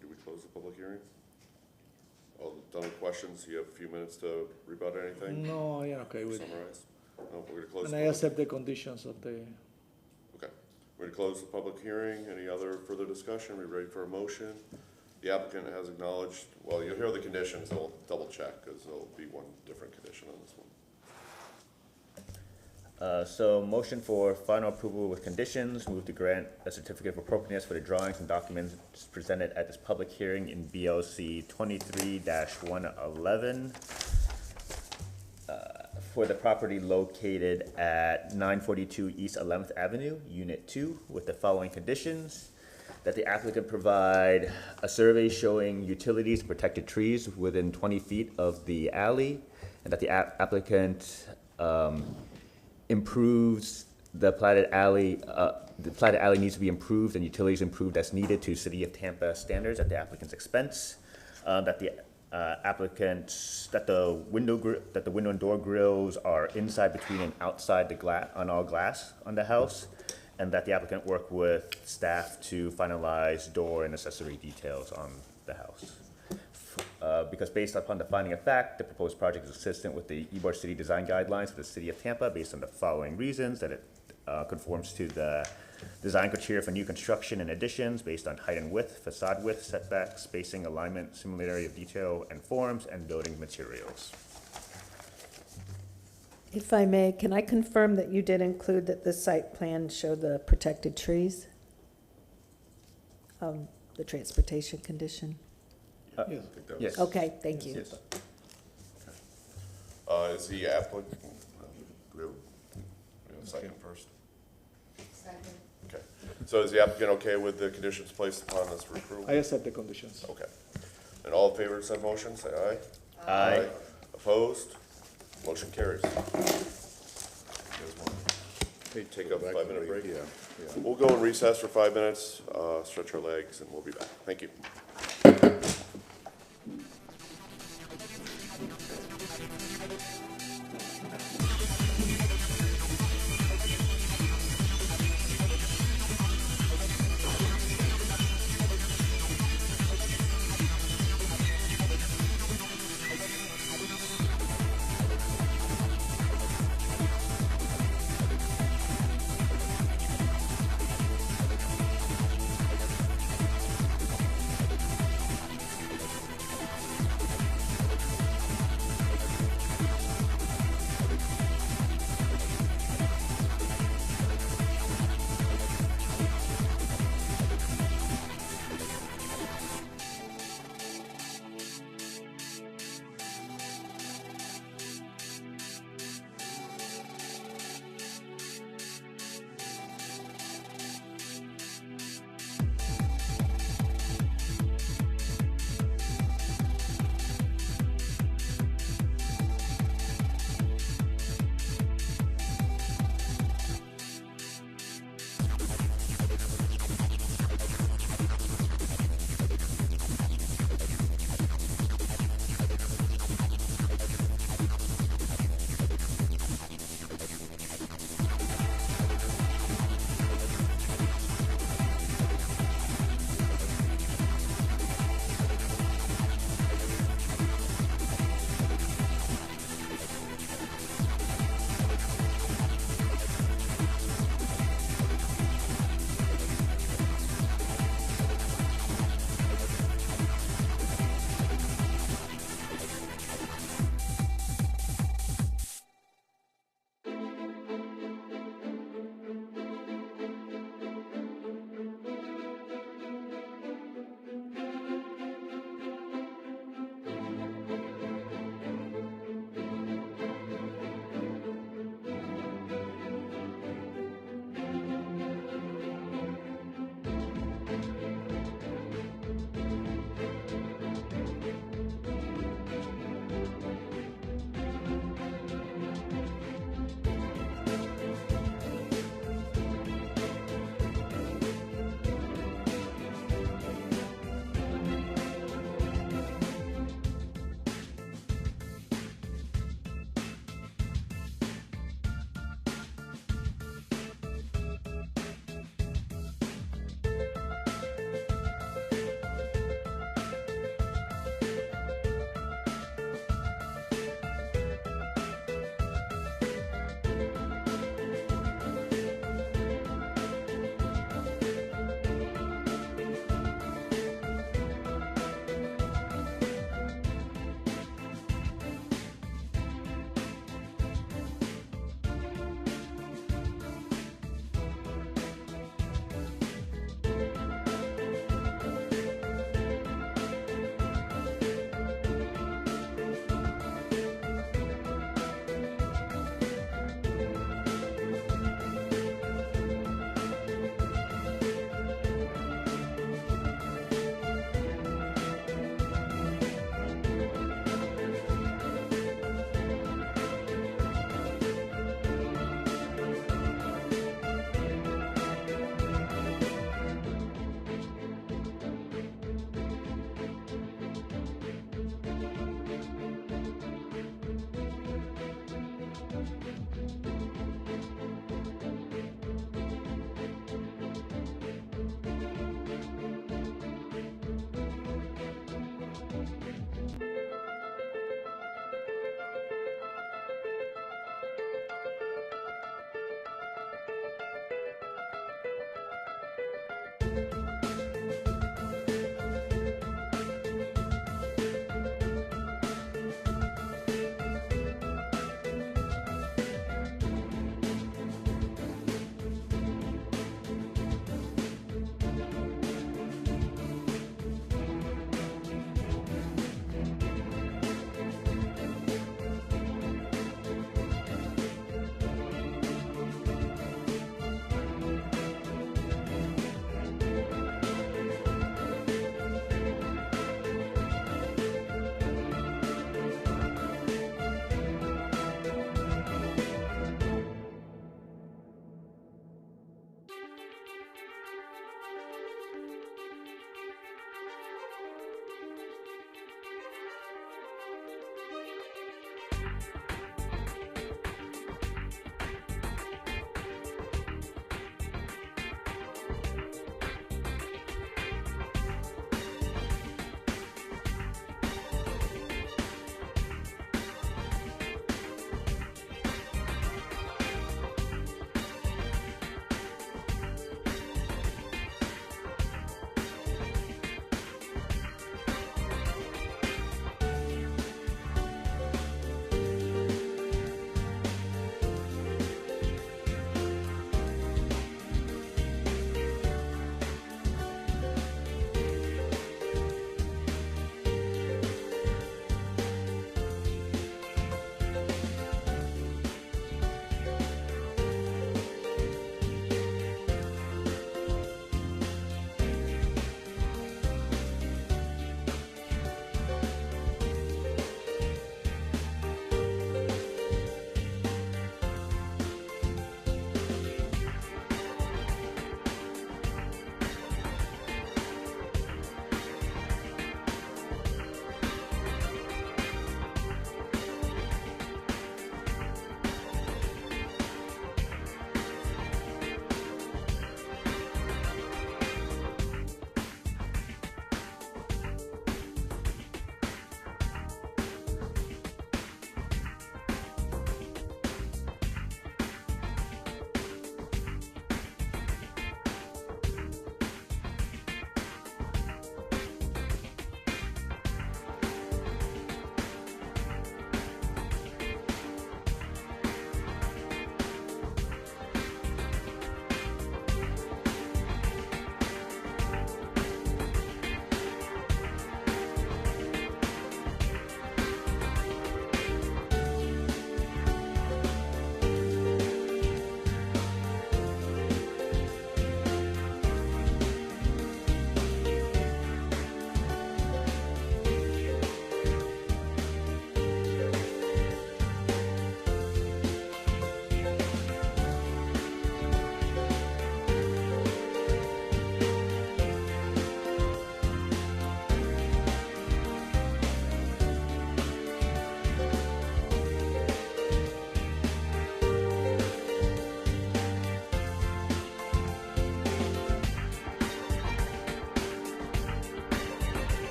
Do we close the public hearing? All done with questions? You have a few minutes to rebut anything? No, yeah, okay with it. Summarize? No, we're gonna close. And the I public- accept the conditions of the, Okay, we're gonna close the public hearing. Any other further discussion? We ready for a motion? The applicant has acknowledged, well, you'll hear the conditions, they'll double check, because there'll be one different condition on this one. So motion for final approval with conditions, move to grant a certificate of appropriateness for the drawings and documents presented at this public hearing in BLC 23-111 for the property located at 942 East 11th Avenue, Unit 2, with the following conditions: that the applicant provide a survey showing utilities and protected trees within 20 feet of the alley, and that the applicant improves the platted alley. The platted alley needs to be improved and utilities improved as needed to City of Tampa standards at the applicant's expense. That the that the window and door grills are inside, between, and outside the on all glass on the house, and that the applicant work with staff to finalize door and accessory details on the house. Because based upon the finding of fact, the proposed project is consistent with the Ybor City Design Guidelines for the City of Tampa based on the following reasons: that it conforms to the design criteria for new construction and additions based on height and width, facade width, setbacks, spacing, alignment, similarity of detail and forms, and building materials. If I may, can I confirm that you did include that the site plan showed the protected trees? The transportation condition? I think that was- Yes. Okay, thank you. Yes. Is the applicant, do we have a second first? Second. Okay, so is the applicant okay with the conditions placed upon this for approval? I accept the conditions. Okay. And all in favor of said motion, say aye. Aye. Opposed? Motion carries. Take a Back to 5-minute break. Yeah. We'll go in recess for 5 minutes, stretch our legs, and we'll be back. Thank you.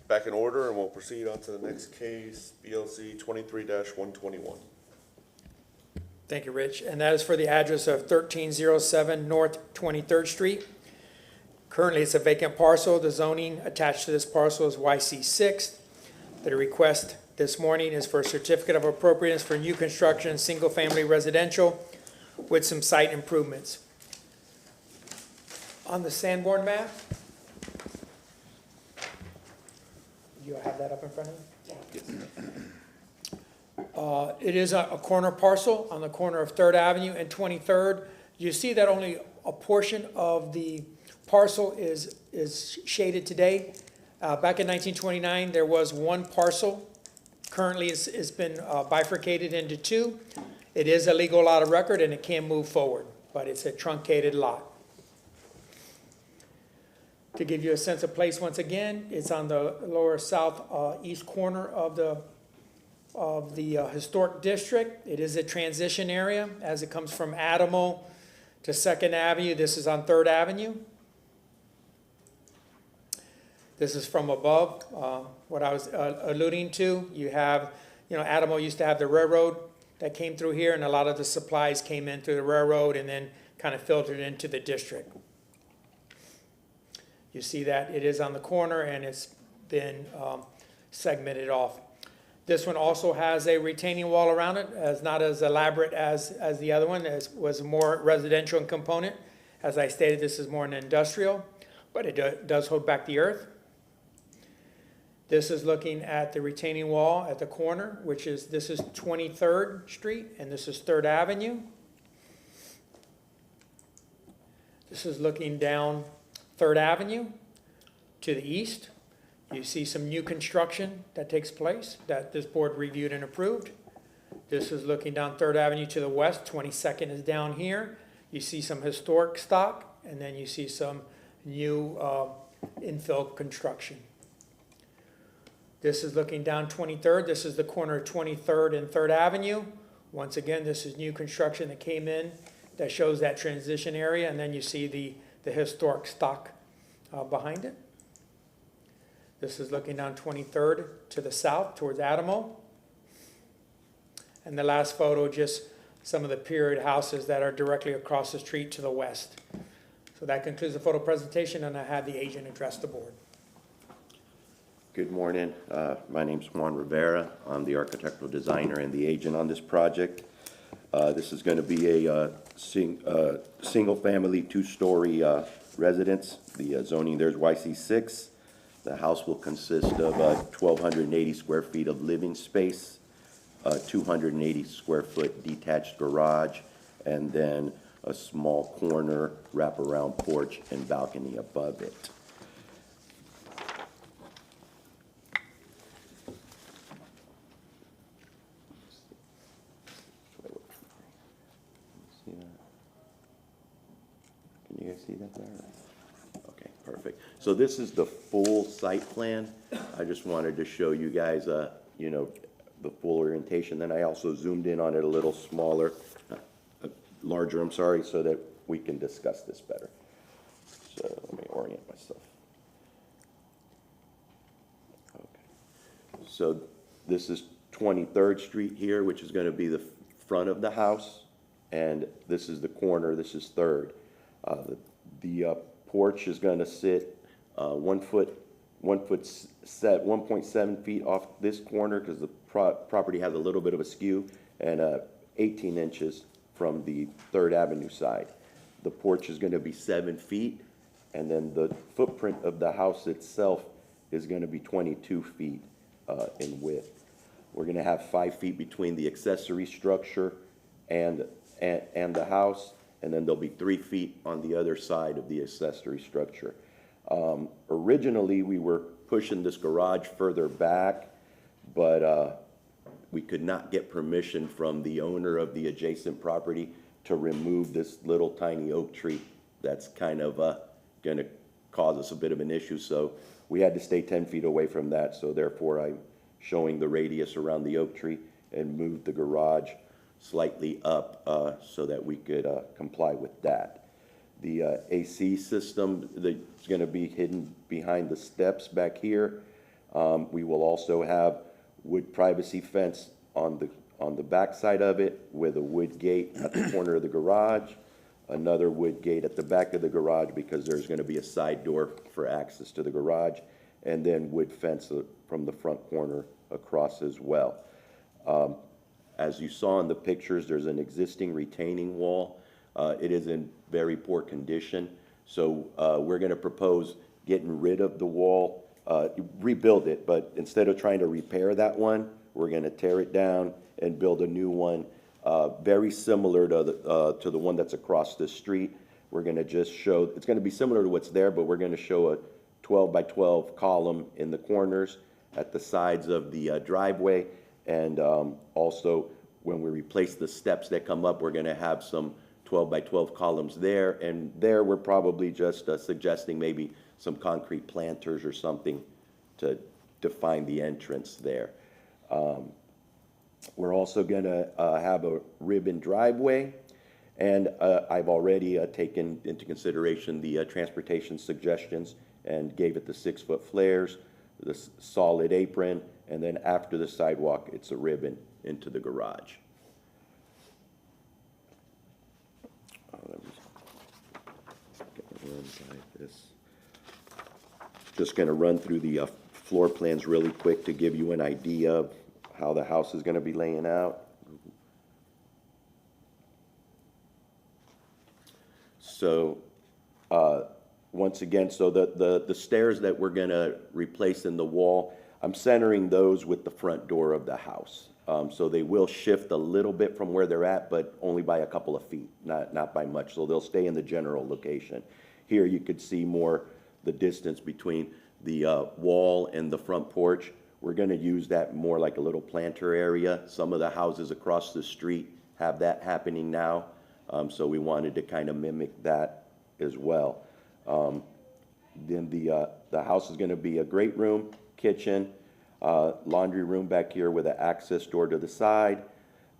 Back in order, and we'll proceed on to the next case, BLC 23-121. Thank you, Rich. And that is for the address of 1307 North 23rd Street. Currently, it's a vacant parcel. The zoning attached to this parcel is YC6. The request this morning is for a certificate of appropriateness for new construction, single-family residential with some site improvements. On the Sanborn map, you have that up in front of you? It is a corner parcel on the corner of 3rd Avenue and 23rd. You see that only a portion of the parcel is shaded today. Back in 1929, there was one parcel. Currently, it's been bifurcated into two. It is a legal lot of record and it can move forward, but it's a truncated lot. To give you a sense of place, once again, it's on the lower southeast corner of the historic district. It is a transition area as it comes from Adamo to Second Avenue. This is on Third Avenue. This is from above, what I was alluding to. You have, Adamo used to have the railroad that came through here, and a lot of the supplies came in through the railroad and then kind of filtered into the district. You see that it is on the corner and it's been segmented off. This one also has a retaining wall around it, as not as elaborate as the other one, as was more residential in component. As I stated, this is more an industrial, but it does hold back the earth. This is looking at the retaining wall at the corner, this is 23rd Street and this is 3rd Avenue. This is looking down 3rd Avenue to the east. You see some new construction that takes place that this board reviewed and approved. This is looking down 3rd Avenue to the west. 22nd is down here. You see some historic stock, and then you see some new infill construction. This is looking down 23rd. This is the corner of 23rd and 3rd Avenue. Once again, this is new construction that came in that shows that transition area, and then you see the historic stock behind it. This is looking down 23rd to the south towards Adamo. And the last photo, just some of the period houses that are directly across the street to the west. So that concludes the photo presentation, and I have the agent address the board. Good morning. My name's Juan Rivera. I'm the architectural designer and the agent on this project. This is going to be a single-family, two-story residence. The zoning there's YC6. The house will consist of 1,280 square feet of living space, 280 square foot detached garage, and then a small corner wraparound porch and balcony above it. Can you guys see that there? Okay, perfect. So this is the full site plan. I just wanted to show you guys, the full orientation. Then I also zoomed in on it a little smaller, larger, I'm sorry, so that we can discuss this better. So let me orient myself. Okay. So this is 23rd Street here, which is going to be the front of the house. And this is the corner, this is 3rd. The porch is going to sit 1.7 feet off this corner because the property has a little bit of a skew, and 18 inches from the 3rd Avenue side. The porch is going to be 7 feet, and then the footprint of the house itself is going to be 22 feet in width. We're going to have 5 feet between the accessory structure and the house, and then there'll be 3 feet on the other side of the accessory structure. Originally, we were pushing this garage further back, but we could not get permission from the owner of the adjacent property to remove this little tiny oak tree that's kind of going to cause us a bit of an issue. So we had to stay 10 feet away from that. So therefore, I'm showing the radius around the oak tree and moved the garage slightly up so that we could comply with that. The AC system that's going to be hidden behind the steps back here. We will also have wood privacy fence on the back side of it with a wood gate at the corner of the garage, another wood gate at the back of the garage because there's going to be a side door for access to the garage, and then wood fence from the front corner across as well. As you saw in the pictures, there's an existing retaining wall. It is in very poor condition, so we're going to propose getting rid of the wall, rebuild it, but instead of trying to repair that one, we're going to tear it down and build a new one, very similar to the one that's across the street. We're going to just show, it's going to be similar to what's there, but we're going to show a 12 by 12 column in the corners at the sides of the driveway, and also when we replace the steps that come up, we're gonna have some 12 by 12 columns there, and there we're probably just suggesting maybe some concrete planters or something to define the entrance there. We're also gonna have a ribbon driveway, and I've already taken into consideration the transportation suggestions and gave it the 6-foot flares, the solid apron, and then after the sidewalk, it's a ribbon into the garage. Let me get the run by this. Just gonna run through the floor plans really quick to give you an idea of how the house is gonna be laying out. So, once again, so the stairs that we're gonna replace in the wall, I'm centering those with the front door of the house. So they will shift a little bit from where they're at, but only by a couple of feet, not by much. So they'll stay in the general location. Here you could see more the distance between the wall and the front porch. We're gonna use that more like a little planter area. Some of the houses across the street have that happening now. So we wanted to kind of mimic that as well. Then the house is gonna be a great room, kitchen, laundry room back here with an access door to the side.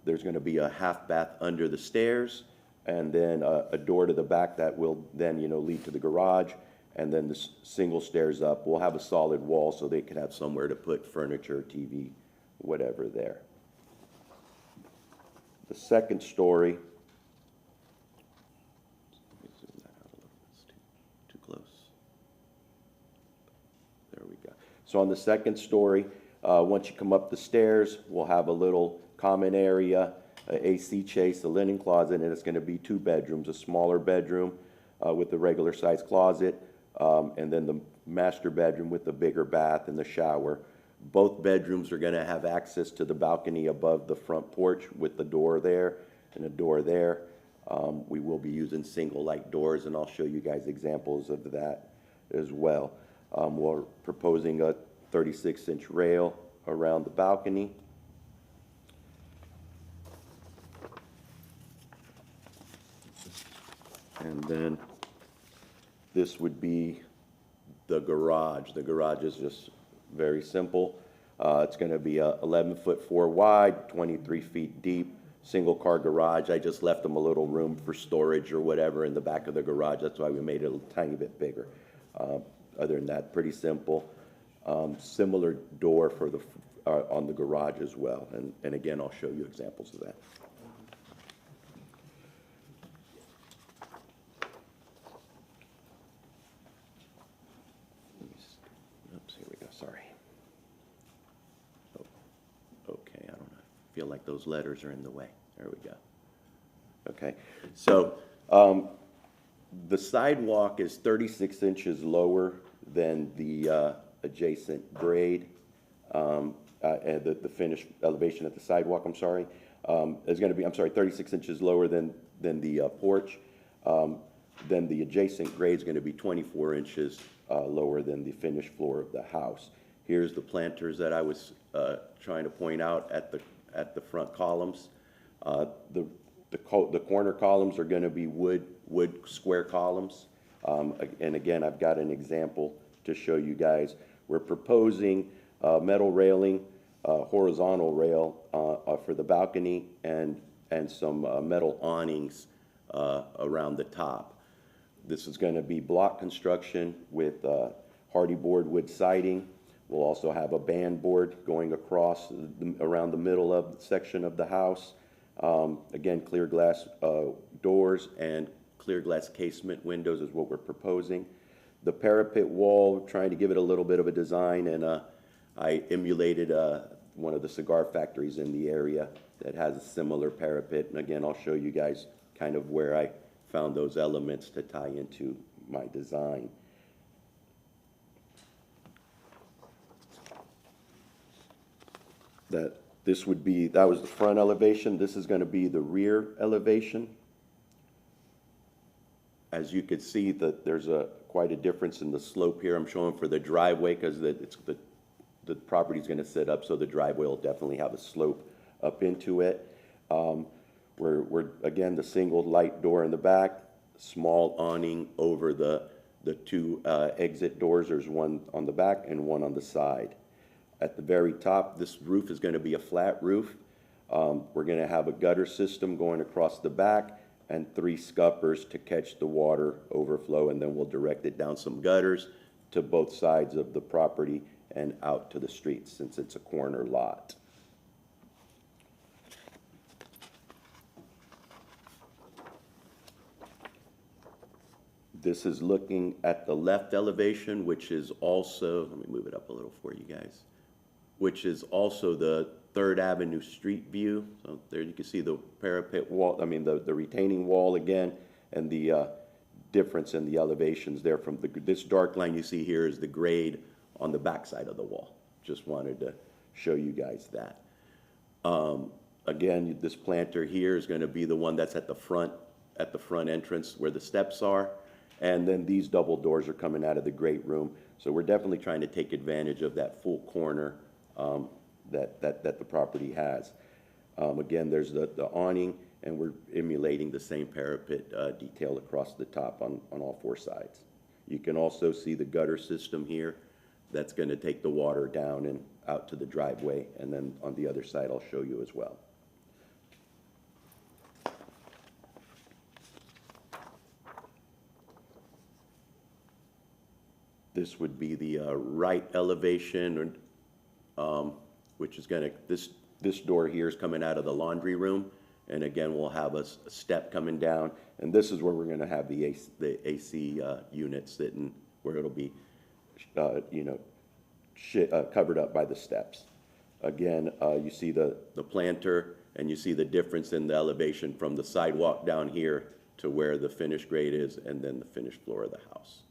There's gonna be a half bath under the stairs, and then a door to the back that will then, lead to the garage, and then the single stairs up. We'll have a solid wall so they can have somewhere to put furniture, TV, whatever there. The second story, let me zoom that out a little, it's too close. There we go. So on the second story, once you come up the stairs, we'll have a little common area, a AC chase, a linen closet, and it's gonna be 2 bedrooms, a smaller bedroom with a regular size closet, and then the master bedroom with the bigger bath and the shower. Both bedrooms are gonna have access to the balcony above the front porch with the door there and a door there. We will be using single light doors, and I'll show you guys examples of that as well. We're proposing a 36-inch rail around the balcony. And then this would be the garage. The garage is just very simple. It's going to be a 11-foot 4 wide, 23 feet deep, single car garage. I just left them a little room for storage or whatever in the back of the garage. That's why we made it a tiny bit bigger. Other than that, pretty simple. Similar door for the on the garage as well. And again, I'll show you examples of that. Oops, here we go, sorry. Oh, okay, I don't know. I feel like those letters are in the way. There we go. Okay, so the sidewalk is 36 inches lower than the adjacent grade, and the finished elevation at the sidewalk, I'm sorry, is going to be, 36 inches lower than the porch. Then the adjacent grade is going to be 24 inches lower than the finished floor of the house. Here's the planters that I was trying to point out at the front columns. The corner columns are going to be wood square columns. And again, I've got an example to show you guys. We're proposing metal railing, horizontal rail for the balcony, and some metal awnings around the top. This is going to be block construction with hardy board wood siding. We'll also have a band board going across around the middle of the section of the house. Again, clear glass doors and clear glass casement windows is what we're proposing. The parapet wall, trying to give it a little bit of a design, and I emulated one of the cigar factories in the area that has a similar parapet. And again, I'll show you guys kind of where I found those elements to tie into my design. That was the front elevation. This is going to be the rear elevation. As you can see, that there's quite a difference in the slope here. I'm showing for the driveway because the property is going to sit up, so the driveway will definitely have a slope up into it. We're, again, the single light door in the back, small awning over the two exit doors. There's one on the back and one on the side. At the very top, this roof is going to be a flat roof. We're going to have a gutter system going across the back and 3 scuppers to catch the water overflow, and then we'll direct it down some gutters to both sides of the property and out to the street since it's a corner lot. This is looking at the left elevation, which is also, let me move it up a little for you guys, which is also the 3rd Avenue street view. So there you can see the parapet wall, I mean the retaining wall again, and the difference in the elevations there from this dark line you see here is the grade on the back side of the wall. Just wanted to show you guys that. Again, this planter here is going to be the one that's at the front entrance where the steps are. And then these double doors are coming out of the great room. So we're definitely trying to take advantage of that full corner that the property has. Again, there's the awning, and we're emulating the same parapet detail across the top on all 4 sides. You can also see the gutter system here. That's going to take the water down and out to the driveway. And then on the other side, I'll show you as well. This would be the right elevation, which is going to, this door here is coming out of the laundry room. And again, we'll have a step coming down. And this is where we're going to have the AC unit sitting, where it'll be, covered up by the steps. Again, you see the planter, and you see the difference in the elevation from the sidewalk down here to where the finished grade is, and then the finished floor of the house.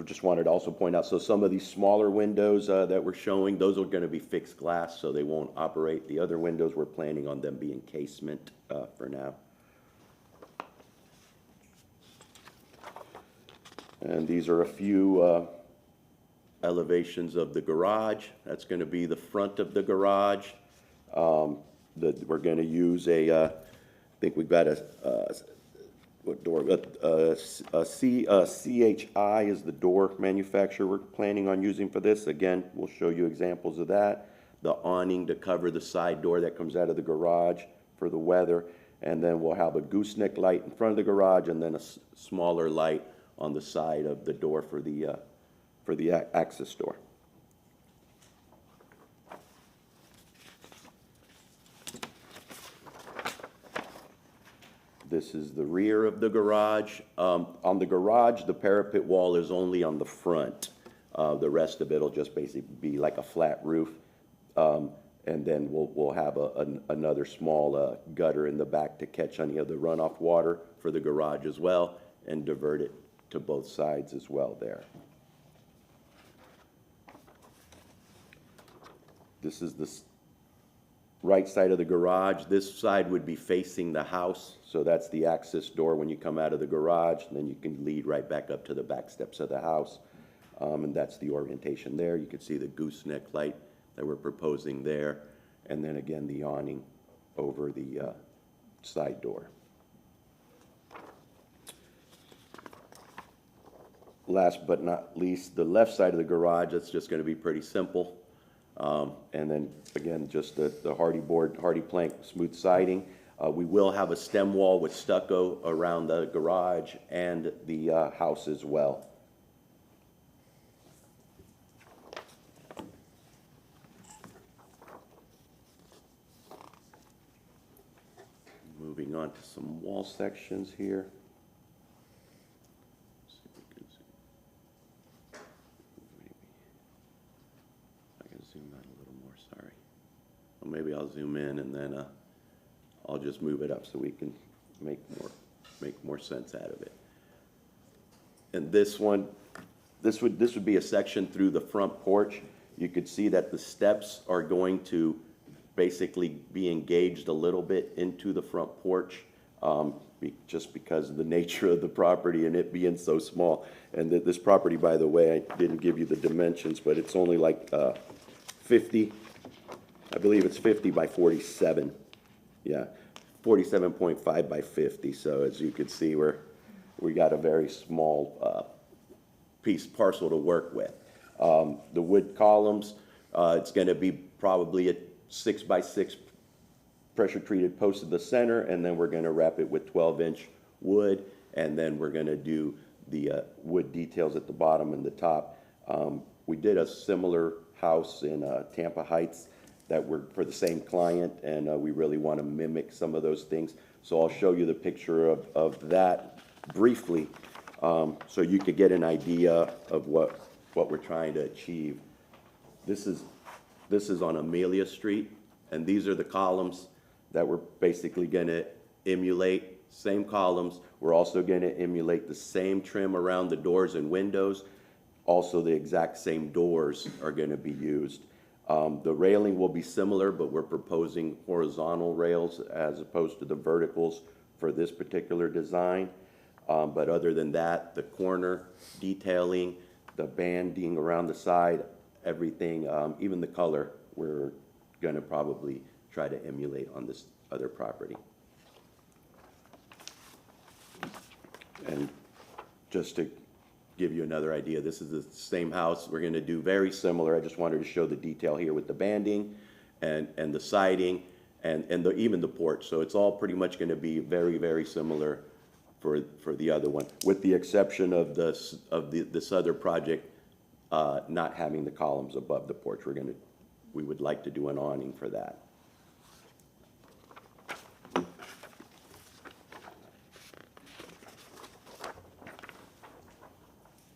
Just wanted to also point out, so some of these smaller windows that we're showing, those are going to be fixed glass, so they won't operate. The other windows, we're planning on them being casement for now. And these are a few elevations of the garage. That's going to be the front of the garage. We're going to use I think we've got what door? CHI is the door manufacturer we're planning on using for this. Again, we'll show you examples of that. The awning to cover the side door that comes out of the garage for the weather. And then we'll have a gooseneck light in front of the garage, and then a smaller light on the side of the door for the access door. This is the rear of the garage. On the garage, the parapet wall is only on the front. The rest of it will just basically be like a flat roof. And then we'll have another small gutter in the back to catch any of the runoff water for the garage as well, and divert it to both sides as well there. This is the right side of the garage. This side would be facing the house, so that's the access door when you come out of the garage, and then you can lead right back up to the back steps of the house. And that's the orientation there. You can see the gooseneck light that we're proposing there, and then again the awning over the side door. Last but not least, the left side of the garage, that's just going to be pretty simple. And then again, just the hardy plank smooth siding. We will have a stem wall with stucco around the garage and the house as well. Moving on to some wall sections here. Maybe I'll zoom in, and then I'll just move it up so we can make more sense out of it. And this one, this would be a section through the front porch. You could see that the steps are going to basically be engaged a little bit into the front porch, just because of the nature of the property and it being so small. And this property, by the way, I didn't give you the dimensions, but it's only like 50 I believe it's 50 by 47. Yeah, 47.5 by 50. So as you can see, we got a very small parcel to work with. The wood columns, it's going to be probably a 6 by 6 pressure treated post in the center, and then we're going to wrap it with 12-inch wood, and then we're going to do the wood details at the bottom and the top. We did a similar house in Tampa Heights that were for the same client, and we really want to mimic some of those things. So I'll show you the picture of that briefly, so you could get an idea of what we're trying to achieve. This is on Amelia Street, and these are the columns that we're basically going to emulate. Same columns. We're also going to emulate the same trim around the doors and windows. Also, the exact same doors are going to be used. The railing will be similar, but we're proposing horizontal rails as opposed to the verticals for this particular design. But other than that, the corner detailing, the banding around the side, everything, even the color, we're going to probably try to emulate on this other property. And just to give you another idea, this is the same house. We're going to do very similar. I just wanted to show the detail here with the banding and the siding and even the porch. So it's all pretty much going to be very, very similar for the other one, with the exception of this other project not having the columns above the porch. We would like to do an awning for that.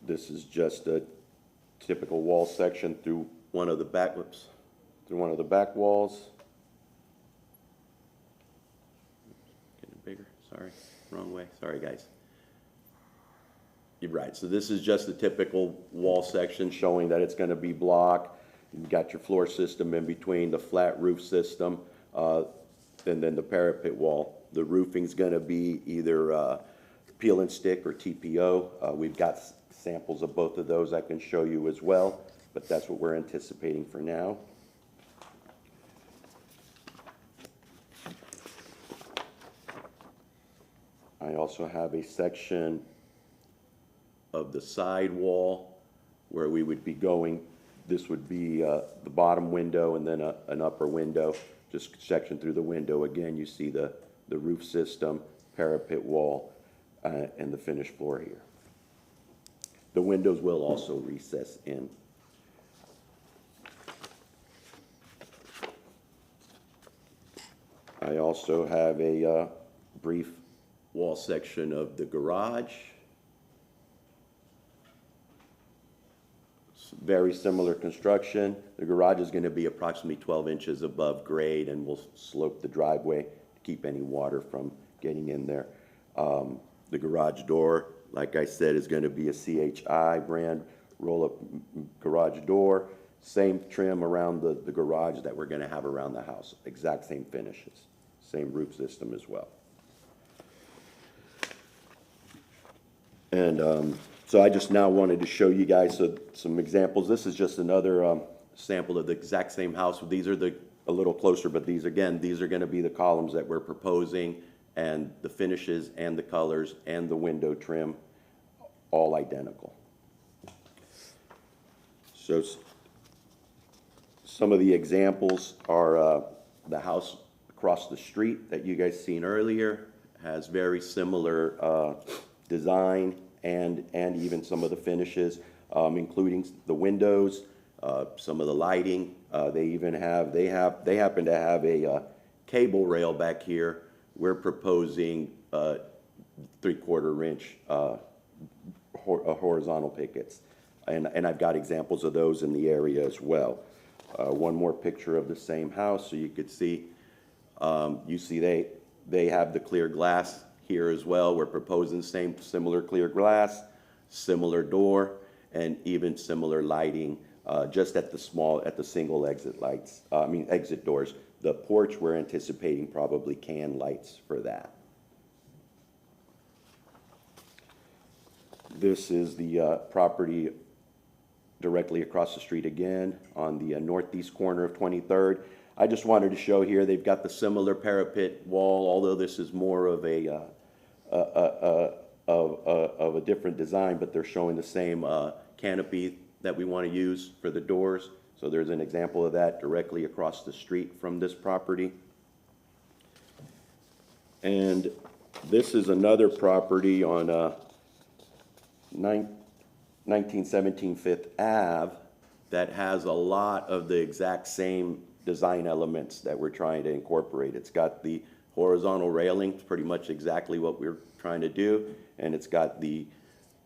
This is just a typical wall section through one of the back walls. Getting bigger, sorry, wrong way, sorry guys. You're right, so this is just the typical wall section showing that it's going to be block. You've got your floor system in between, the flat roof system, and then the parapet wall. The roofing's going to be either peel and stick or TPO. We've got samples of both of those I can show you as well, but that's what we're anticipating for now. I also have a section of the side wall where we would be going. This would be the bottom window and then an upper window, just section through the window. Again, you see the roof system, parapet wall, and the finished floor here. The windows will also recess in. I also have a brief wall section of the garage. Very similar construction. The garage is going to be approximately 12 inches above grade, and we'll slope the driveway to keep any water from getting in there. The garage door, like I said, is going to be a CHI brand roll-up garage door. Same trim around the garage that we're going to have around the house. Exact same finishes. Same roof system as well. And so I just now wanted to show you guys some examples. This is just another sample of the exact same house. These are a little closer, but these are going to be the columns that we're proposing, and the finishes and the colors and the window trim, all identical. So some of the examples are the house across the street that you guys seen earlier has very similar design and even some of the finishes, including the windows, some of the lighting. They happen to have a cable rail back here. We're proposing 3/4 inch horizontal pickets, and I've got examples of those in the area as well. One more picture of the same house, so you could see. You see they have the clear glass here as well. We're proposing similar clear glass, similar door, and even similar lighting, just at the single exit lights. Exit doors. The porch, we're anticipating probably can lights for that. This is the property directly across the street again on the northeast corner of 23rd. I just wanted to show here, they've got the similar parapet wall, although this is more of a different design, but they're showing the same canopy that we want to use for the doors. So there's an example of that directly across the street from this property. And this is another property on 1917 Fifth Ave that has a lot of the exact same design elements that we're trying to incorporate. It's got the horizontal railing, pretty much exactly what we're trying to do, and it's got the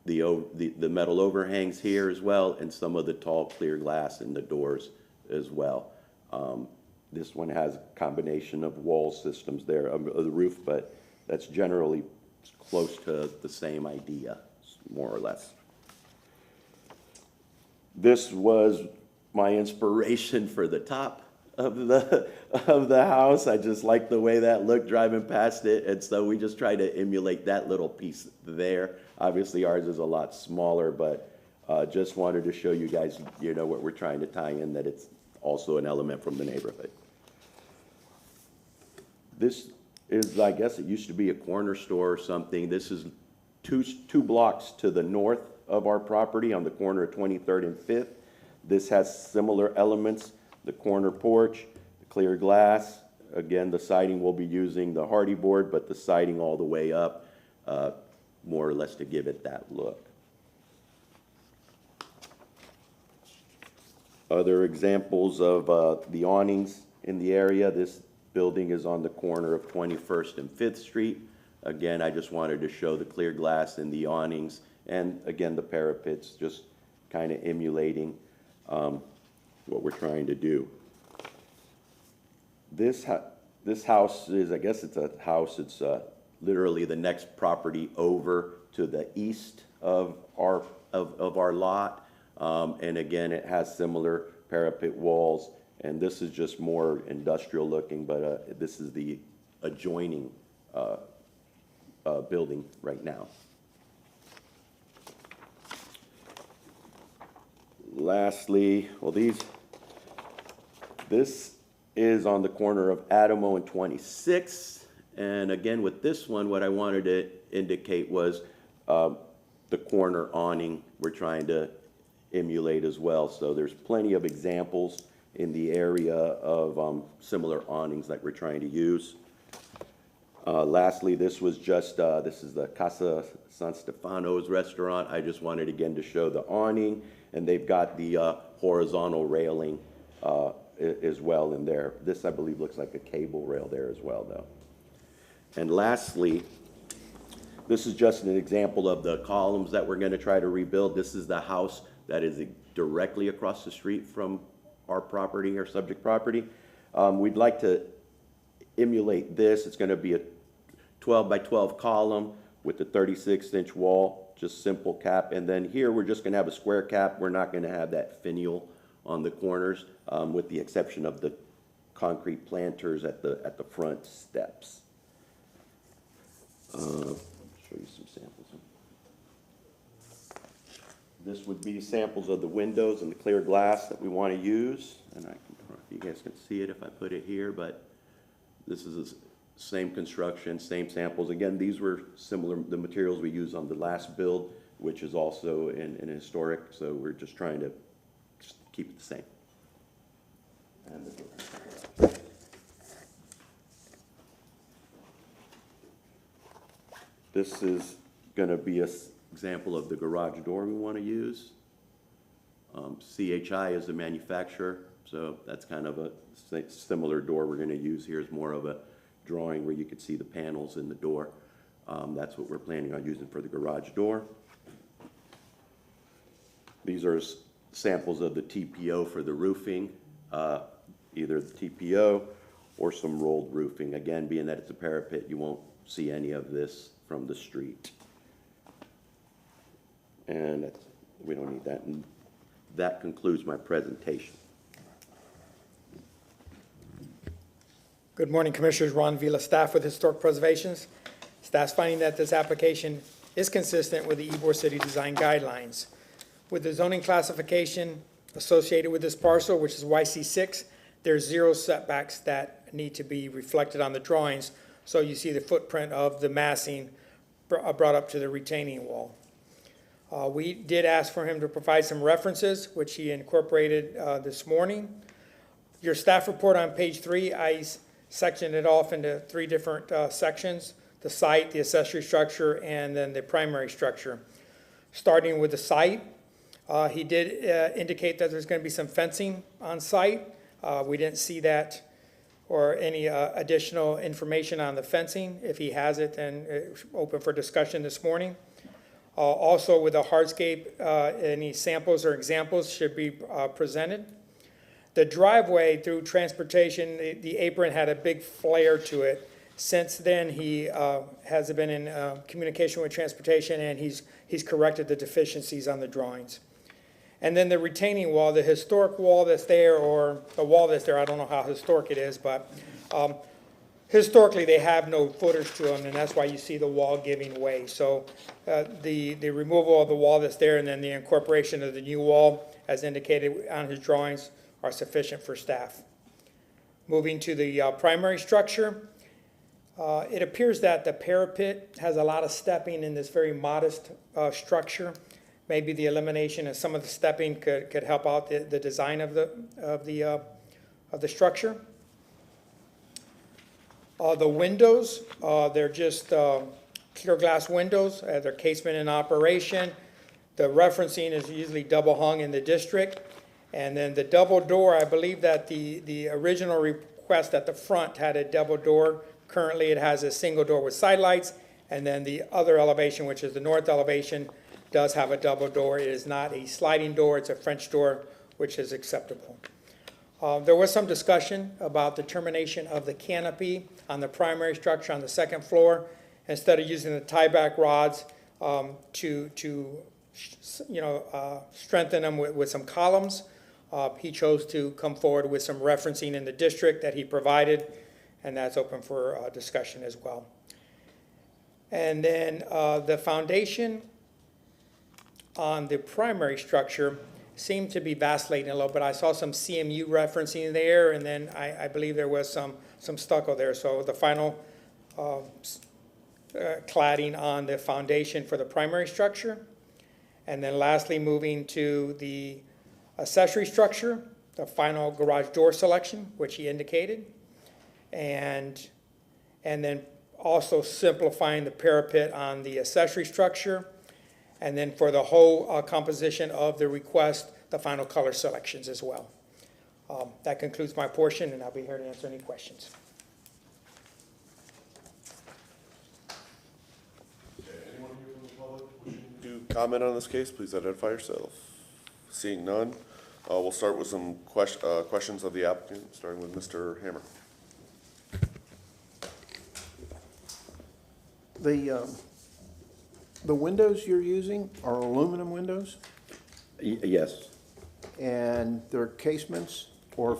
metal overhangs here as well, and some of the tall clear glass in the doors as well. This one has a combination of wall systems there, of the roof, but that's generally close to the same idea, more or less. This was my inspiration for the top of the house. I just liked the way that looked driving past it, and so we just tried to emulate that little piece there. Obviously, ours is a lot smaller, but just wanted to show you guys, you know, what we're trying to tie in, that it's also an element from the neighborhood. This is, I guess it used to be a corner store or something. This is two blocks to the north of our property on the corner of 23rd and 5th. This has similar elements, the corner porch, the clear glass. Again, the siding will be using the hardy board, but the siding all the way up, more or less to give it that look. Other examples of the awnings in the area. This building is on the corner of 21st and 5th Street. Again, I just wanted to show the clear glass and the awnings, and again, the parapets, just kind of emulating what we're trying to do. This house is, I guess it's a house, it's literally the next property over to the east of our lot. And again, it has similar parapet walls, and this is just more industrial looking, but this is the adjoining building right now. Lastly, well, this is on the corner of Adamo and 26th, and again, with this one, what I wanted to indicate was the corner awning we're trying to emulate as well. So there's plenty of examples in the area of similar awnings that we're trying to use. Lastly, this was just, this is the Casa San Stefano's restaurant. I just wanted again to show the awning, and they've got the horizontal railing as well in there. This, I believe, looks like a cable rail there as well, though. And lastly, this is just an example of the columns that we're going to try to rebuild. This is the house that is directly across the street from our property, our subject property. We'd like to emulate this. It's going to be a 12 by 12 column with a 36-inch wall, just simple cap. And then here we're just going to have a square cap. We're not going to have that finial on the corners, with the exception of the concrete planters at the front steps. Show you some samples. This would be samples of the windows and the clear glass that we want to use. And I can, you guys can see it if I put it here, but this is the same construction, same samples. Again, these were similar, the materials we used on the last build, which is also in historic, so we're just trying to just keep it the same. And the door. This is going to be an example of the garage door we want to use. CHI is the manufacturer, so that's kind of a similar door we're going to use here. Is more of a drawing where you could see the panels in the door. That's what we're planning on using for the garage door. These are samples of the TPO for the roofing, either the TPO or some rolled roofing. Again, being that it's a parapet, you won't see any of this from the street. And we don't need that. And that concludes my presentation. Good morning, Commissioners. Ron Vila, staff with Historic Preservations. Staff's finding that this application is consistent with the Ybor City Design Guidelines. With the zoning classification associated with this parcel, which is YC6, There's 0 setbacks that need to be reflected on the drawings, so you see the footprint of the massing brought up to the retaining wall. We did ask for him to provide some references, which he incorporated this morning. Your staff report on page 3, I sectioned it off into 3 different sections: the site, the accessory structure, and then the primary structure. Starting with the site, he did indicate that there's going to be some fencing on site. We didn't see that or any additional information on the fencing. If he has it, then it's open for discussion this morning. Also, with the hardscape, any samples or examples should be presented. The driveway through transportation, the apron had a big flare to it. Since then, he has been in communication with transportation, and he's corrected the deficiencies on the drawings. And then the retaining wall, the historic wall that's there, or the wall that's there, I don't know how historic it is, but historically, they have no footers to them, and that's why you see the wall giving way. So the removal of the wall that's there and then the incorporation of the new wall, as indicated on his drawings, are sufficient for staff. Moving to the primary structure, it appears that the parapet has a lot of stepping in this very modest structure. Maybe the elimination of some of the stepping could help out the design of the structure. The windows, they're just clear glass windows. They're casement in operation. The referencing is usually double hung in the district. And then the double door, I believe that the original request at the front had a double door. Currently, it has a single door with side lights. And then the other elevation, which is the north elevation, does have a double door. It is not a sliding door, it's a French door, which is acceptable. There was some discussion about the termination of the canopy on the primary structure on the second floor. Instead of using the tie-back rods to strengthen them with some columns, he chose to come forward with some referencing in the district that he provided, and that's open for discussion as well. And then the foundation on the primary structure seemed to be vacillating a little bit. I saw some CMU referencing there, and then I believe there was some stucco there. So the final cladding on the foundation for the primary structure. And then lastly, moving to the accessory structure, the final garage door selection, which he indicated. And then also simplifying the parapet on the accessory structure. And then for the whole composition of the request, the final color selections as well. That concludes my portion, and I'll be here to answer any questions. Anyone here from the public wishing to comment on this case, please identify yourself. Seeing none, we'll start with some questions of the applicant, starting with Mr. Hammer. The windows you're using are aluminum windows, Yes, and they're casements or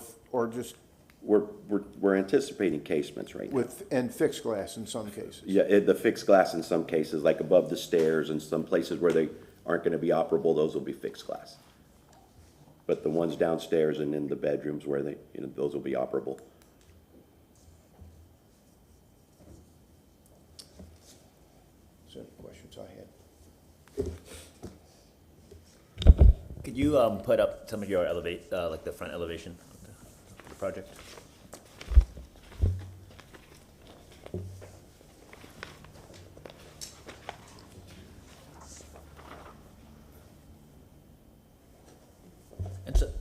just we're anticipating casements right now. and fixed glass in some cases? Yeah, the fixed glass in some cases, like above the stairs and some places where they aren't gonna be operable, those will be fixed glass. But the ones downstairs and in the bedrooms where they, those will be operable. Those are the questions I had. Could you put up some of your like the front elevation of the project?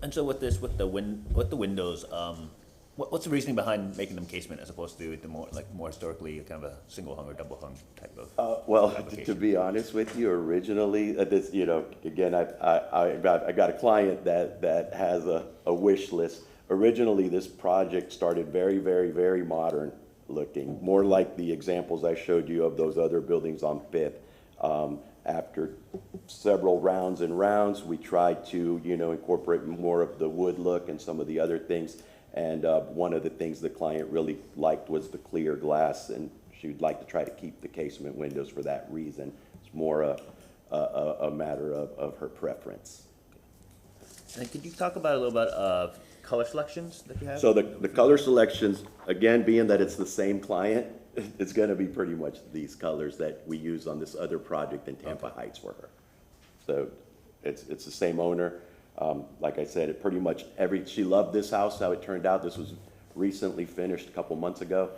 And so with this, with the windows, what's the reasoning behind making them casement as opposed to the more historically kind of a single hung or double hung type of? Well, application? to be honest with you, originally, this, again, I got a client that has a wish list. Originally, this project started very, very, very modern looking, more like the examples I showed you of those other buildings on Fifth. After several rounds and rounds, we tried to, incorporate more of the wood look and some of the other things. And one of the things the client really liked was the clear glass, and she would like to try to keep the casement windows for that reason. It's more a matter of her preference. And could you talk about a little bit of color selections that you have? So the color selections, again, being that it's the same client, it's gonna be pretty much these colors that we use on this other project in Tampa Heights for her. So it's the same owner. Like I said, it pretty much she loved this house, how it turned out. This was recently finished a couple months ago.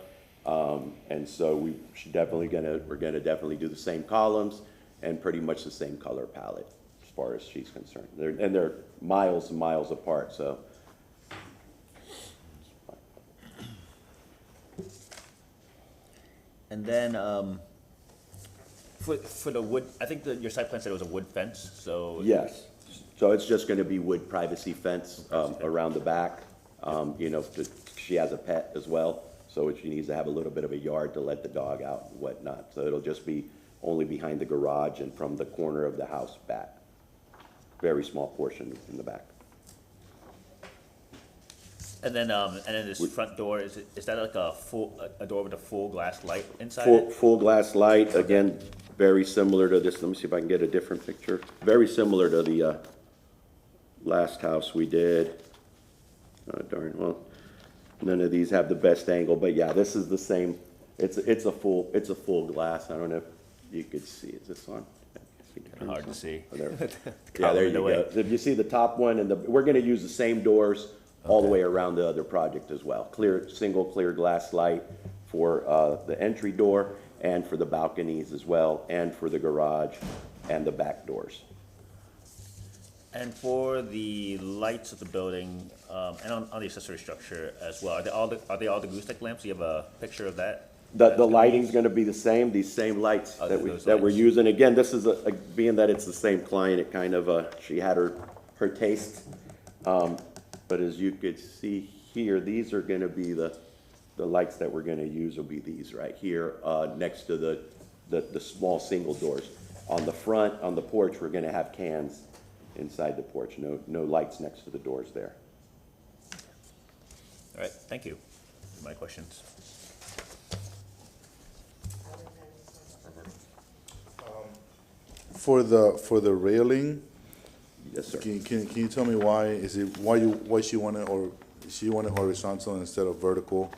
And so we're gonna definitely do the same columns and pretty much the same color palette as far as she's concerned. They're miles and miles apart, so. And then, for the wood, I think your site plan said it was a wood fence, so. Yes, so it's just gonna be wood privacy fence, around the back. You know, she has a pet as well, so she needs to have a little bit of a yard to let the dog out and whatnot. So it'll just be only behind the garage and from the corner of the house back. Very small portion in the back. And then this front door, is that like a door with a full glass light inside it? Full glass light, again, very similar to this. Let me see if I can get a different picture. Very similar to the last house we did. Oh, darn, well, none of these have the best angle, but yeah, this is the same. It's a full glass. I don't know if you could see. Is this on? Hard to see. Oh, there. Yeah, there you go. If you see the top one, we're gonna use the same doors all the way around the other project as well. Single clear glass light for the entry door and for the balconies as well, and for the garage and the back doors. And for the lights of the building, and on the accessory structure as well, are they all the goose stick lamps? Do you have a picture of that? The lighting's gonna be the same, these same lights that we're using. Again, this is being that it's the same client, it kind of, she had her taste. But as you could see here, these are gonna be the lights that we're gonna use will be these right here, next to the small single doors. On the front, on the porch, we're gonna have cans inside the porch, no lights next to the doors there. All right, thank you. My questions. For the railing, Yes, sir. can you tell me why she wanted horizontal instead of vertical?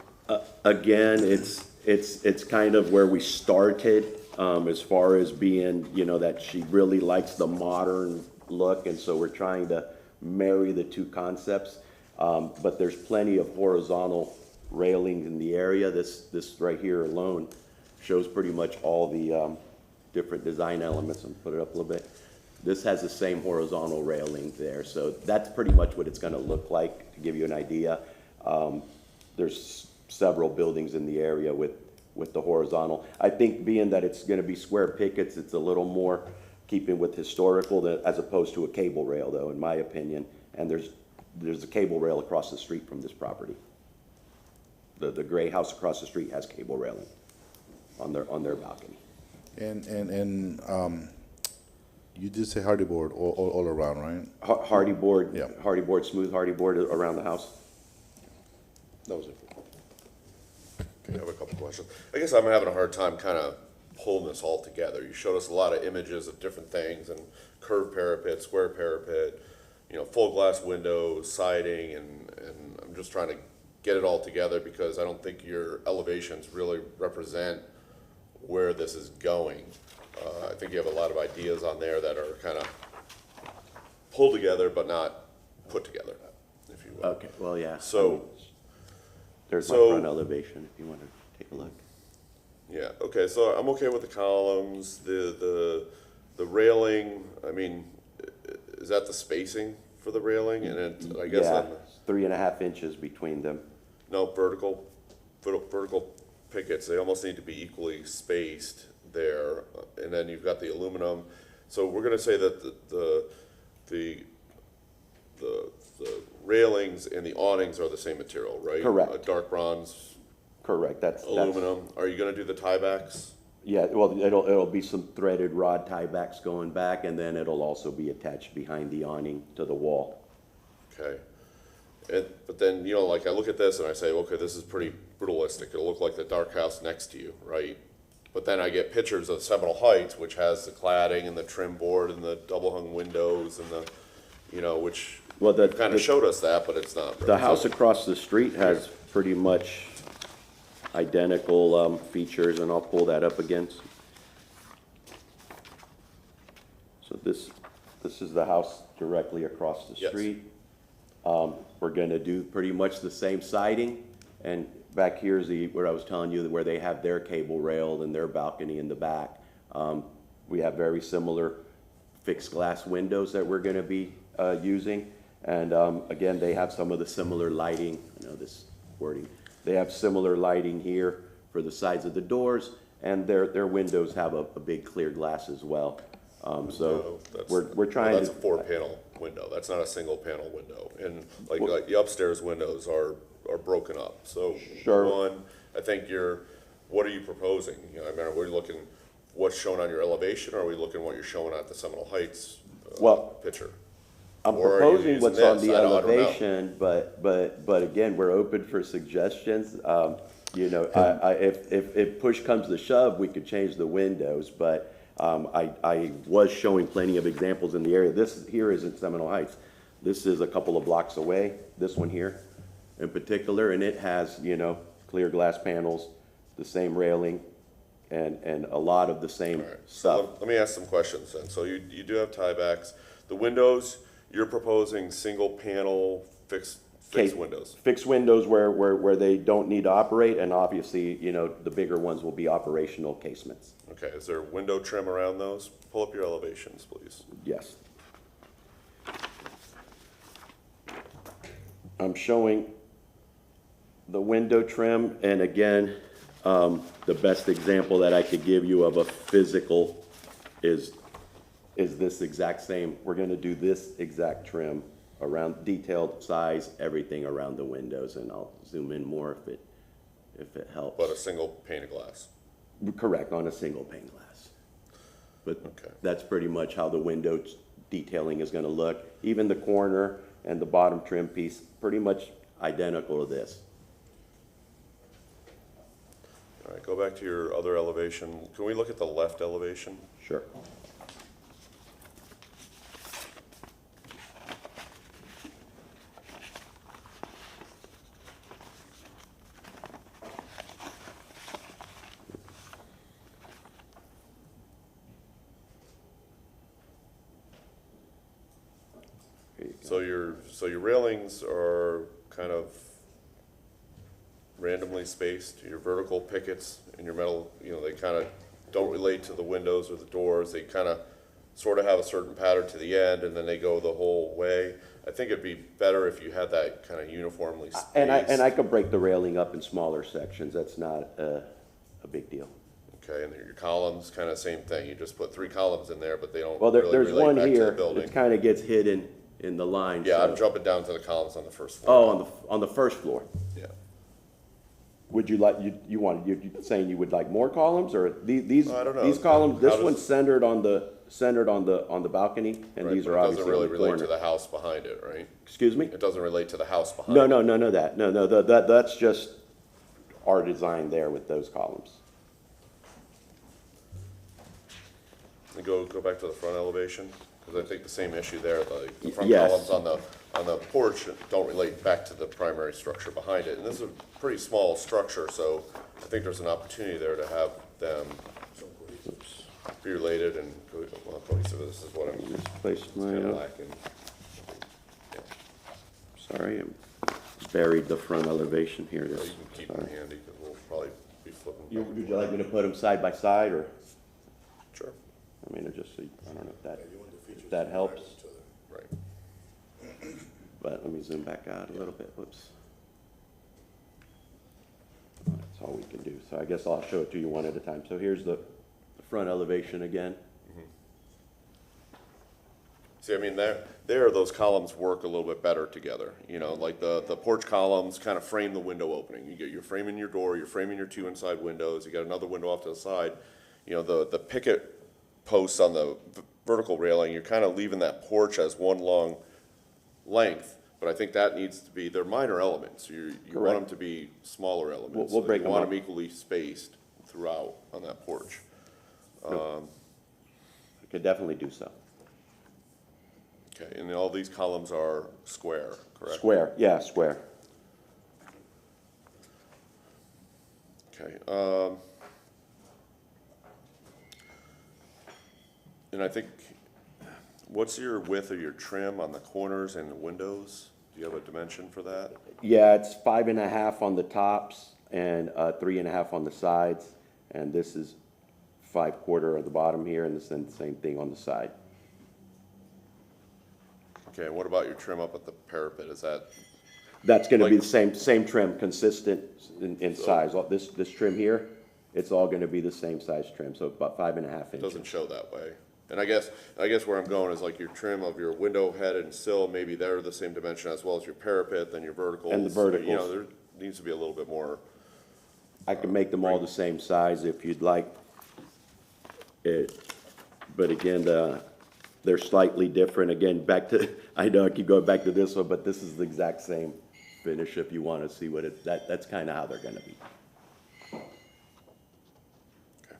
Again, it's kind of where we started, as far as being, you know, that she really likes the modern look, and so we're trying to marry the two concepts. But there's plenty of horizontal railing in the area. This right here alone shows pretty much all the different design elements. And put it up a little bit. This has the same horizontal railing there, so that's pretty much what it's gonna look like, to give you an idea. There's several buildings in the area with the horizontal. I think being that it's gonna be square pickets, it's a little more keeping with historical as opposed to a cable rail, though, in my opinion. And there's a cable rail across the street from this property. The gray house across the street has cable railing on their balcony. And you did say hardy board all around, right? Hardy board, Yeah. hardy board, smooth hardy board around the house. That was it. Okay, I have a couple questions. I guess I'm having a hard time kind of pulling this all together. You showed us a lot of images of different things, and curved parapet, square parapet, you know, full glass windows, siding, and I'm just trying to get it all together because I don't think your elevations really represent where this is going. I think you have a lot of ideas on there that are kind of pulled together but not put together, if you will. Okay, well, yeah. So, There's my so- front elevation, if you want to take a look. yeah, okay, so I'm okay with the columns, the railing, I mean, is that the spacing for the railing? And then, I guess, Yeah, 3.5 inches between them. no, vertical pickets, they almost need to be equally spaced there. And then you've got the aluminum, so we're gonna say that the railings and the awnings are the same material, right? Correct. A dark bronze, Correct, that's. aluminum. Are you gonna do the tiebacks? Yeah, well, it'll be some threaded rod tiebacks going back, and then it'll also be attached behind the awning to the wall. Okay. But then, you know, like I look at this and I say, okay, this is pretty brutalistic. It'll look like the dark house next to you, right? But then I get pictures of Seminole Heights, which has the cladding and the trim board and the double hung windows and the, you know, which Well, You kind of showed us that, but it's not. the house across the street has pretty much identical, features, and I'll pull that up again. So this is the house directly across the Yes. street. We're gonna do pretty much the same siding, and back here's where I was telling you, where they have their cable railed and their balcony in the back. We have very similar fixed glass windows that we're gonna be, using. And, again, they have some of the similar lighting, I know this wording, they have similar lighting here for the sides of the doors, and their windows have a big clear glass as well. So That's- we're trying to. That's a 4-panel window, that's not a single panel window, and like the upstairs windows are broken up, so. Sure. One, I think what are you proposing? You know, I mean, are we looking, what's shown on your elevation, or are we looking what you're showing at the Seminole Heights, Well, picture? I'm Or are you proposing what's using on this? the I don't know. elevation, but again, we're open for suggestions. You know, if push comes to shove, we could change the windows, but, I was showing plenty of examples in the area. This here isn't Seminole Heights. This is a couple of blocks away, this one here in particular, and it has, you know, clear glass panels, the same railing, and a lot of the same All right, stuff. so let me ask some questions then. So you do have tiebacks. The windows, you're proposing single panel fixed windows. Fixed windows where they don't need to operate, and obviously, you know, the bigger ones will be operational casements. Okay, is there window trim around those? Pull up your elevations, please. Yes. I'm showing the window trim, and again, the best example that I could give you of a physical is this exact same. We're gonna do this exact trim around, detailed size, everything around the windows, and I'll zoom in more if it helps. But a single pane of glass. Correct, on a single pane glass. But Okay. that's pretty much how the window detailing is gonna look. Even the corner and the bottom trim piece, pretty much identical to this. All right, go back to your other elevation. Can we look at the left elevation? Sure. So your railings are kind of randomly spaced. Your vertical pickets and your metal, you know, they kind of don't relate to the windows or the doors. They kind of sort of have a certain pattern to the end, and then they go the whole way. I think it'd be better if you had that kind of uniformly spaced. And I could break the railing up in smaller sections. That's not a big deal. Okay, and your columns, kind of same thing. You just put 3 columns in there, but they don't Well, really there's relate one back to the here, building. it kind of gets hidden in the line. Yeah, so- I'm jumping down to the columns on the first floor. Oh, on the first floor. Yeah. Would you like, you saying you would like more columns, or these I don't know. these columns, How this does- one's centered on the balcony, and Right, these but are it obviously doesn't really on the relate to corner. the house behind it, right? Excuse me? It doesn't relate to the house behind No, it. no, none of that. No, that's just our design there with those columns. And go back to the front elevation, because I think the same issue there, the front Yes. columns on the porch don't relate back to the primary structure behind it. And this is a pretty small structure, so I think there's an opportunity there to have them be related and, well, cohesive. This is what I'm Misplaced kind of my, lacking. sorry, I buried the front elevation here. So This- you can keep them sorry. handy, because we'll probably be flipping. back and Would you like me to forth. put them side by side, or, Sure, I mean, I don't know if that helps, right. but let me zoom back out a little bit, whoops. That's all we can do, so I guess I'll show it to you one at a time. So here's the front elevation again. See, I mean, there, those columns work a little bit better together, you know, like the porch columns kind of frame the window opening. You're framing your door, you're framing your 2 inside windows, you got another window off to the side. You know, the picket posts on the vertical railing, you're kind of leaving that porch as one long length, but I think that needs to be, they're minor elements. You want Correct. them to be smaller elements. We'll break You them want up. them equally spaced throughout on that porch. I could definitely do so. Okay, and all these columns are square, correct? Square, yeah, square. Okay, and I think, what's your width of your trim on the corners and the windows? Do you have a dimension for that? Yeah, it's 5.5 on the tops and 3.5 on the sides, and this is 5/4 at the bottom here, and the same thing on the side. Okay, and what about your trim up at the parapet? Is that, That's gonna be Like- the same trim, consistent in size. All this trim here, it's all gonna be the same size trim, so about 5.5 it doesn't inches. show that way? And I guess where I'm going is like your trim of your window head and sill, maybe they're the same dimension as well as your parapet, then your verticals. And the verticals. You know, there needs to be a little bit more, I can make them all the same size if you'd like it, but again, they're slightly different. Again, back to, I know I keep going back to this one, but this is the exact same finish if you wanna see what that's kinda how they're gonna be. okay.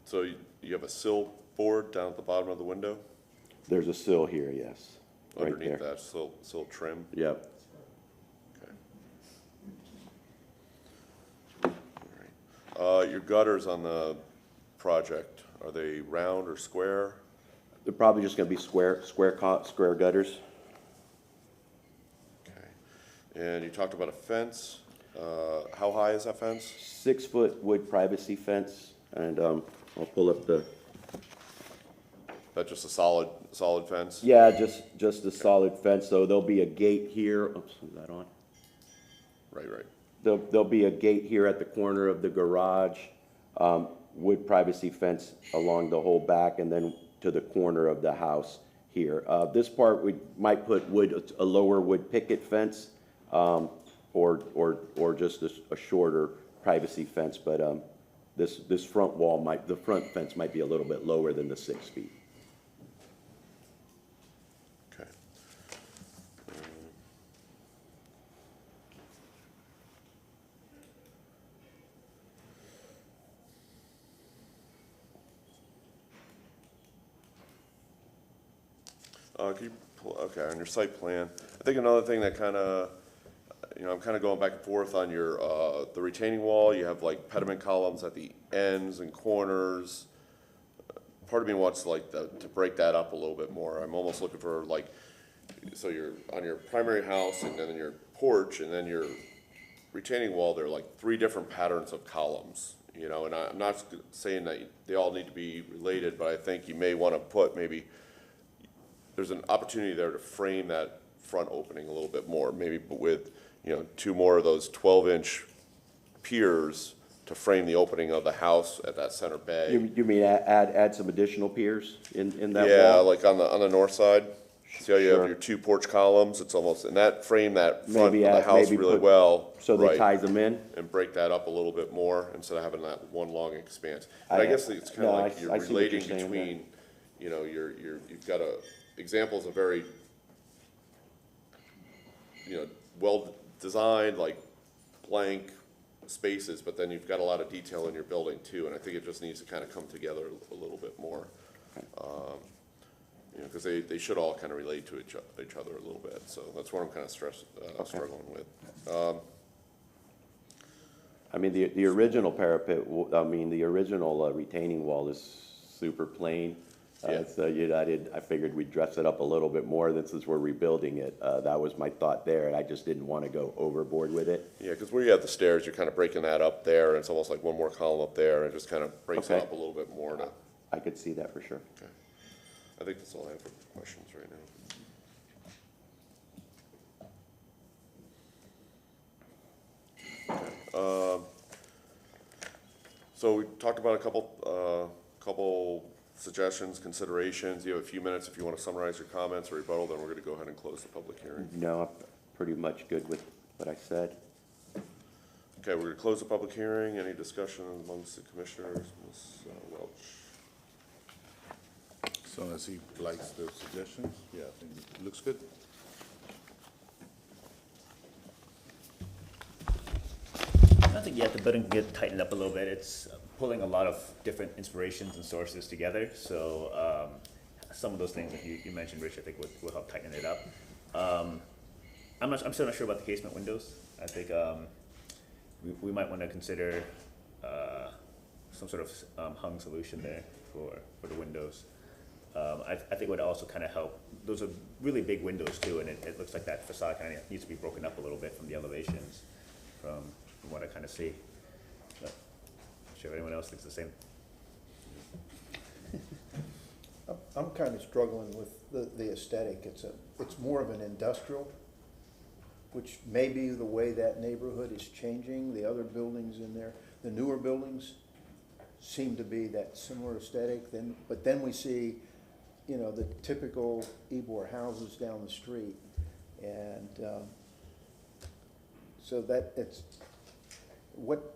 So you have a sill board down at the bottom of the window? There's a sill here, yes, right Underneath there. that sill trim? Yep. Okay. All right. Your gutters on the project, are they round or square? They're probably just gonna be square gutters. Okay. And you talked about a fence. How high is that fence? 6-foot wood privacy fence, and, I'll pull up the, That just a solid fence? yeah, just a solid fence, so there'll be a gate here, oops, is that on? Right. There'll be a gate here at the corner of the garage, wood privacy fence along the whole back, and then to the corner of the house here. This part, we might put a lower wood picket fence, or just a shorter privacy fence, but, this front wall the front fence might be a little bit lower than the 6 feet. Okay. Can you okay, on your site plan, I think another thing that kind of, I'm kind of going back and forth on your, the retaining wall. You have like pediment columns at the ends and corners. Part of me wants like to break that up a little bit more. I'm almost looking for like, so you're on your primary house and then your porch and then your retaining wall, there are like 3 different patterns of columns, and I'm not saying that they all need to be related, but I think you may want to put maybe, there's an opportunity there to frame that front opening a little bit more, maybe with, 2 more of those 12-inch piers to frame the opening of the house at that center bay. You mean add some additional piers in that wall? Yeah, like on the north side. See how you Sure. have your 2 porch columns? It's almost, and that frame that front Maybe of the house maybe really put- well. So they right, ties them in? and break that up a little bit more instead of having that one long expanse. And I- I guess it's kind no, of like I you're see what you're relating saying there. between, you've got examples of very, well-designed, like blank spaces, but then you've got a lot of detail in your building too, and I think it just needs to kind of come together a little bit more. Because they should all kind of relate to each other a little bit, so that's what I'm kind of struggling with. I mean, the original parapet, the original retaining wall is super plain. Yeah. So, I figured we'd dress it up a little bit more since we're rebuilding it. That was my thought there, and I just didn't want to go overboard with it. Yeah, because where you have the stairs, you're kind of breaking that up there, and it's almost like one more column up there, and it just kind of breaks it Okay. up a little bit more to, I could see that for sure. okay. I think that's all I have for questions right now. Okay, so we talked about a couple suggestions, considerations. You have a few minutes if you want to summarize your comments or rebuttal, then we're going to go ahead and close the public hearing. No, I'm pretty much good with what I said. Okay, we're going to close the public hearing. Any discussion amongst the commissioners? Ms. Welch? So as he likes the suggestions, yeah, I think it looks good. I think, yeah, the building can get tightened up a little bit. It's pulling a lot of different inspirations and sources together, so, some of those things that you mentioned, Rich, I think would help tighten it up. I'm still not sure about the casement windows. I think, we might wanna consider, some sort of, hung solution there for the windows. I think it would also kind of help, those are really big windows too, and it looks like that facade kind of needs to be broken up a little bit from the elevations, from what I kind of see. But I'm sure anyone else thinks the same. I'm kind of struggling with the aesthetic. It's more of an industrial, which may be the way that neighborhood is changing. The other buildings in there, the newer buildings seem to be that similar aesthetic. But then we see, you know, the typical Ybor houses down the street. And so that it's, what,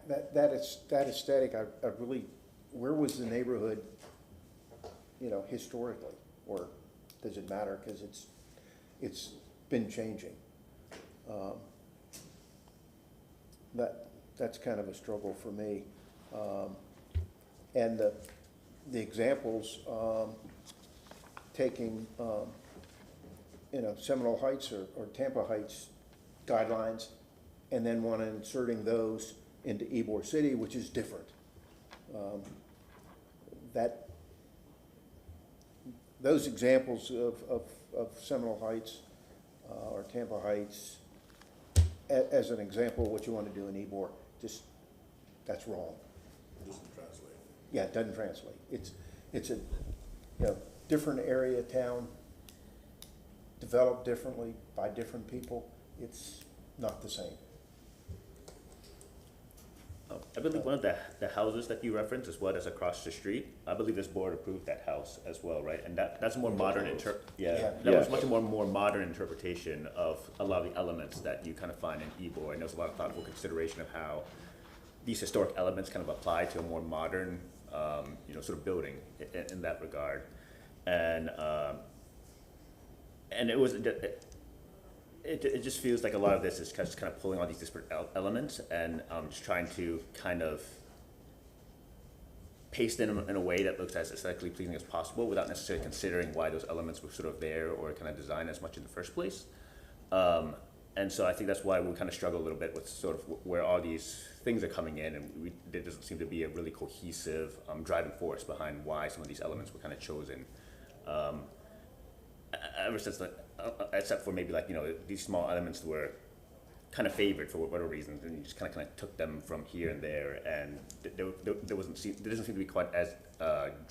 that aesthetic, I really, where was the neighborhood, you know, historically? Or does it matter, because it's been changing? That's kind of a struggle for me. And the examples, taking, you know, Seminole Heights or Tampa Heights guidelines, and then inserting those into Ybor City, which is different. Those examples of Seminole Heights or Tampa Heights, as an example of what you want to do in Ybor, just, that's wrong. Doesn't translate. Yeah, it doesn't translate. It's a, you know, different area, town, developed differently by different people. It's not the same. I believe one of the houses that you referenced is what is across the street. I believe this board approved that house as well, right? And that's a more modern Yeah. that was much more modern interpretation of a lot of the elements that you kind of find in Ybor. And there's a lot of thoughtful consideration of how these historic elements kind of apply to a more modern, you know, sort of building in that regard. And it was, it just feels like a lot of this is just kind of pulling all these disparate elements and just trying to kind of paste in a way that looks as aesthetically pleasing as possible without necessarily considering why those elements were sort of there or kind of designed as much in the first place. And so I think that's why we kind of struggle a little bit with sort of where all these things are coming in, and there doesn't seem to be a really cohesive driving force behind why some of these elements were kind of chosen. Ever since, except for maybe, like, you know, these small elements were kind of favored for whatever reasons, and you just kind of took them from here and there, and there doesn't seem to be quite as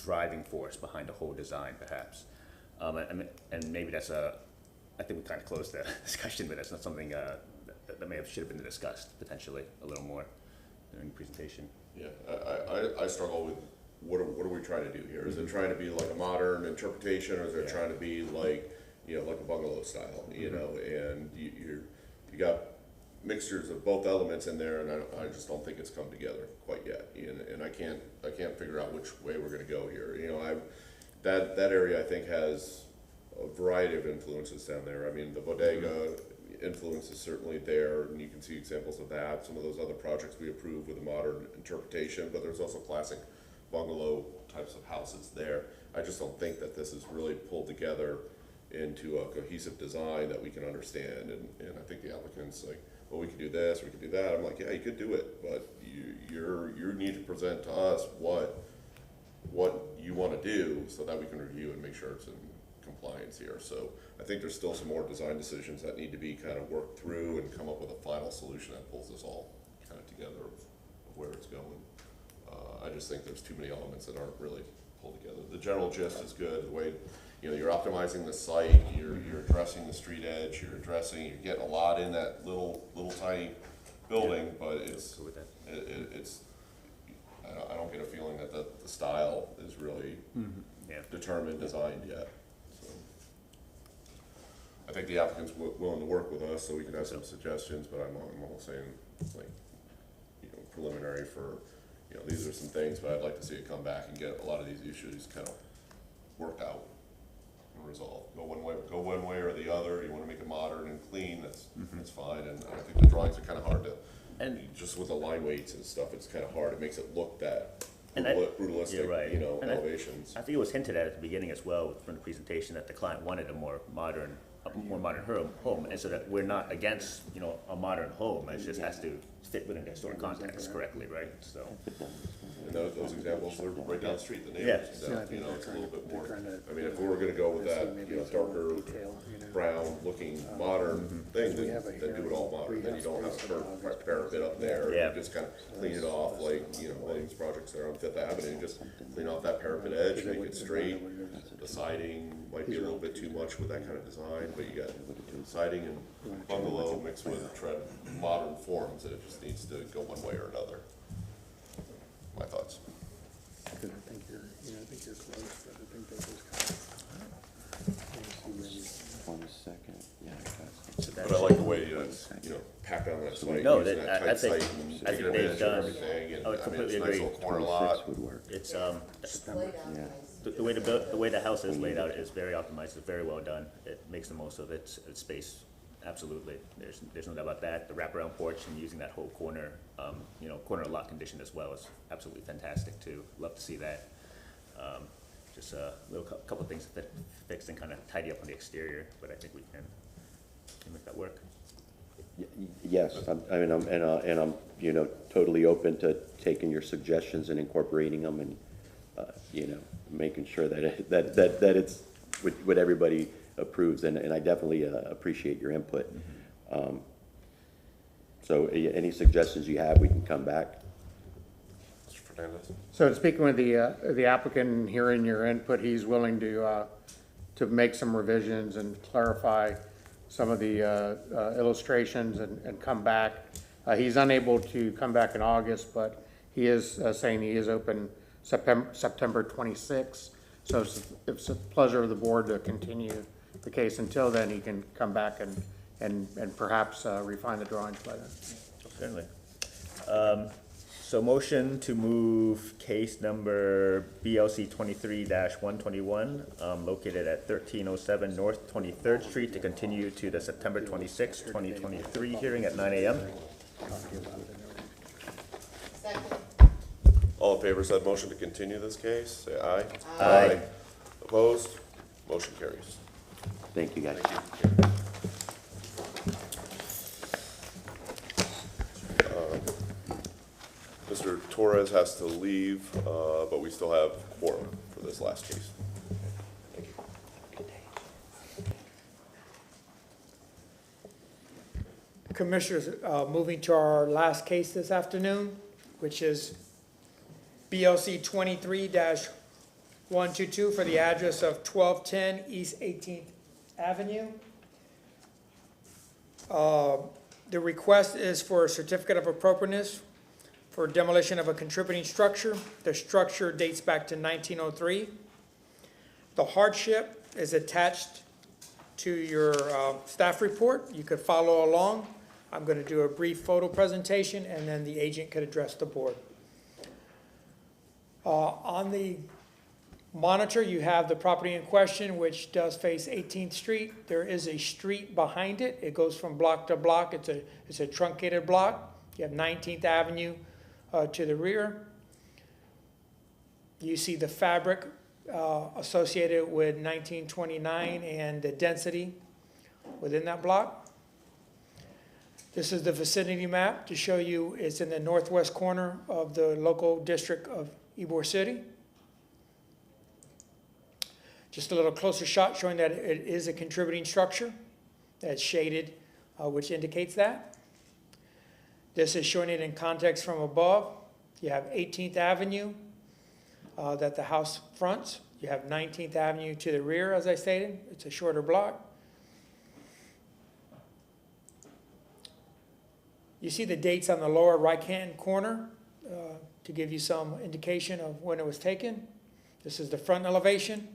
driving force behind the whole design, perhaps. And maybe that's I think we kind of closed the discussion, but that's not something that should have been discussed potentially a little more during the presentation. Yeah, I struggle with what are we trying to do here? Is it trying to be like a modern interpretation, or is it trying to be like, you know, like a bungalow style, you know? And you got mixtures of both elements in there, and I just don't think it's come together quite yet. And I can't figure out which way we're gonna go here. You know, that area I think has a variety of influences down there. I mean, the bodega influence is certainly there, and you can see examples of that. Some of those other projects we approved with a modern interpretation, but there's also classic bungalow types of houses there. I just don't think that this is really pulled together into a cohesive design that we can understand. And I think the applicant's like, well, we could do this, we could do that. I'm like, yeah, you could do it, but you need to present to us what you want to do so that we can review and make sure it's in compliance here. So I think there's still some more design decisions that need to be kind of worked through and come up with a final solution that pulls this all kind of together of where it's going. I just think there's too many elements that aren't really pulled together. The general gist is good. The way, you know, you're optimizing the site, you're addressing the street edge, you're getting a lot in that little tiny building, but it's I don't get a feeling that the style is really determined, designed yet. So I think the applicant's willing to work with us, so we can have some suggestions, but I'm almost saying, like, you know, preliminary for, you know, these are some things, but I'd like to see it come back and get a lot of these issues kind of worked out and resolved. Go one way or the other. You want to make it modern and clean, that's fine. And I think the drawings are kind of hard to And- just with the line weights and stuff, it's kind of hard. It makes it look that And I- brutalistic, you're right. you know, And elevations. I think it was hinted at the beginning as well from the presentation that the client wanted a more modern home, and so that we're not against, you know, a modern home, it just has to fit within the historic context correctly, right, so. And those examples, they're right down the street, the Yeah. neighbors, and stuff, you know, it's a little bit more. I mean, if we were gonna go with that, you know, darker brown looking modern thing, then do it all modern, then you don't have a parapet up there. Yeah. You just kind of clean it off like, you know, Williams projects there on Fifth Avenue, just clean off that parapet edge, make it straight. The siding might be a little bit too much with that kind of design, but you got siding and bungalow mixed with modern forms, and it just needs to go one way or another. My thoughts. I think you're close, but I think that was kind of. 1 second, yeah, I got some. So But that's- I like the way it's, you know, packed on that site, No, using that- that I tight think- site and I taking think they've advantage of done- everything, and I would I mean, it's a completely nice agree. little corner 26 lot. would work. It's, Yeah. the way the way the house is laid out is very optimized, it's very well done. It makes the most of its space, absolutely. There's no doubt about that. The wraparound porch and using that whole corner, you know, corner lot condition as well is absolutely fantastic too. Love to see that. Just a couple of things that fix and kind of tidy up on the exterior, but I think we can make that work. Yes, I'm, you know, totally open to taking your suggestions and incorporating them and, you know, making sure that it's what everybody approves, and I definitely appreciate your input. So any suggestions you have, we can come back. Mr. Fernandez? So speaking with the applicant and hearing your input, he's willing to make some revisions and clarify some of the illustrations and come back. He's unable to come back in August, but he is saying he is open September 26th. So it's a pleasure of the board to continue the case. Until then, he can come back and perhaps refine the drawings by then. Certainly. So motion to move case number BLC 23-121, located at 1307 North 23rd Street, to continue to the September 26, 2023 hearing at 9 a.m. All in favor of said motion to continue this case, say aye. Aye. Opposed? Motion carries. Thank you, guys. Mr. Torres has to leave, but we still have quorum for this last case. Thank you. Commissioners, moving to our last case this afternoon, which is BLC 23-122 for the address of 1210 East 18th Avenue. The request is for a certificate of appropriateness for demolition of a contributing structure. The structure dates back to 1903. The hardship is attached to your staff report. You could follow along. I'm going to do a brief photo presentation, and then the agent could address the board. On the monitor, you have the property in question, which does face 18th Street. There is a street behind it. It goes from block to block. It's a truncated block. You have 19th Avenue to the rear. You see the fabric associated with 1929 and the density within that block. This is the vicinity map to show you it's in the northwest corner of the local district of Ybor City. Just a little closer shot showing that it is a contributing structure that's shaded, which indicates that. This is showing it in context from above. You have 18th Avenue that the house fronts. You have 19th Avenue to the rear, as I stated. It's a shorter block. You see the dates on the lower right-hand corner to give you some indication of when it was taken. This is the front elevation.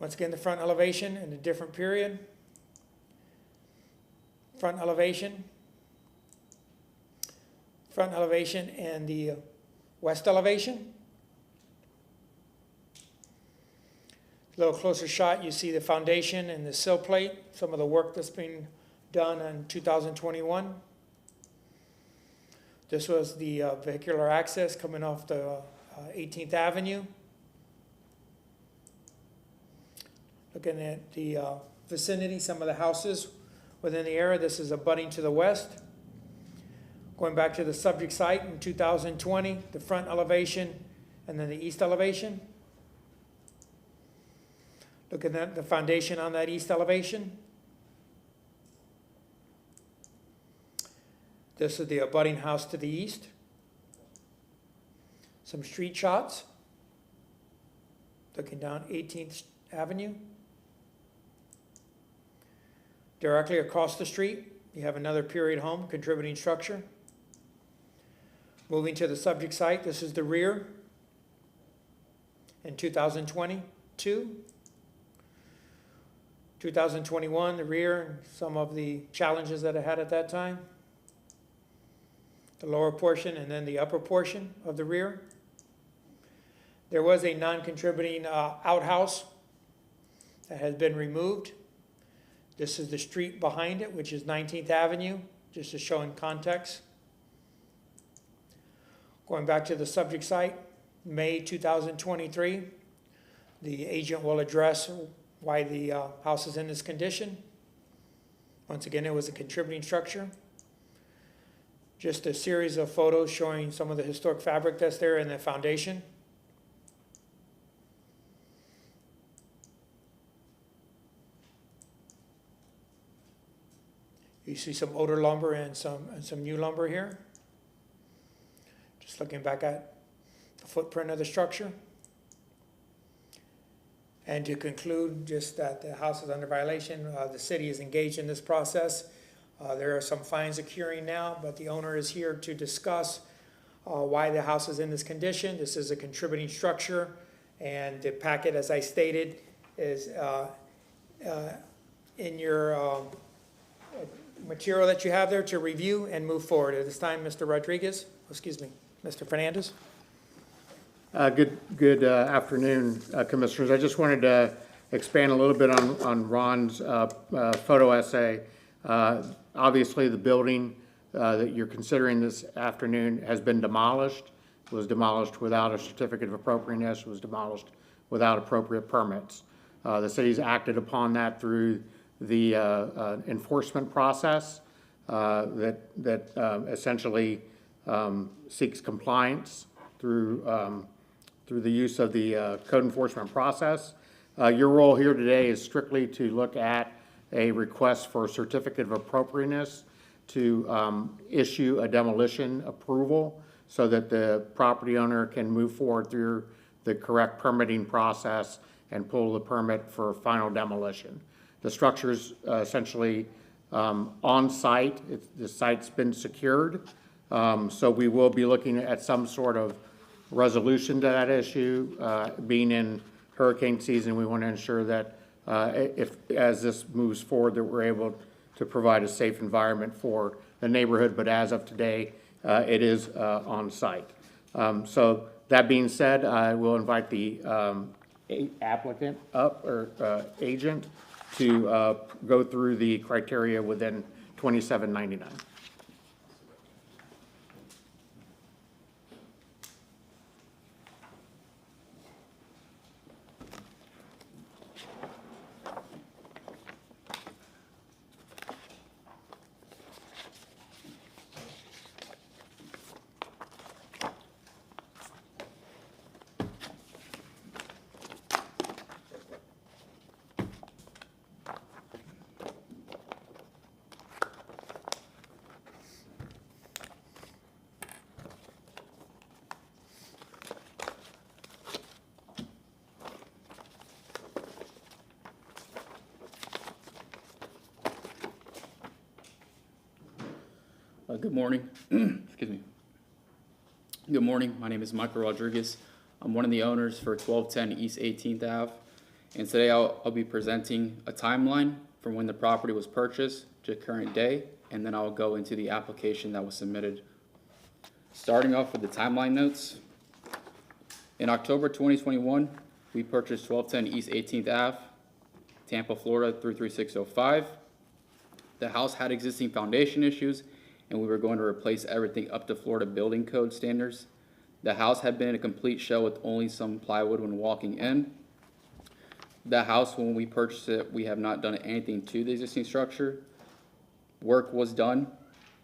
Once again, the front elevation in a different period. Front elevation. Front elevation and the west elevation. A little closer shot, you see the foundation and the sill plate, some of the work that's been done in 2021. This was the vehicular access coming off the 18th Avenue. Looking at the vicinity, some of the houses within the area, this is abutting to the west. Going back to the subject site in 2020, the front elevation and then the east elevation. Looking at the foundation on that east elevation. This is the abutting house to the east. Some street shots. Looking down 18th Avenue. Directly across the street, you have another period home, contributing structure. Moving to the subject site, this is the rear in 2022. 2021, the rear, and some of the challenges that it had at that time. The lower portion and then the upper portion of the rear. There was a non-contributing outhouse that has been removed. This is the street behind it, which is 19th Avenue, just to show in context. Going back to the subject site, May 2023, the agent will address why the house is in this condition. Once again, it was a contributing structure. Just a series of photos showing some of the historic fabric that's there in the foundation. You see some older lumber and some new lumber here. Just looking back at the footprint of the structure. And to conclude, just that the house is under violation. The city is engaged in this process. There are some fines occurring now, but the owner is here to discuss why the house is in this condition. This is a contributing structure, and the packet, as I stated, is in your material that you have there to review and move forward. At this time, Mr. Rodriguez, Mr. Fernandez. Good afternoon, Commissioners. I just wanted to expand a little bit on Ron's photo essay. Obviously, the building that you're considering this afternoon has been demolished. It was demolished without a certificate of appropriateness. It was demolished without appropriate permits. The city's acted upon that through the enforcement process that essentially seeks compliance through the use of the code enforcement process. Your role here today is strictly to look at a request for a certificate of appropriateness to issue a demolition approval so that the property owner can move forward through the correct permitting process and pull the permit for final demolition. The structure's essentially on site. The site's been secured. So we will be looking at some sort of resolution to that issue. Being in hurricane season, we want to ensure that as this moves forward, that we're able to provide a safe environment for the neighborhood. But as of today, it is on site. So that being said, I will invite the applicant up, or agent, to go through the criteria within 2799. Good morning. Excuse me. Good morning. My name is Michael Rodriguez. I'm one of the owners for 1210 East 18th Ave. And today I'll be presenting a timeline from when the property was purchased to current day, and then I'll go into the application that was submitted. Starting off with the timeline notes. In October 2021, we purchased 1210 East 18th Ave, Tampa, Florida 33605. The house had existing foundation issues and we were going to replace everything up to Florida building code standards. The house had been a complete shell with only some plywood when walking in. The house, when we purchased it, we have not done anything to the existing structure. Work was done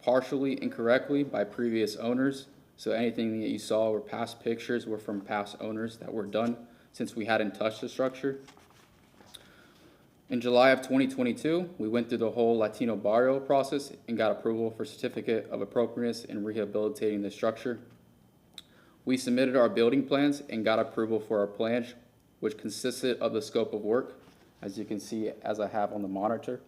partially incorrectly by previous owners, so anything that you saw or past pictures were from past owners that were done since we hadn't touched the structure. In July of 2022, we went through the whole Latino Barrio process and got approval for certificate of appropriateness in rehabilitating the structure. We submitted our building plans and got approval for our plans, which consisted of the scope of work, as you can see as I have on the monitor.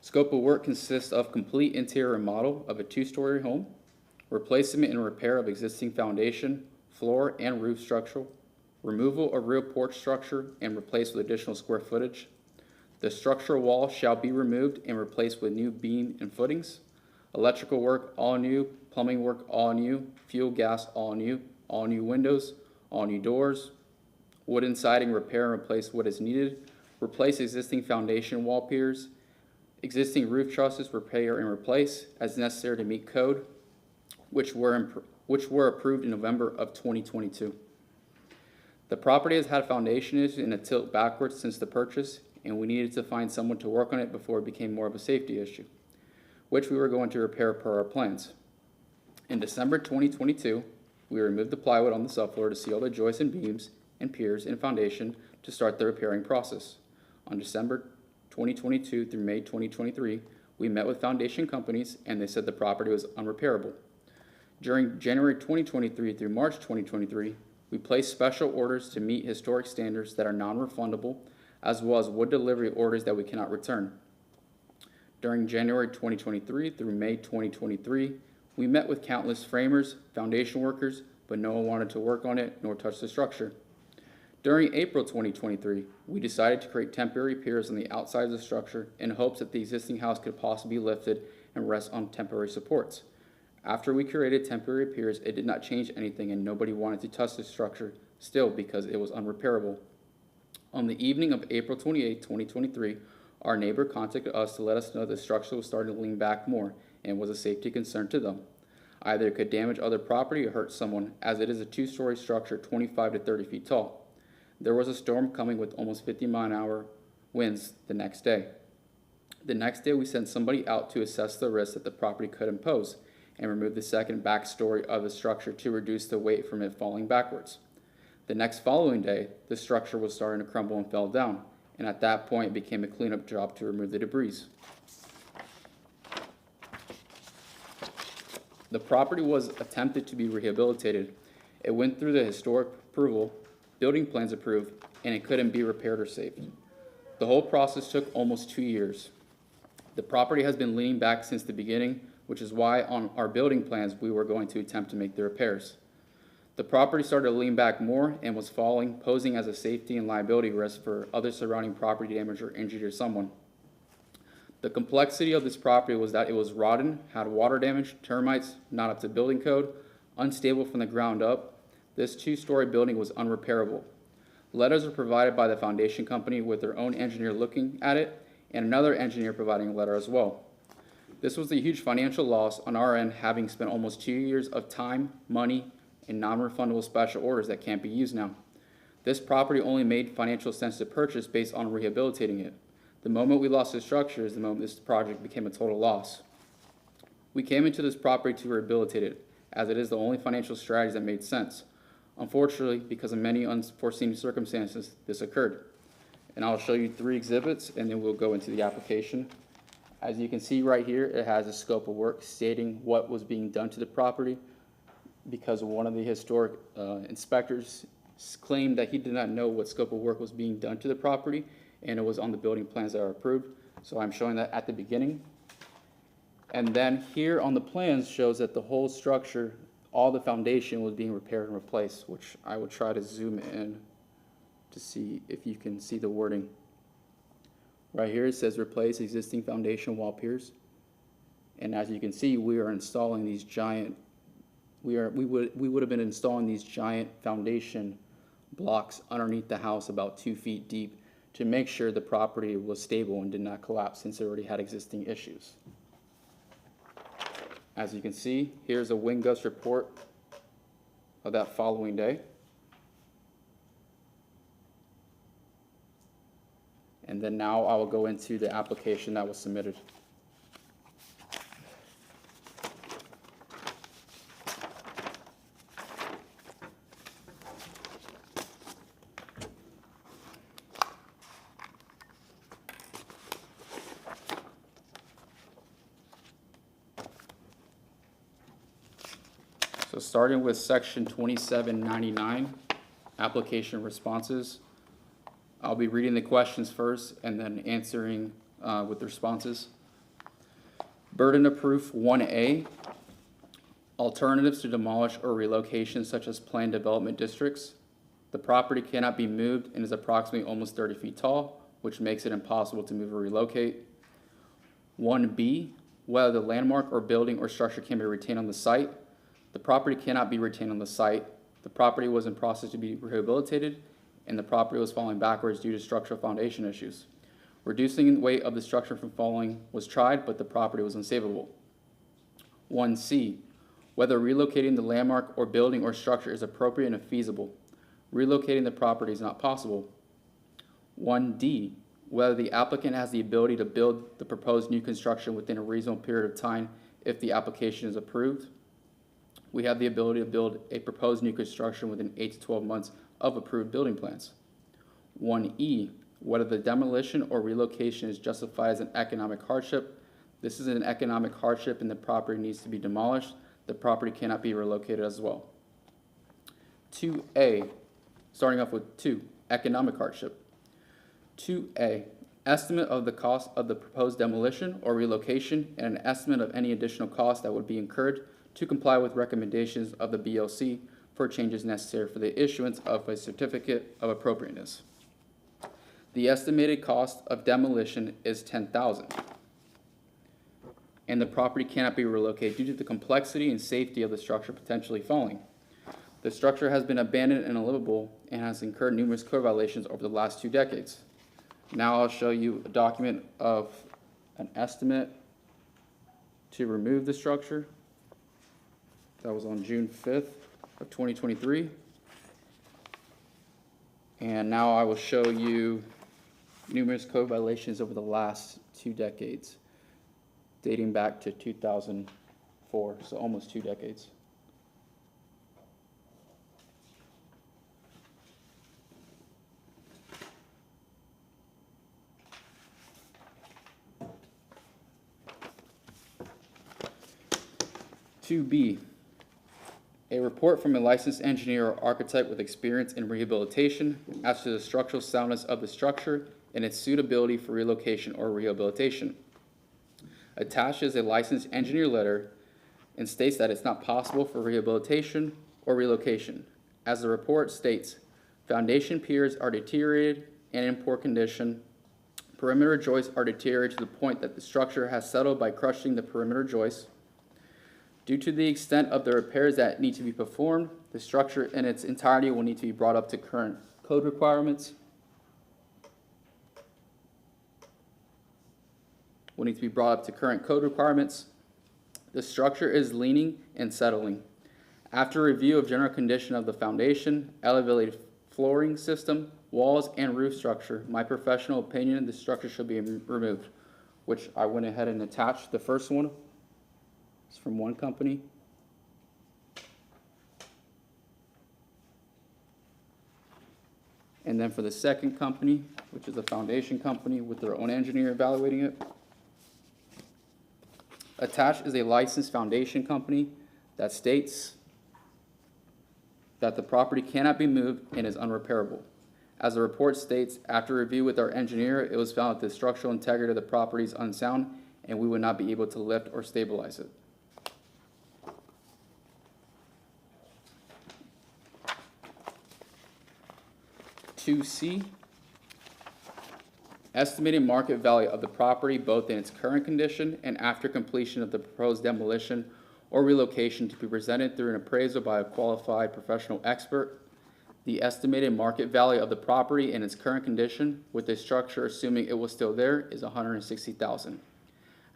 Scope of work consists of complete interior remodel of a 2-story home, replacement and repair of existing foundation, floor, and roof structure, removal of rear porch structure and replaced with additional square footage. The structural wall shall be removed and replaced with new beam and footings. Electrical work, all new. Plumbing work, all new. Fuel, gas, all new. All new windows, all new doors. Wooden siding, repair and replace what is needed. Replace existing foundation wall piers. Existing roof trusses, repair and replace as necessary to meet code, which were approved in November of 2022. The property has had foundation issues and a tilt backwards since the purchase, and we needed to find someone to work on it before it became more of a safety issue, which we were going to repair per our plans. In December 2022, we removed the plywood on the subfloor to seal the joists and beams and piers and foundation to start the repairing process. On December 2022 through May 2023, we met with foundation companies and they said the property was unrepairable. During January 2023 through March 2023, we placed special orders to meet historic standards that are non-refundable, as well as wood delivery orders that we cannot return. During January 2023 through May 2023, we met with countless framers, foundation workers, but no one wanted to work on it nor touch the structure. During April 2023, we decided to create temporary piers on the outside of the structure in hopes that the existing house could possibly be lifted and rest on temporary supports. After we created temporary piers, it did not change anything and nobody wanted to touch the structure still because it was unrepairable. On the evening of April 28, 2023, our neighbor contacted us to let us know the structure was starting to lean back more and was a safety concern to them. Either it could damage other property or hurt someone, as it is a 2-story structure 25 to 30 feet tall. There was a storm coming with almost 50-mile-an-hour winds the next day. The next day, we sent somebody out to assess the risk that the property could impose and remove the second back story of the structure to reduce the weight from it falling backwards. The next following day, the structure was starting to crumble and fell down, and at that point, it became a cleanup job to remove the debris. The property was attempted to be rehabilitated. It went through the historic approval, building plans approved, and it couldn't be repaired or saved. The whole process took almost 2 years. The property has been leaning back since the beginning, which is why on our building plans we were going to attempt to make the repairs. The property started to lean back more and was falling, posing as a safety and liability risk for other surrounding property damage or injury to someone. The complexity of this property was that it was rotten, had water damage, termites, not up to building code, unstable from the ground up. This 2-story building was unrepairable. Letters were provided by the foundation company with their own engineer looking at it and another engineer providing a letter as well. This was a huge financial loss on our end, having spent almost 2 years of time, money, and non-refundable special orders that can't be used now. This property only made financial sense to purchase based on rehabilitating it. The moment we lost the structure is the moment this project became a total loss. We came into this property to rehabilitate it, as it is the only financial strategy that made sense. Unfortunately, because of many unforeseen circumstances, this occurred. And I'll show you 3 exhibits, and then we'll go into the application. As you can see right here, it has a scope of work stating what was being done to the property, because one of the historic inspectors claimed that he did not know what scope of work was being done to the property, and it was on the building plans that are approved. So I'm showing that at the beginning. And then here on the plans shows that the whole structure, all the foundation was being repaired and replaced, which I will try to zoom in to see if you can see the wording. Right here it says replace existing foundation wall piers. And as you can see, we are installing these giant, we would have been installing these giant foundation blocks underneath the house about 2 feet deep to make sure the property was stable and did not collapse since it already had existing issues. As you can see, here's a wind gust report of that following day. And then now I will go into the application that was submitted. So starting with section 2799, application responses. I'll be reading the questions first and then answering with the responses. Burden of proof 1A, alternatives to demolish or relocation such as planned development districts. The property cannot be moved and is approximately almost 30 feet tall, which makes it impossible to move or relocate. 1B, whether the landmark or building or structure can be retained on the site. The property cannot be retained on the site. The property was in process to be rehabilitated, and the property was falling backwards due to structural foundation issues. Reducing the weight of the structure from falling was tried, but the property was unsavable. 1C, whether relocating the landmark or building or structure is appropriate and feasible. Relocating the property is not possible. 1D, whether the applicant has the ability to build the proposed new construction within a reasonable period of time if the application is approved. We have the ability to build a proposed new construction within 8 to 12 months of approved building plans. 1E, whether the demolition or relocation is justified as an economic hardship. This is an economic hardship and the property needs to be demolished. The property cannot be relocated as well. 2A, starting off with 2, economic hardship. 2A, estimate of the cost of the proposed demolition or relocation and an estimate of any additional cost that would be incurred to comply with recommendations of the BLC for changes necessary for the issuance of a certificate of appropriateness. The estimated cost of demolition is $10,000, and the property cannot be relocated due to the complexity and safety of the structure potentially falling. The structure has been abandoned and unlivable and has incurred numerous code violations over the last 2 decades. Now I'll show you a document of an estimate to remove the structure. That was on June 5th of 2023. And now I will show you numerous code violations over the last 2 decades, dating back to 2004, so almost 2 decades. (2B), a report from a licensed engineer or architect with experience in rehabilitation as to the structural soundness of the structure and its suitability for relocation or rehabilitation. Attached is a licensed engineer letter and states that it's not possible for rehabilitation or relocation. As the report states, foundation piers are deteriorated and in poor condition. Perimeter joists are deteriorated to the point that the structure has settled by crushing the perimeter joists. Due to the extent of the repairs that need to be performed, the structure in its entirety will need to be brought up to current code requirements. The structure is leaning and settling. After review of general condition of the foundation, elevated flooring system, walls, and roof structure, my professional opinion, the structure should be removed, which I went ahead and attached the first one. It's from one company. And then for the second company, which is a foundation company with their own engineer evaluating it. Attached is a licensed foundation company that states that the property cannot be moved and is unrepairable. As the report states, after review with our engineer, it was found that the structural integrity of the property is unsound and we would not be able to lift or stabilize it. (2C), estimated market value of the property both in its current condition and after completion of the proposed demolition or relocation to be presented through an appraisal by a qualified professional expert. The estimated market value of the property in its current condition with the structure assuming it was still there is $160,000.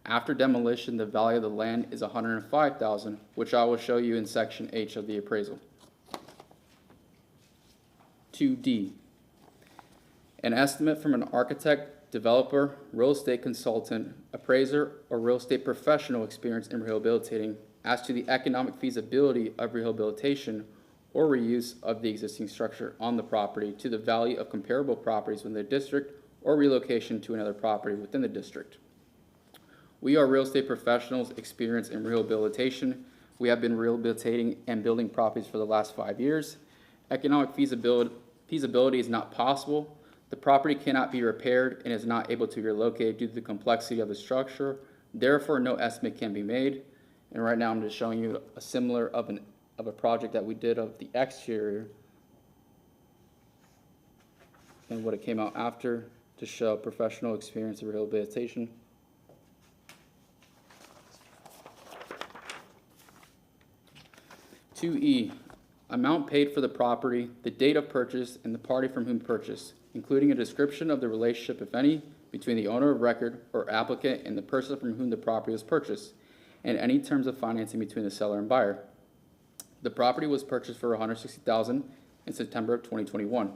After demolition, the value of the land is $105,000, which I will show you in section H of the appraisal. 2D, an estimate from an architect, developer, real estate consultant, appraiser, or real estate professional experienced in rehabilitating as to the economic feasibility of rehabilitation or reuse of the existing structure on the property to the value of comparable properties within the district or relocation to another property within the district. We are real estate professionals experienced in rehabilitation. We have been rehabilitating and building properties for the last 5 years. Economic feasibility is not possible. The property cannot be repaired and is not able to be relocated due to the complexity of the structure. Therefore, no estimate can be made. And right now, I'm just showing you a similar of a project that we did of the exterior and what it came out after to show professional experience in rehabilitation. (2E), amount paid for the property, the date of purchase, and the party from whom purchased, including a description of the relationship, if any, between the owner of record or applicant and the person from whom the property was purchased, and any terms of financing between the seller and buyer. The property was purchased for $160,000 in September of 2021.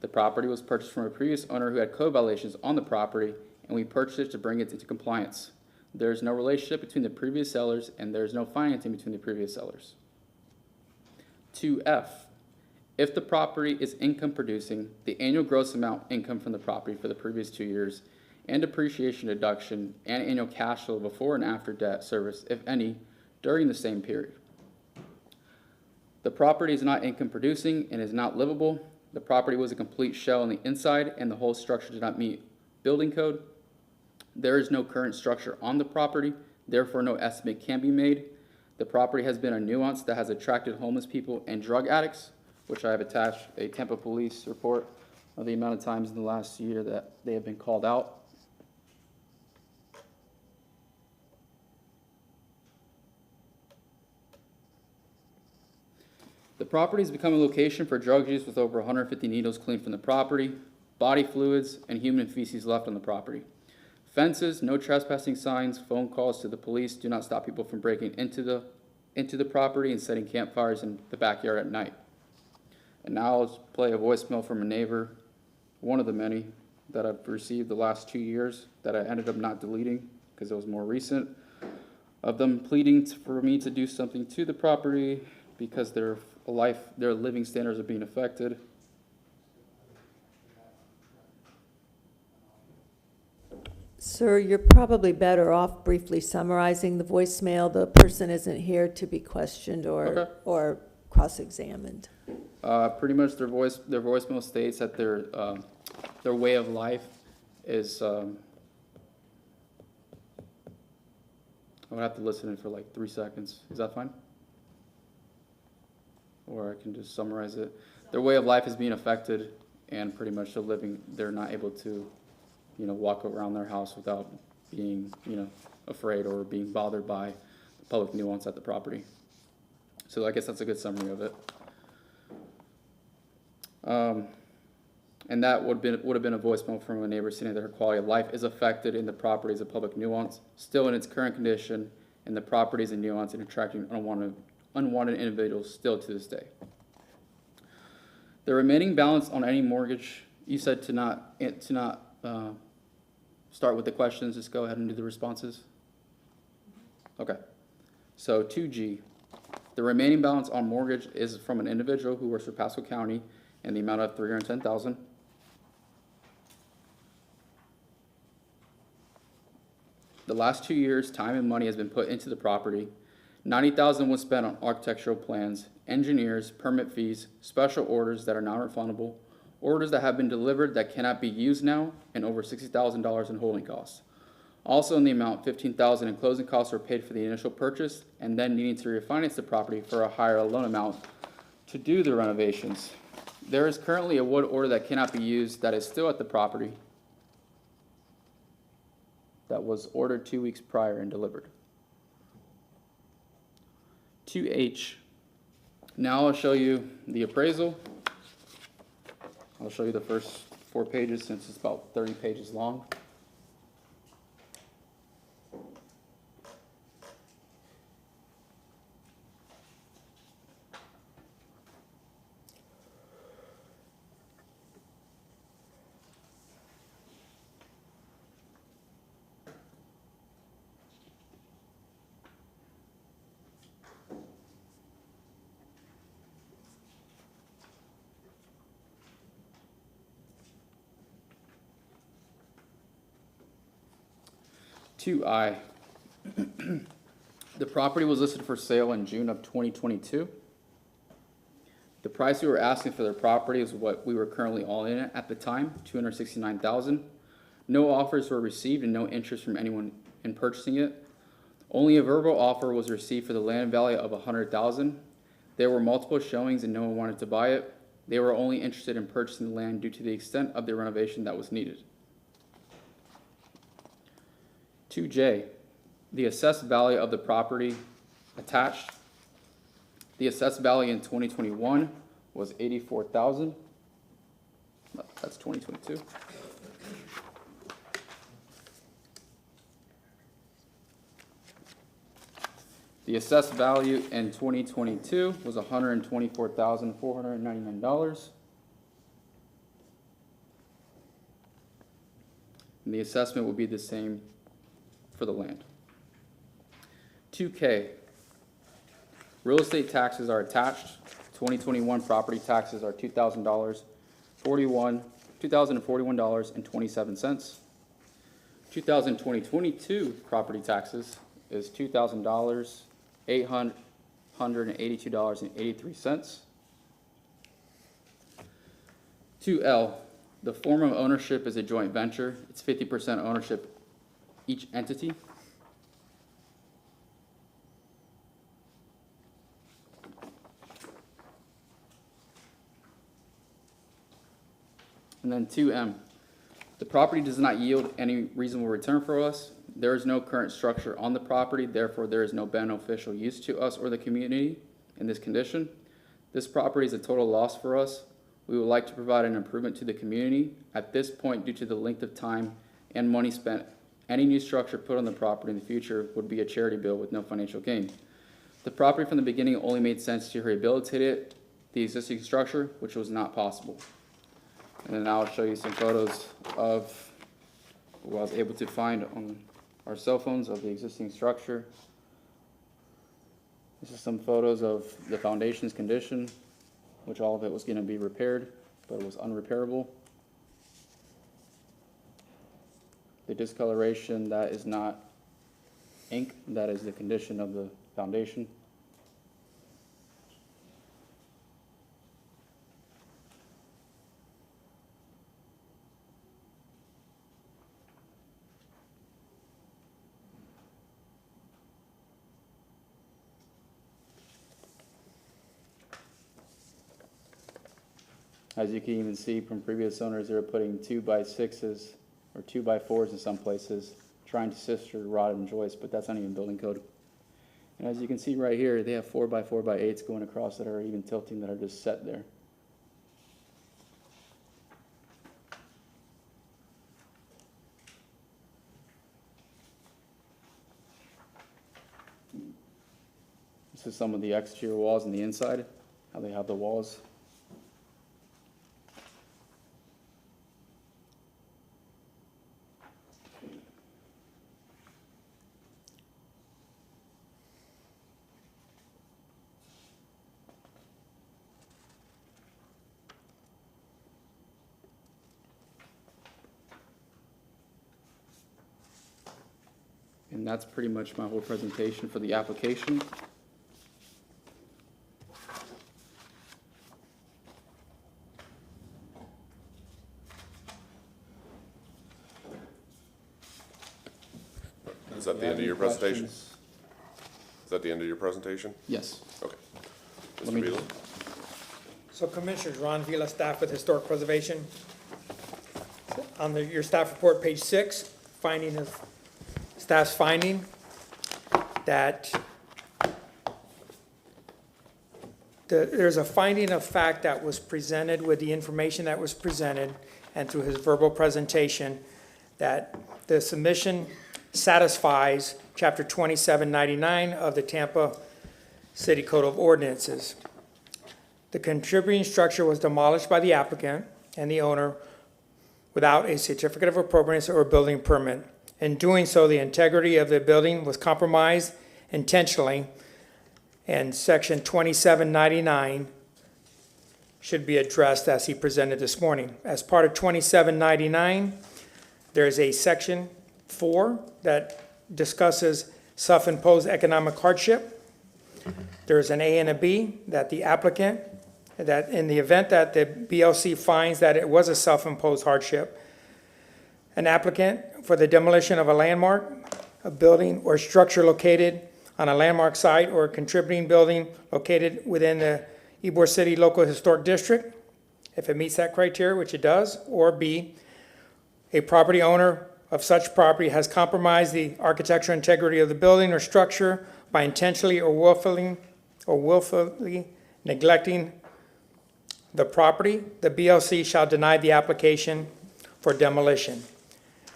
The property was purchased from a previous owner who had code violations on the property, and we purchased it to bring it into compliance. There is no relationship between the previous sellers, and there is no financing between the previous sellers. 2F, if the property is income producing, the annual gross amount income from the property for the previous 2 years and depreciation deduction and annual cash flow before and after debt service, if any, during the same period. The property is not income producing and is not livable. The property was a complete shell on the inside and the whole structure did not meet building code. There is no current structure on the property, therefore no estimate can be made. The property has been a nuisance that has attracted homeless people and drug addicts, which I have attached a Tampa police report of the amount of times in the last year that they have been called out. The property has become a location for drug use with over 150 needles cleaned from the property, body fluids, and human feces left on the property. Fences, no trespassing signs, phone calls to the police do not stop people from breaking into the property and setting campfires in the backyard at night. And now I'll play a voicemail from a neighbor, one of the many that I've received the last 2 years that I ended up not deleting because it was more recent, of them pleading for me to do something to the property because their living standards are being affected. Sir, you're probably better off briefly summarizing the voicemail. The person isn't here to be questioned Okay. or cross-examined. Pretty much their voicemail states that their way of life is, I would have to listen in for like 3 seconds. Is that fine? Or I can just summarize it. Their way of life is being affected and pretty much they're not able to, walk around their house without being, afraid or being bothered by the public nuisance at the property. So I guess that's a good summary of it. And that would have been a voicemail from a neighbor saying that her quality of life is affected in the property as a public nuisance, still in its current condition, and the property is a nuisance and attracting unwanted individuals still to this day. The remaining balance on any mortgage, you said to not start with the questions, just go ahead and do the responses. Okay. So 2G, the remaining balance on mortgage is from an individual who works for Pasco County in the amount of $310,000. The last 2 years, time and money has been put into the property. $90,000 was spent on architectural plans, engineers, permit fees, special orders that are non-refundable, orders that have been delivered that cannot be used now, and over $60,000 in holding costs. Also in the amount, $15,000 in closing costs were paid for the initial purchase, and then needing to refinance the property for a higher loan amount to do the renovations. There is currently a wood order that cannot be used that is still at the property that was ordered 2 weeks prior and delivered. 2H. Now I'll show you the appraisal. I'll show you the first 4 pages since it's about 30 pages long. 2I. The property was listed for sale in June of 2022. The price we were asking for the property is what we were currently all in at the time, $269,000. No offers were received and no interest from anyone in purchasing it. Only a verbal offer was received for the land value of $100,000. There were multiple showings and no one wanted to buy it. They were only interested in purchasing the land due to the extent of the renovation that was needed. 2J, the assessed value of the property attached. The assessed value in 2021 was $84,000. That's 2022. The assessed value in 2022 was $124,499. And the assessment will be the same for the land. 2K, real estate taxes are attached. 2021 property taxes are $2,041.27. 2022 property taxes is $2,882.83. 2L, the form of ownership is a joint venture. It's 50% ownership each entity. And then 2M, the property does not yield any reasonable return for us. There is no current structure on the property, therefore there is no beneficial use to us or the community in this condition. This property is a total loss for us. We would like to provide an improvement to the community. At this point, due to the length of time and money spent, any new structure put on the property in the future would be a charity bill with no financial gain. The property from the beginning only made sense to rehabilitate the existing structure, which was not possible. And then I'll show you some photos of what I was able to find on our cell phones of the existing structure. This is some photos of the foundation's condition, which all of it was going to be repaired, but it was unrepairable. The discoloration, that is not ink, that is the condition of the foundation. As you can even see from previous owners, they were putting 2x6s or 2x4s in some places, trying to sister rod and joist, but that's not even building code. And as you can see right here, they have 4x4x8s going across that are even tilting, that are just set there. This is some of the exterior walls on the inside, how they have the walls. And that's pretty much my whole presentation for the application. Is that the end of your presentation? Is that the end of your presentation? Yes. Okay. Let Mr. me- Beal? So Commissioners, Ron Vila, staff with Historic Preservation. On your staff report, page 6, staff's finding that there's a finding of fact that was presented with the information that was presented and through his verbal presentation, that the submission satisfies Chapter 2799 of the Tampa City Code of Ordinances. The contributing structure was demolished by the applicant and the owner without a certificate of appropriateness or building permit. In doing so, the integrity of the building was compromised intentionally, and Section 2799 should be addressed as he presented this morning. As part of 2799, there is a Section 4 that discusses self-imposed economic hardship. There's an A and a B, that the applicant, that in the event that the BLC finds that it was a self-imposed hardship, an applicant for the demolition of a landmark, a building or structure located on a landmark site or a contributing building located within the Ybor City Local Historic District, if it meets that criteria, which it does, or B, a property owner of such property has compromised the architectural integrity of the building or structure by intentionally or willfully neglecting the property, the BLC shall deny the application for demolition.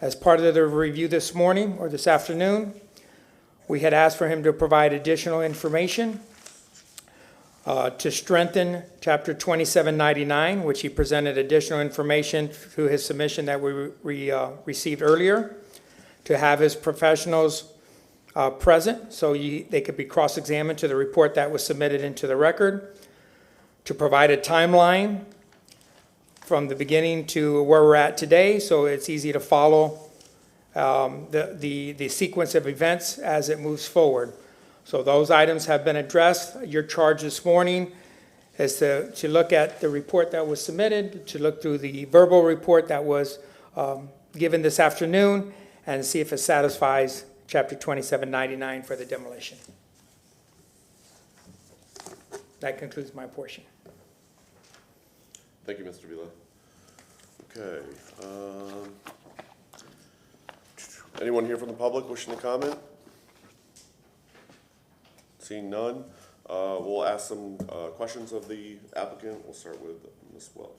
As part of the review this morning or this afternoon, we had asked for him to provide additional information to strengthen Chapter 2799, which he presented additional information through his submission that we received earlier, to have his professionals present so they could be cross-examined to the report that was submitted into the record, to provide a timeline from the beginning to where we're at today so it's easy to follow the sequence of events as it moves forward. So those items have been addressed. Your charge this morning is to look at the report that was submitted, to look through the verbal report that was given this afternoon, and see if it satisfies Chapter 2799 for the demolition. That concludes my portion. Thank you, Mr. Vila. Okay. Anyone here from the public wishing to comment? Seeing none, we'll ask some questions of the applicant. We'll start with Ms. Welch.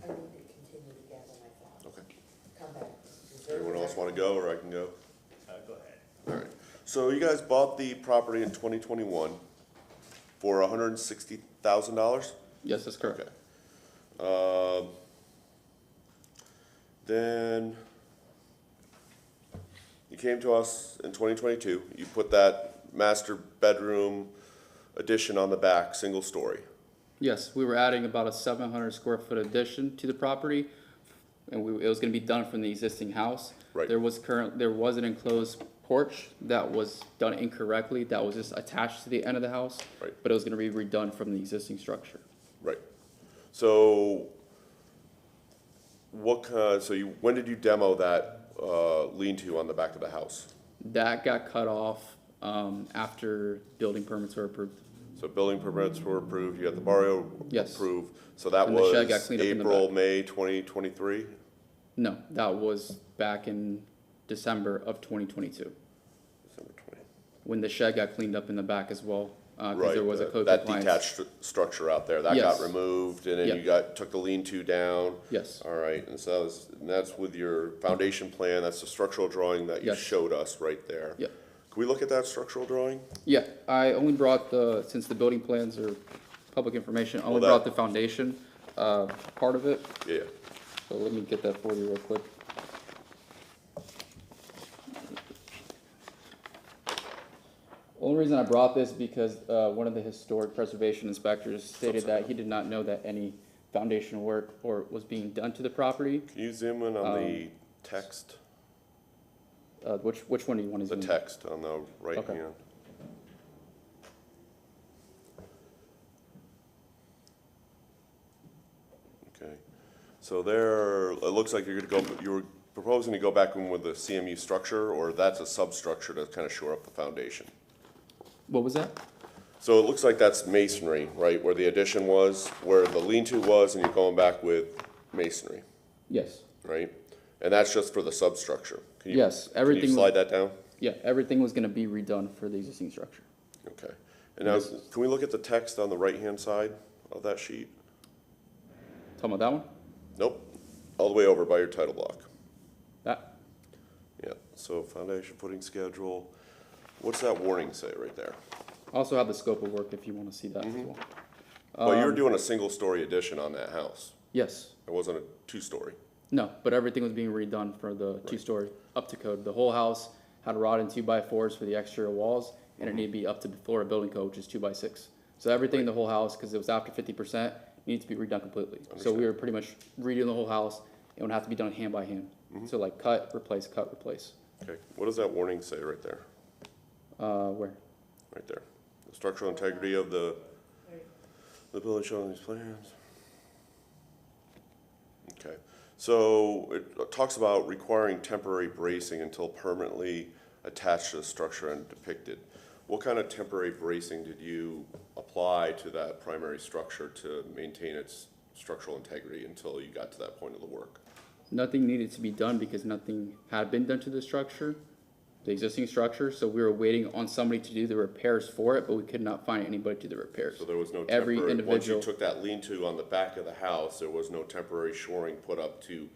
I need to continue to gather my thoughts. Okay. Come back. Anyone else want to go, or I can go? Go ahead. All right. So you guys bought the property in 2021 for $160,000? Yes, that's correct. Okay. Then you came to us in 2022. You put that master bedroom addition on the back, single story. Yes, we were adding about a 700 square foot addition to the property, and it was gonna be done from the existing house. Right. There was an enclosed porch that was done incorrectly, that was just attached to the end of the house. Right. But it was gonna be redone from the existing structure. Right. So when did you demo that lean-to on the back of the house? That got cut off, after building permits were approved. So building permits were approved, you got the barrio Yes. approved. So that And the shed got was cleaned up in the April, back. May 2023? No, that was back in December of 2022, December 20. when the shed got cleaned up in the back as well, cause Right, there was a code that compliance. detached structure out there, that got Yes. removed, and then Yeah. you took the lean-to down. Yes. All right, and so that's with your foundation plan, that's the structural drawing that you Yes. showed us right there. Yeah. Can we look at that structural drawing? Yeah, I only brought since the building plans are public information, I only Well, that- brought the foundation, part of it, Yeah. so let me get that for you real quick. Only reason I brought this because, one of the historic preservation inspectors stated that he did not know that any foundation work was being done to the property. Can you zoom in on the text? Which one do you want to The zoom in? text on the right Okay. hand. Okay, so there, it looks like you're gonna go, you were proposing to go back in with the CMU structure, or that's a substructure to kind of shore up the foundation? What was that? So it looks like that's masonry, right, where the addition was, where the lean-to was, and you're going back with masonry, Yes, right? And that's just for the substructure. Can you- Yes, Can everything you was- slide that down? yeah, everything was gonna be redone for the existing structure. Okay. And now, can we look at the text on the right-hand side of that sheet? Talking about that one? Nope, all the way over by your title block. That? Yeah, so foundation footing schedule. What's that warning say right there? I also have the scope of work if you wanna see that as well. Well, you were doing a single-story addition on that house. Yes, It wasn't a two-story. no, but everything was being redone for the two-story, up to code. The whole house had rod and 2x4s for the exterior walls, and it needed to be up to Florida building code, which is 2x6. So everything in the whole house, cause it was after 50%, needs to be redone completely. So we were pretty much redoing the whole house, it would have to be done hand by hand. So like cut, replace, cut, replace. Okay, what does that warning say right there? Where? Right there. The structural integrity of the building shown on these plans. Okay, so it talks about requiring temporary bracing until permanently attached to the structure and depicted. What kind of temporary bracing did you apply to that primary structure to maintain its structural integrity until you got to that point of the work? Nothing needed to be done because nothing had been done to the structure, the existing structure, so we were waiting on somebody to do the repairs for it, but we could not find anybody to do the repairs. So there was no Every temporary, once you individual, took that lean-to on the back of the house, there was no temporary shoring put up to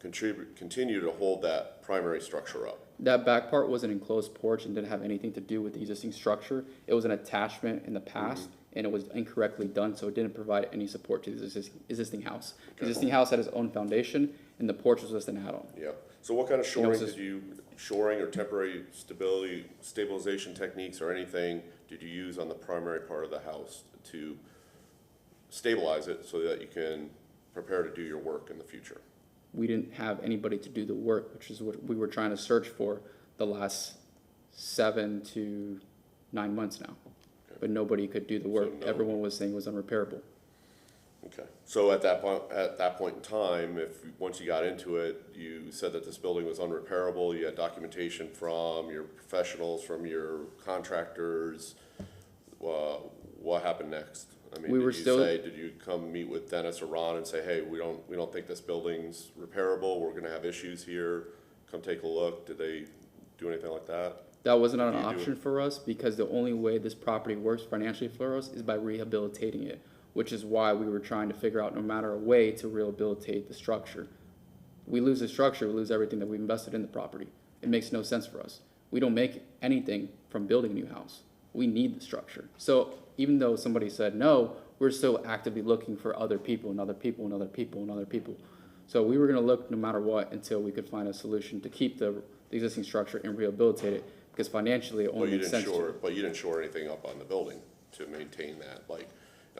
continue to hold that primary structure up? that back part was an enclosed porch and didn't have anything to do with the existing structure. It was an attachment in the past, and it was incorrectly done, so it didn't provide any support to the existing house. The existing house had its own foundation, and the porch was just an add-on. Yep. So what kind of shoring just- did you, shoring or temporary stabilization techniques or anything did you use on the primary part of the house to stabilize it so that you can prepare to do your work in the future? We didn't have anybody to do the work, which is what we were trying to search for the last 7 to 9 months now. But nobody could do the work. no- Everyone was saying it was unrepairable. Okay. So at that point in time, once you got into it, you said that this building was unrepairable, you had documentation from your professionals, from your contractors. What happened next? I mean, We were still- did you come meet with Dennis or Ron and say, hey, we don't think this building's repairable, we're gonna have issues here, come take a look? Did they do anything like that? That wasn't an You do option for us because the only way this property works financially for us is by rehabilitating it, which is why we were trying to figure out no matter a way to rehabilitate the structure. We lose the structure, we lose everything that we've invested in the property. It makes no sense for us. We don't make anything from building a new house. We need the structure. So even though somebody said no, we're still actively looking for other people and other people and other people and other people. So we were gonna look no matter what until we could find a solution to keep the existing structure and rehabilitate it, because financially it But only you makes didn't sense. but you didn't shore anything up on the building to maintain that, like,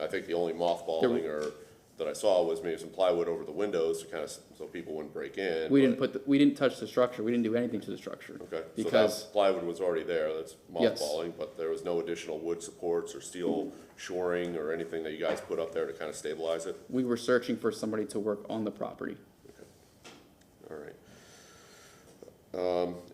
I think the only mothballing that I saw was maybe some plywood over the windows to kind of, so people wouldn't break in. We but- didn't we didn't touch the structure, we didn't do anything to the structure. Okay, so Because that plywood was already there, that's Yes. mothballing, but there was no additional wood supports or steel shoring or anything that you guys put up there to kind of stabilize it? we were searching for somebody to work on the property. All right.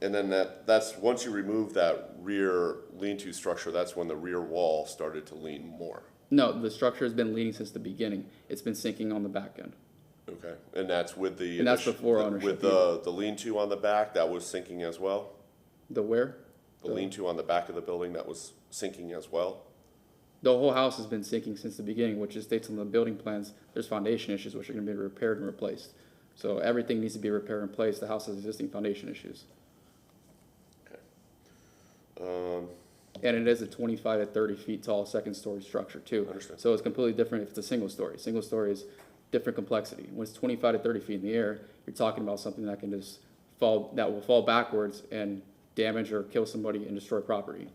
And then that's, once you remove that rear lean-to structure, that's when the rear wall started to lean more. No, the structure has been leaning since the beginning. It's been sinking on the back end. Okay, and that's with the. And that's before ownership With the lean-to on the back, that was sinking as well? The where? The lean-to on the back of the building, that was sinking as well? The whole house has been sinking since the beginning, which is states on the building plans, there's foundation issues which are gonna be repaired and replaced. So everything needs to be repaired and replaced. The house has existing foundation issues. And it is a 25 to 30 feet tall second-story structure too. Understood. So it's completely different if it's a single story. Single story is different complexity. When it's 25 to 30 feet in the air, you're talking about something that can just fall, that will fall backwards and damage or kill somebody and destroy property.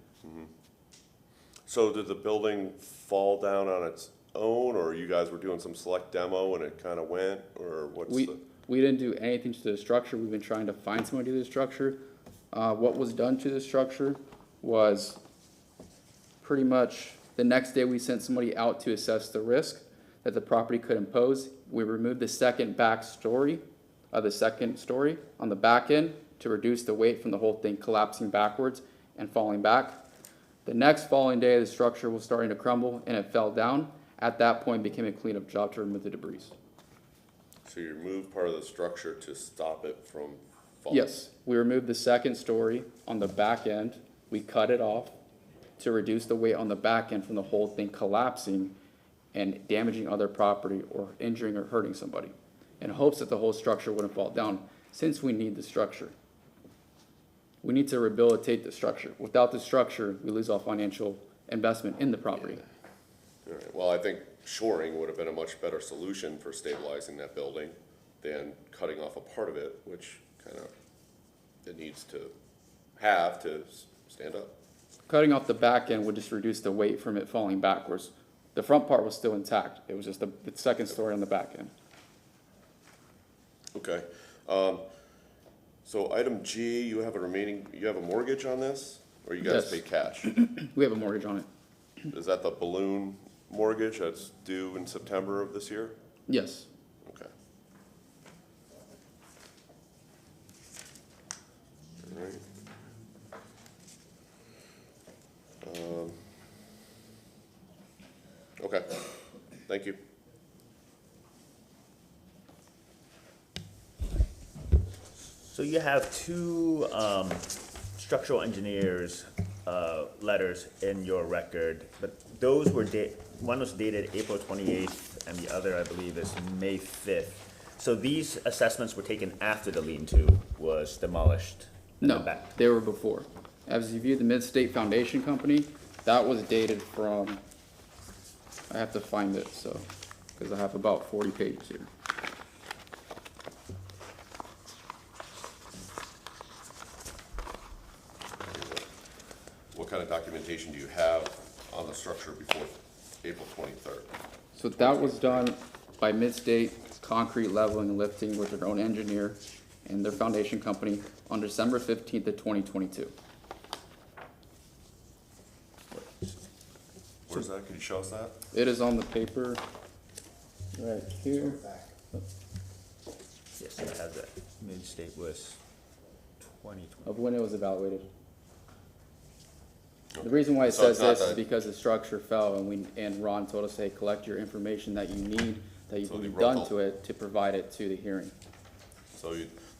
So did the building fall down on its own, or you guys were doing some select demo and it kind of went, or what's the? We didn't do anything to the structure. We've been trying to find somebody to do the structure. What was done to the structure was pretty much the next day we sent somebody out to assess the risk that the property could impose. We removed the second back story of the second story on the back end to reduce the weight from the whole thing collapsing backwards and falling back. The next following day, the structure was starting to crumble and it fell down. At that point, it became a cleanup job to remove the debris. So you removed part of the structure to stop it from falling? Yes, we removed the second story on the back end. We cut it off to reduce the weight on the back end from the whole thing collapsing and damaging other property or injuring or hurting somebody, in hopes that the whole structure wouldn't fall down, since we need the structure. We need to rehabilitate the structure. Without the structure, we lose all financial investment in the property. All right, well, I think shoring would have been a much better solution for stabilizing that building than cutting off a part of it, which kind of, it needs to have to stand up. Cutting off the back end would just reduce the weight from it falling backwards. The front part was still intact. It was just the second story on the back end. Okay. So item G, you have a mortgage on this, or you guys Yes. pay cash? We have a mortgage on it. Is that the balloon mortgage that's due in September of this year? Yes. Okay. All right. Okay, thank you. So you have two structural engineers' letters in your record, but those were one was dated April 28th, and the other, I believe, is May 5th. So these assessments were taken after the lean-to was demolished? in the No, back. they were before. As you view the Mid-State Foundation Company, that was dated from, I have to find it, so, because I have about 40 pages here. What kind of documentation do you have on the structure before April 23rd? So that was done by Mid-State Concrete Leveling and Lifting with their own engineer and their foundation company on December 15th of 2022. Where's that? Could you show us that? It is on the paper right here. Yes, it has that. Mid-state was 2020. Of when it was evaluated. The reason why it So it's says not this is the- because the structure fell and Ron told us, hey, collect your information that you need, that you So they can be wrote done the- to it to provide it to the hearing. So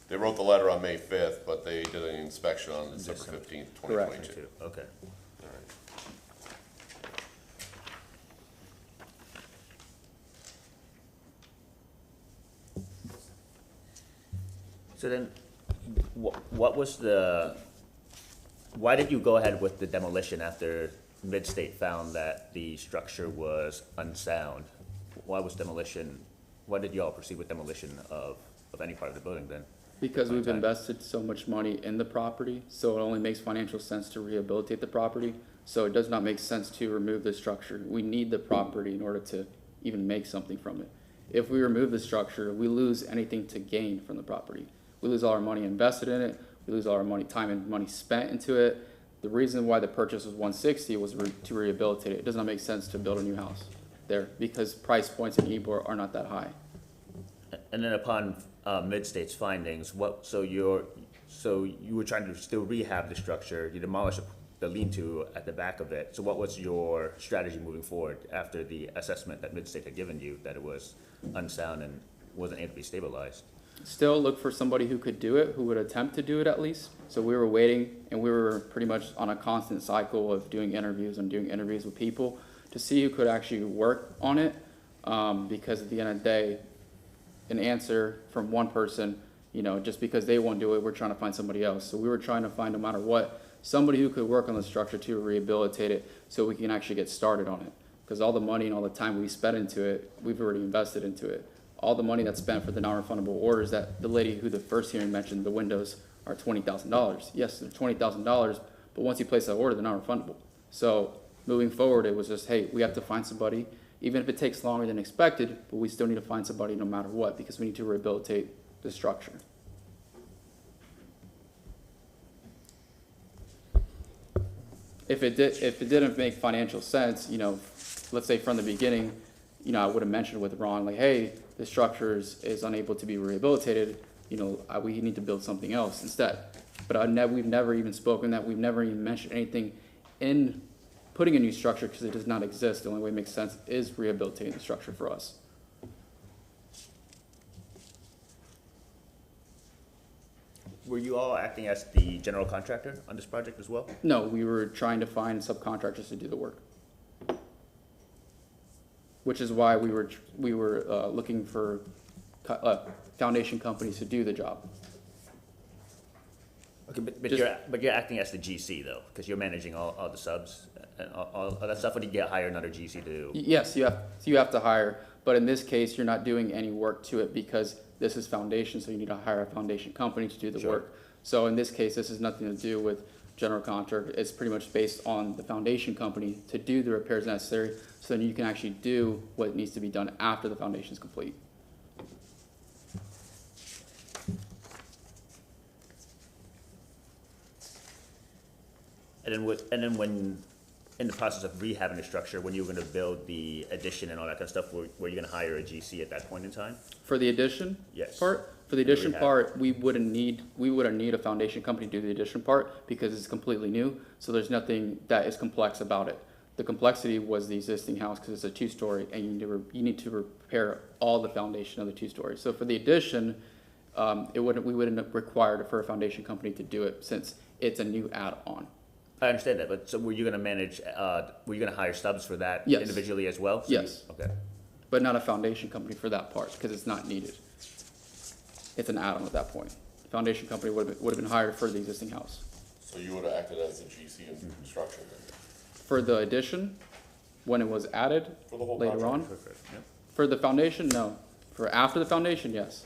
they wrote the letter on May 5th, but they did an inspection on December 15th, 2022. Okay. All right. So then, what was why did you go ahead with the demolition after Mid-State found that the structure was unsound? Why did you all proceed with demolition of any part of the building then? Because we've Time. invested so much money in the property, so it only makes financial sense to rehabilitate the property. So it does not make sense to remove the structure. We need the property in order to even make something from it. If we remove the structure, we lose anything to gain from the property. We lose all our money invested in it, we lose all our money, time and money spent into it. The reason why the purchase was 160 was to rehabilitate it. It does not make sense to build a new house there because price points in Ybor are not that high. And then upon Mid-State's findings, so you were trying to still rehab the structure, you demolished the lean-to at the back of it. So what was your strategy moving forward after the assessment that Mid-State had given you, that it was unsound and wasn't able to be stabilized? Still look for somebody who could do it, who would attempt to do it at least. So we were waiting, and we were pretty much on a constant cycle of doing interviews with people to see who could actually work on it. Because at the end of the day, an answer from one person, just because they won't do it, we're trying to find somebody else. So we were trying to find, no matter what, somebody who could work on the structure to rehabilitate it so we can actually get started on it. Because all the money and all the time we spent into it, we've already invested into it. All the money that's spent for the non-refundable orders, that the lady who the first hearing mentioned, the windows are $20,000. Yes, they're $20,000, but once you place that order, they're not refundable. So moving forward, it was just, hey, we have to find somebody, even if it takes longer than expected, but we still need to find somebody no matter what, because we need to rehabilitate the structure. If it didn't make financial sense, let's say from the beginning, I would have mentioned with Ron, like, hey, the structure is unable to be rehabilitated, we need to build something else instead. But we've never even spoken that, we've never even mentioned anything in putting a new structure because it does not exist. The only way it makes sense is rehabilitating the structure for us. Were you all acting as the general contractor on this project as well? No, we were trying to find subcontractors to do the work. Which is why we were looking for foundation companies to do the job. Okay, but you're acting as the GC though, because you're managing all the subs and all that stuff, or do you get hire another GC to? Yes, you have to hire, but in this case, you're not doing any work to it because this is foundation, so you need to hire a foundation company to do the work. So in this case, this has nothing to do with general contractor. It's pretty much based on the foundation company to do the repairs necessary, so then you can actually do what needs to be done after the foundation is complete. and then when, in the process of rehabbing the structure, when you were gonna build the addition and all that kind of stuff, were you gonna hire a GC at that point in time? For the addition? Yes. Part, for the addition rehab. part, we wouldn't need a foundation company to do the addition part because it's completely new, so there's nothing that is complex about it. The complexity was the existing house because it's a two-story and you need to repair all the foundation of the two-story. So for the addition, we wouldn't require for a foundation company to do it since it's a new add-on. I understand that, but so were you gonna manage, were you gonna hire subs for that Yes. individually as well? So Yes. Okay. But not a foundation company for that part because it's not needed. It's an add-on at that point. Foundation company would have been hired for the existing house. So you would have acted as the GC in construction then? For the addition, when it was added For the whole later on. project? For the foundation, no. For after the foundation, yes.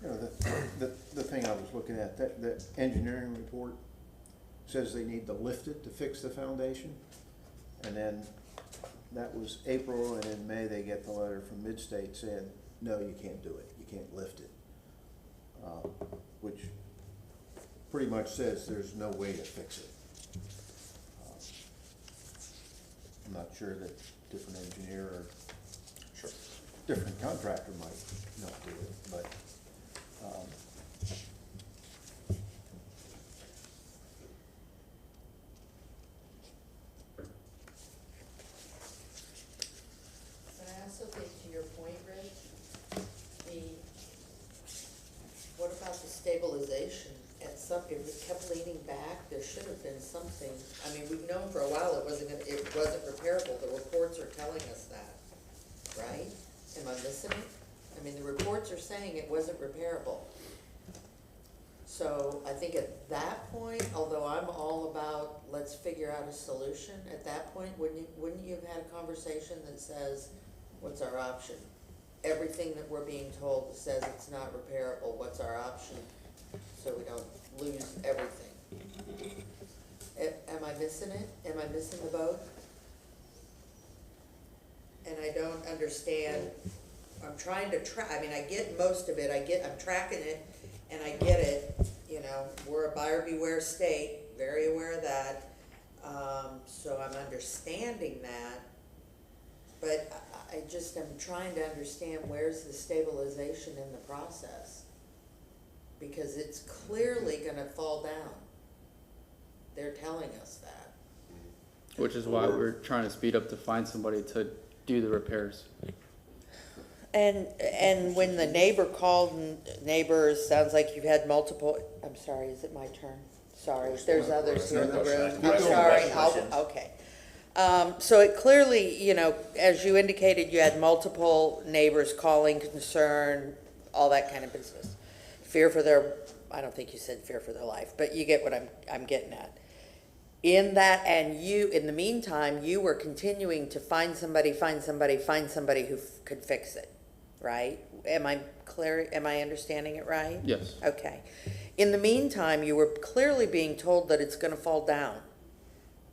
You know, the thing I was looking at, that engineering report says they need to lift it to fix the foundation. And then that was April, and in May, they get the letter from Midstate saying, no, you can't do it, you can't lift it. Which pretty much says there's no way to fix it. I'm not sure that different engineer or different contractor might not do it, but, But I also think to your point, Rich, what about the stabilization? If it kept leaning back, there should have been something. I mean, we've known for a while it wasn't repairable. The reports are telling us that, right? Am I missing it? I mean, the reports are saying it wasn't repairable. So I think at that point, although I'm all about let's figure out a solution, at that point, wouldn't you have had a conversation that says, what's our option? Everything that we're being told says it's not repairable, what's our option? So we don't lose everything. Am I missing it? Am I missing the boat? And I don't understand, I'm trying to I mean, I get most of it, I'm tracking it, and I get it, you know, we're a buyer beware state, very aware of that, so I'm understanding that, but I just am trying to understand where's the stabilization in the process, because it's clearly gonna fall down. They're telling us that. Which is why we're trying to speed up to find somebody to do the repairs. And when the neighbor called, and neighbors, sounds like you've had multiple, I'm sorry, is it my turn? Sorry, if there's others here in the room, I'm sorry, okay. So it clearly, you know, as you indicated, you had multiple neighbors calling, concern, all that kind of business. Fear for their, I don't think you said fear for their life, but you get what I'm getting at. In that, and you, in the meantime, you were continuing to find somebody who could fix it, right? Am I clear, am I understanding it right? Yes. Okay. In the meantime, you were clearly being told that it's gonna fall down.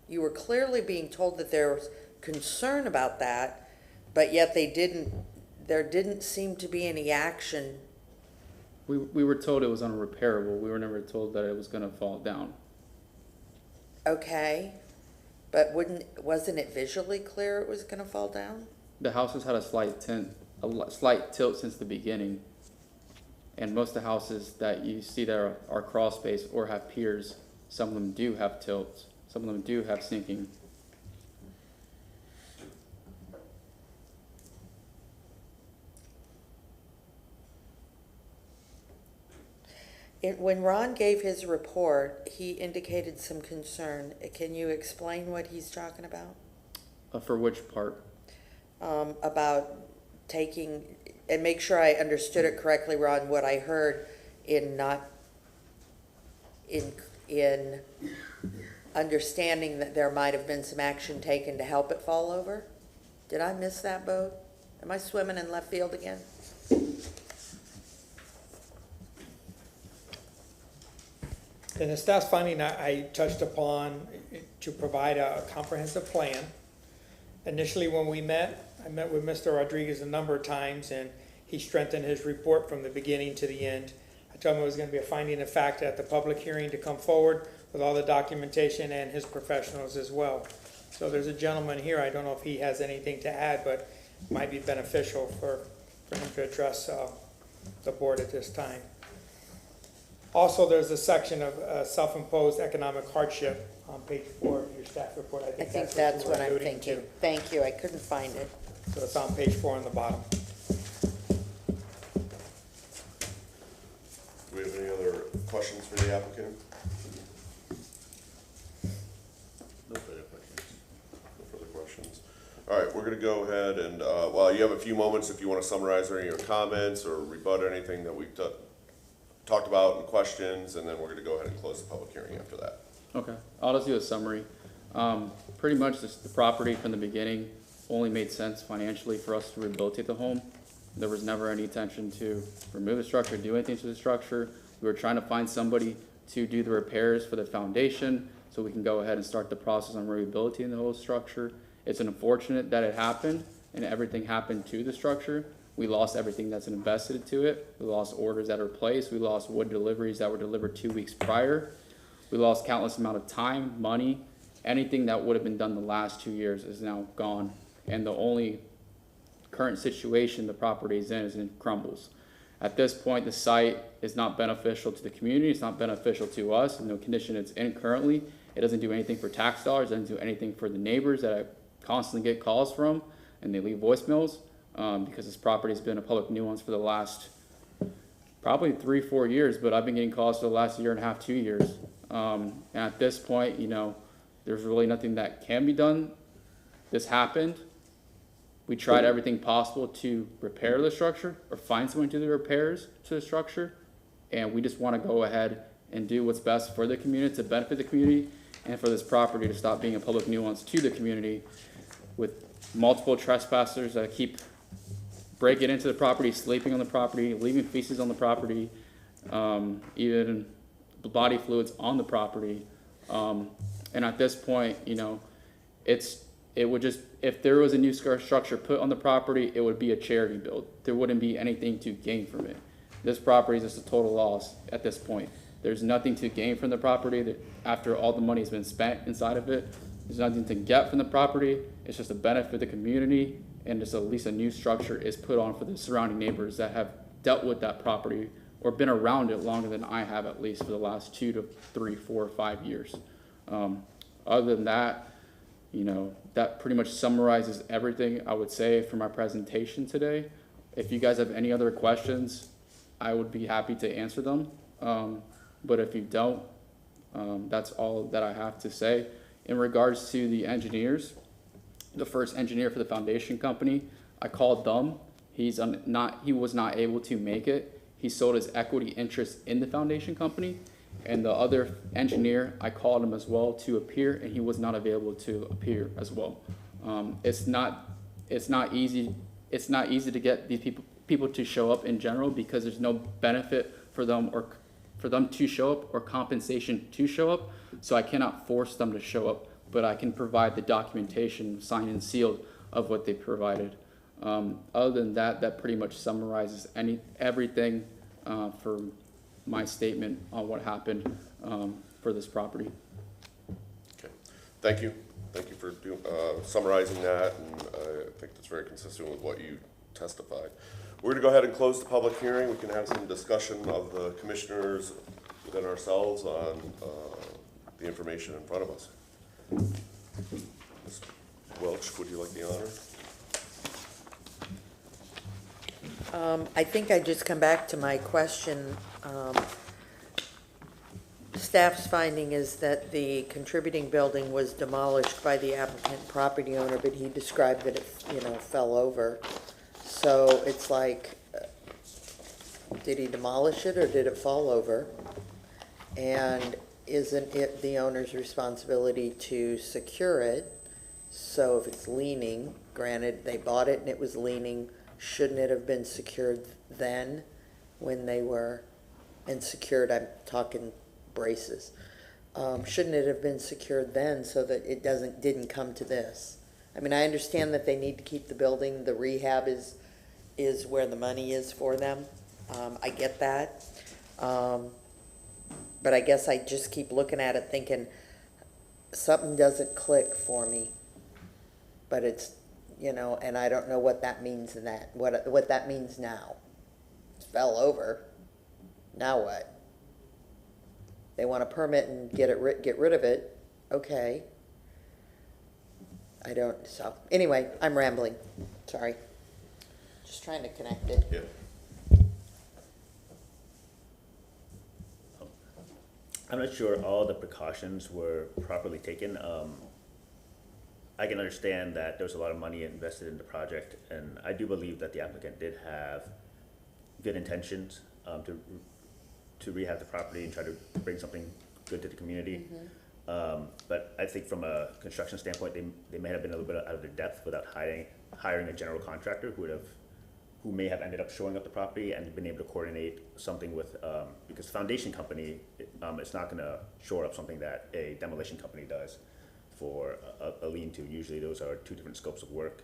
You were clearly being told that there was concern about that, but yet there didn't seem to be any action. We were told it was unrepairable. We were never told that it was gonna fall down. Okay, but wasn't it visually clear it was gonna fall down? The house has had a slight tilt since the beginning. And most of the houses that you see that are crawl space or have piers, some of them do have tilts, some of them do have sinking. When Ron gave his report, he indicated some concern. Can you explain what he's talking about? For which part? About taking, and make sure I understood it correctly, Ron, what I heard in understanding that there might have been some action taken to help it fall over? Did I miss that boat? Am I swimming in left field again? In the staff's finding, I touched upon to provide a comprehensive plan. Initially, when we met, I met with Mr. Rodriguez a number of times, and he strengthened his report from the beginning to the end. I told him it was gonna be a finding of fact at the public hearing to come forward with all the documentation and his professionals as well. So there's a gentleman here, I don't know if he has anything to add, but it might be beneficial for him to address the board at this time. Also, there's a section of self-imposed economic hardship on page 4 of your staff report. I think that's you what were I'm alluding to. thinking. Thank you, I couldn't find it. So it's on page 4 on the bottom. Do we have any other questions for the applicant? No further questions. No further questions. All right, we're gonna go ahead and, well, you have a few moments if you wanna summarize any of your comments or rebut anything that we've talked about in questions, and then we're gonna go ahead and close the public hearing after that. Okay, I'll just do a summary. Pretty much the property from the beginning only made sense financially for us to rehabilitate the home. There was never any intention to remove the structure, do anything to the structure. We were trying to find somebody to do the repairs for the foundation so we can go ahead and start the process on rehabilitating the whole structure. It's unfortunate that it happened and everything happened to the structure. We lost everything that's invested to it. We lost orders that are placed. We lost wood deliveries that were delivered 2 weeks prior. We lost countless amount of time, money. Anything that would have been done the last 2 years is now gone. And the only current situation the property is in crumbles. At this point, the site is not beneficial to the community. It's not beneficial to us in the condition it's in currently. It doesn't do anything for tax dollars. It doesn't do anything for the neighbors that I constantly get calls from, and they leave voicemails because this property has been a public nuisance for the last probably 3-4 years, but I've been getting calls for the last 1.5 to 2 years. And at this point, you know, there's really nothing that can be done. This happened. We tried everything possible to repair the structure or find someone to do the repairs to the structure. And we just want to go ahead and do what's best for the community, to benefit the community, and for this property to stop being a public nuisance to the community with multiple trespassers that keep breaking into the property, sleeping on the property, leaving feces on the property, even body fluids on the property. And at this point, you know, it would just, if there was a new structure put on the property, it would be a charity build. There wouldn't be anything to gain from it. This property is just a total loss at this point. There's nothing to gain from the property that after all the money has been spent inside of it. There's nothing to get from the property. It's just a benefit to the community, and just at least a new structure is put on for the surrounding neighbors that have dealt with that property or been around it longer than I have, at least for the last 2 to 3, 4, or 5 years. Other than that, you know, that pretty much summarizes everything I would say for my presentation today. If you guys have any other questions, I would be happy to answer them. But if you don't, that's all that I have to say. In regards to the engineers, the first engineer for the foundation company, I called them. He was not able to make it. He sold his equity interest in the foundation company. And the other engineer, I called him as well to appear, and he was not available to appear as well. It's not easy to get these people to show up in general, because there's no benefit for them to show up or compensation to show up. So I cannot force them to show up, but I can provide the documentation signed and sealed of what they provided. Other than that, that pretty much summarizes everything for my statement on what happened for this property. Okay, thank you. Thank you for summarizing that, and I think that's very consistent with what you testified. We're going to go ahead and close the public hearing. We can have some discussion of the commissioners within ourselves on the information in front of us. Ms. Welch, would you like the honor? I think I just come back to my question. Staff's finding is that the contributing building was demolished by the applicant property owner, but he described that it, fell over. So it's like, did he demolish it or did it fall over? And isn't it the owner's responsibility to secure it? So if it's leaning, granted, they bought it and it was leaning, shouldn't it have been secured then when they were, and secured, I'm talking braces. Shouldn't it have been secured then so that it didn't come to this? I mean, I understand that they need to keep the building, the rehab is where the money is for them. I get that. But I guess I just keep looking at it thinking, something doesn't click for me. But it's, you know, and I don't know what that means in that, what that means now. It fell over. Now what? They want a permit and get rid of it. Okay. I don't, so, anyway, I'm rambling. Sorry. Just trying to connect it. Yeah. I'm not sure all the precautions were properly taken. I can understand that there was a lot of money invested in the project, and I do believe that the applicant did have good intentions to rehab the property and try to bring something good to the community. But I think from a construction standpoint, they may have been a little bit out of their depth without hiring a general contractor who may have ended up showing up the property and been able to coordinate something with, because foundation company, it's not gonna shore up something that a demolition company does for a lean-to. Usually those are two different scopes of work.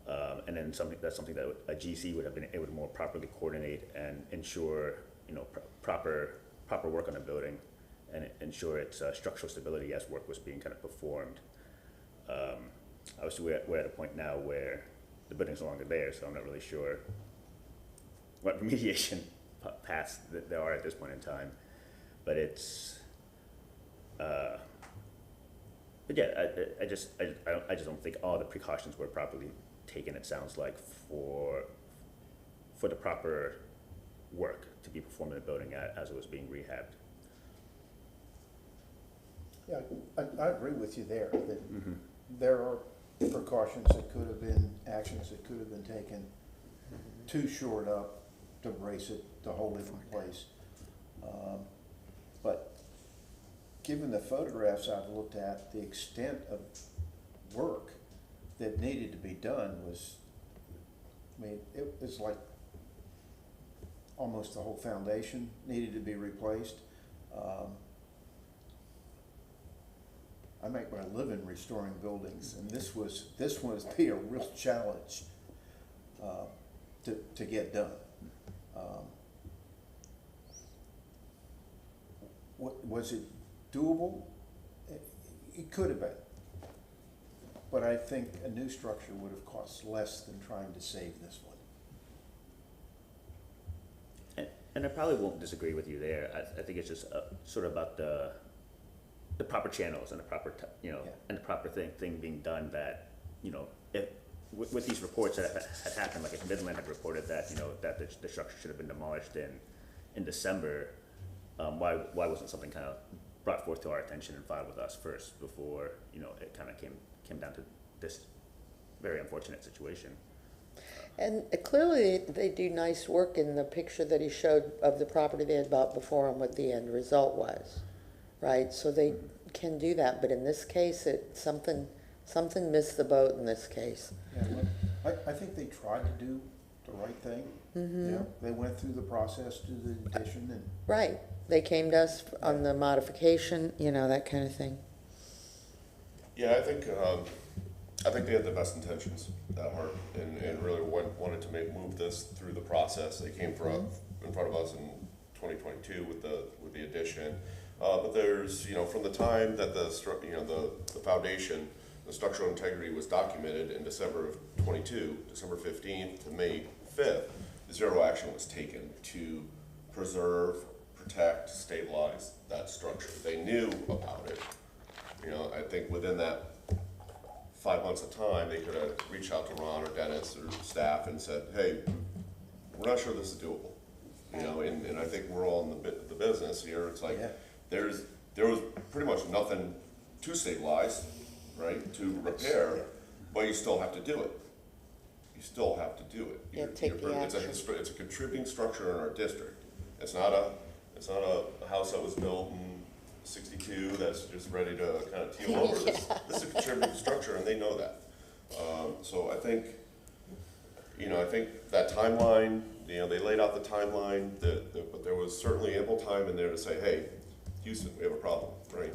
And then something that a GC would have been able to more properly coordinate and ensure, you know, proper work on a building and ensure its structural stability as work was being kind of performed. Obviously we're at a point now where the building's no longer there, so I'm not really sure what remediation paths that there are at this point in time. But it's, but yeah, I just don't think all the precautions were properly taken, it sounds like, for the proper work to be performed in the building as it was being rehabbed. Yeah, I agree with you there, that there are precautions that could have been, actions that could have been taken to shore it up, to brace it, to hold it in place. But given the photographs I've looked at, the extent of work that needed to be done was, I mean, it was like almost the whole foundation needed to be replaced. I make my living restoring buildings, and this was be a real challenge to get done. Was it doable? It could have been, but I think a new structure would have cost less than trying to save this one. And I probably won't disagree with you there. I think it's just sort of about the proper channels and the proper, and the proper thing being done that, if, with these reports that had happened, like if Midland had reported that, that the structure should have been demolished in December, why wasn't something kind of brought forth to our attention and filed with us first before, it kind of came down to this very unfortunate situation? And clearly they do nice work in the picture that he showed of the property they had bought before and what the end result was, right? So they can do that, but in this case, something missed the boat in this case. Yeah, well, I think they tried to do the right thing. Yeah, they went through the process to the addition and. Right, they came to us on the modification, that kind of thing. Yeah, I think they had the best intentions at heart and really wanted to move this through the process. They came in front of us in 2022 with the addition. But there's, from the time that the foundation, the structural integrity was documented in December of 22, December 15th to May 5th, zero action was taken to preserve, protect, stabilize that structure. They knew about it. I think within that 5 months of time, they could have reached out to Ron or Dennis or staff and said, hey, we're not sure this is doable. And I think we're all in the business here. It's like, there was pretty much nothing to stabilize, right, to repair, but you still have to do it. You still have to do it. Yeah, take the action. It's a contributing structure in our district. It's not a house that was built in '62 that's just ready to kind of teal over. This is a contributing structure, and they know that. So I think that timeline, they laid out the timeline, but there was certainly ample time in there to say, hey, Houston, we have a problem, right?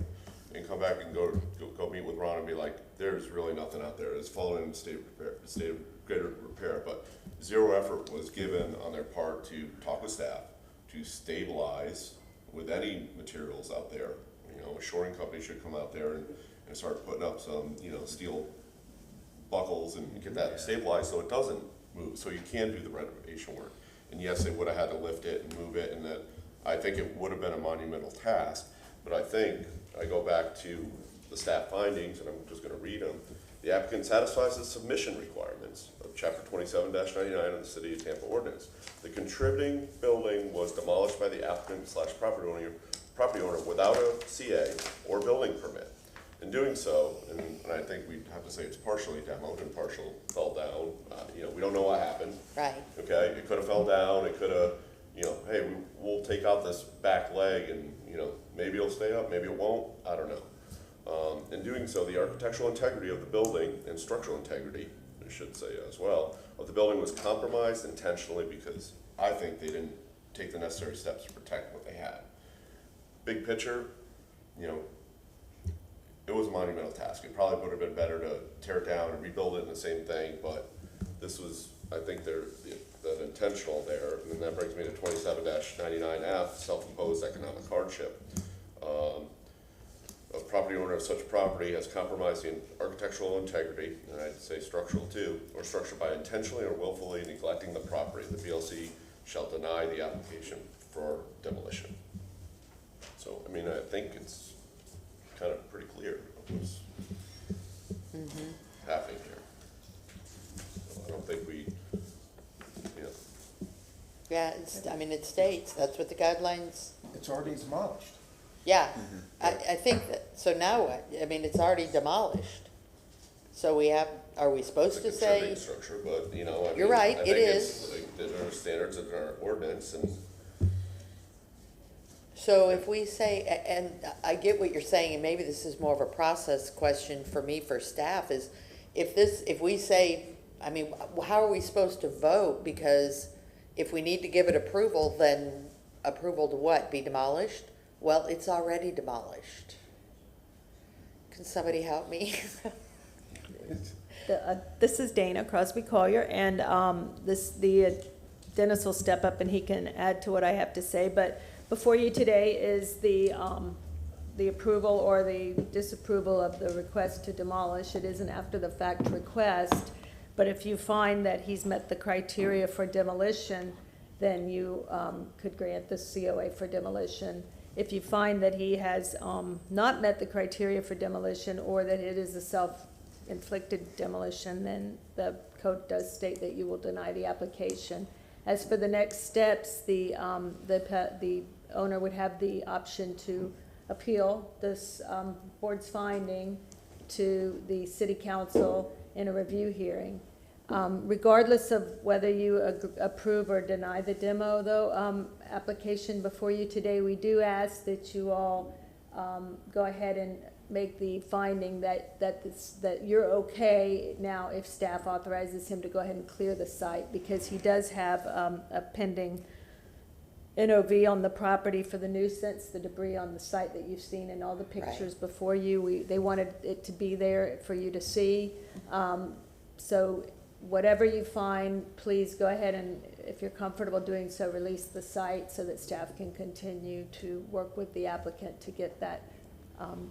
And come back and go meet with Ron and be like, there's really nothing out there. It's fallen in state of greater repair, but zero effort was given on their part to talk with staff, to stabilize with any materials out there. You know, a shoring company should come out there and start putting up some, you know, steel buckles and get that stabilized so it doesn't move, so you can do the renovation work. And yes, they would have had to lift it and move it, and that, I think it would have been a monumental task, but I think, I go back to the staff findings, and I'm just gonna read them. The applicant satisfies the submission requirements of chapter 27-99 of the City of Tampa ordinance. The contributing building was demolished by the applicant / property owner without a CA or building permit. In doing so, and I think we'd have to say it's partially demoed and partial fell down. You know, we don't know what happened. Right. Okay, it could have fell down, it could have, you know, hey, we'll take out this back leg and, you know, maybe it'll stay up, maybe it won't, I don't know. In doing so, the architectural integrity of the building and structural integrity, I should say as well, of the building was compromised intentionally because I think they didn't take the necessary steps to protect what they had. Big picture, you know, it was a monumental task. It probably would have been better to tear it down and rebuild it in the same thing, but this was, I think, the intentional there. And then that brings me to 27-99F, self-imposed economic hardship. A property owner of such property has compromised the architectural integrity, and I'd say structural too, or structured by intentionally or willfully neglecting the property. The BLC shall deny the application for demolition. So, I mean, I think it's kind of pretty clear what's happening here. So I don't think we, you know. Yeah, I mean, it states, that's what the guidelines, It's already demolished. yeah. I think that, so now what? I mean, it's already demolished. So we have, are we supposed to It's a contributing say? structure, but, you know, I mean, You're right, I it think is. like, there are standards in our ordinance, and So if we say, and I get what you're saying, and maybe this is more of a process question for me, for staff, is if we say, I mean, how are we supposed to vote? Because if we need to give it approval, then approval to what? Be demolished? Well, it's already demolished. Can somebody help me? This is Dana Crosby Collier, and Dennis will step up and he can add to what I have to say, but before you today is the approval or the disapproval of the request to demolish. It is an after-the-fact request, but if you find that he's met the criteria for demolition, then you could grant the COA for demolition. If you find that he has not met the criteria for demolition, or that it is a self-inflicted demolition, then the code does state that you will deny the application. As for the next steps, the owner would have the option to appeal this board's finding to the city council in a review hearing. Regardless of whether you approve or deny the demo, though, application before you today, we do ask that you all go ahead and make the finding that you're okay now if staff authorizes him to go ahead and clear the site, because he does have a pending NOV on the property for the nuisance, the debris on the site that you've seen in all the pictures before you. They wanted it to be there for you to see. So whatever you find, please go ahead and, if you're comfortable doing so, release the site so that staff can continue to work with the applicant to get that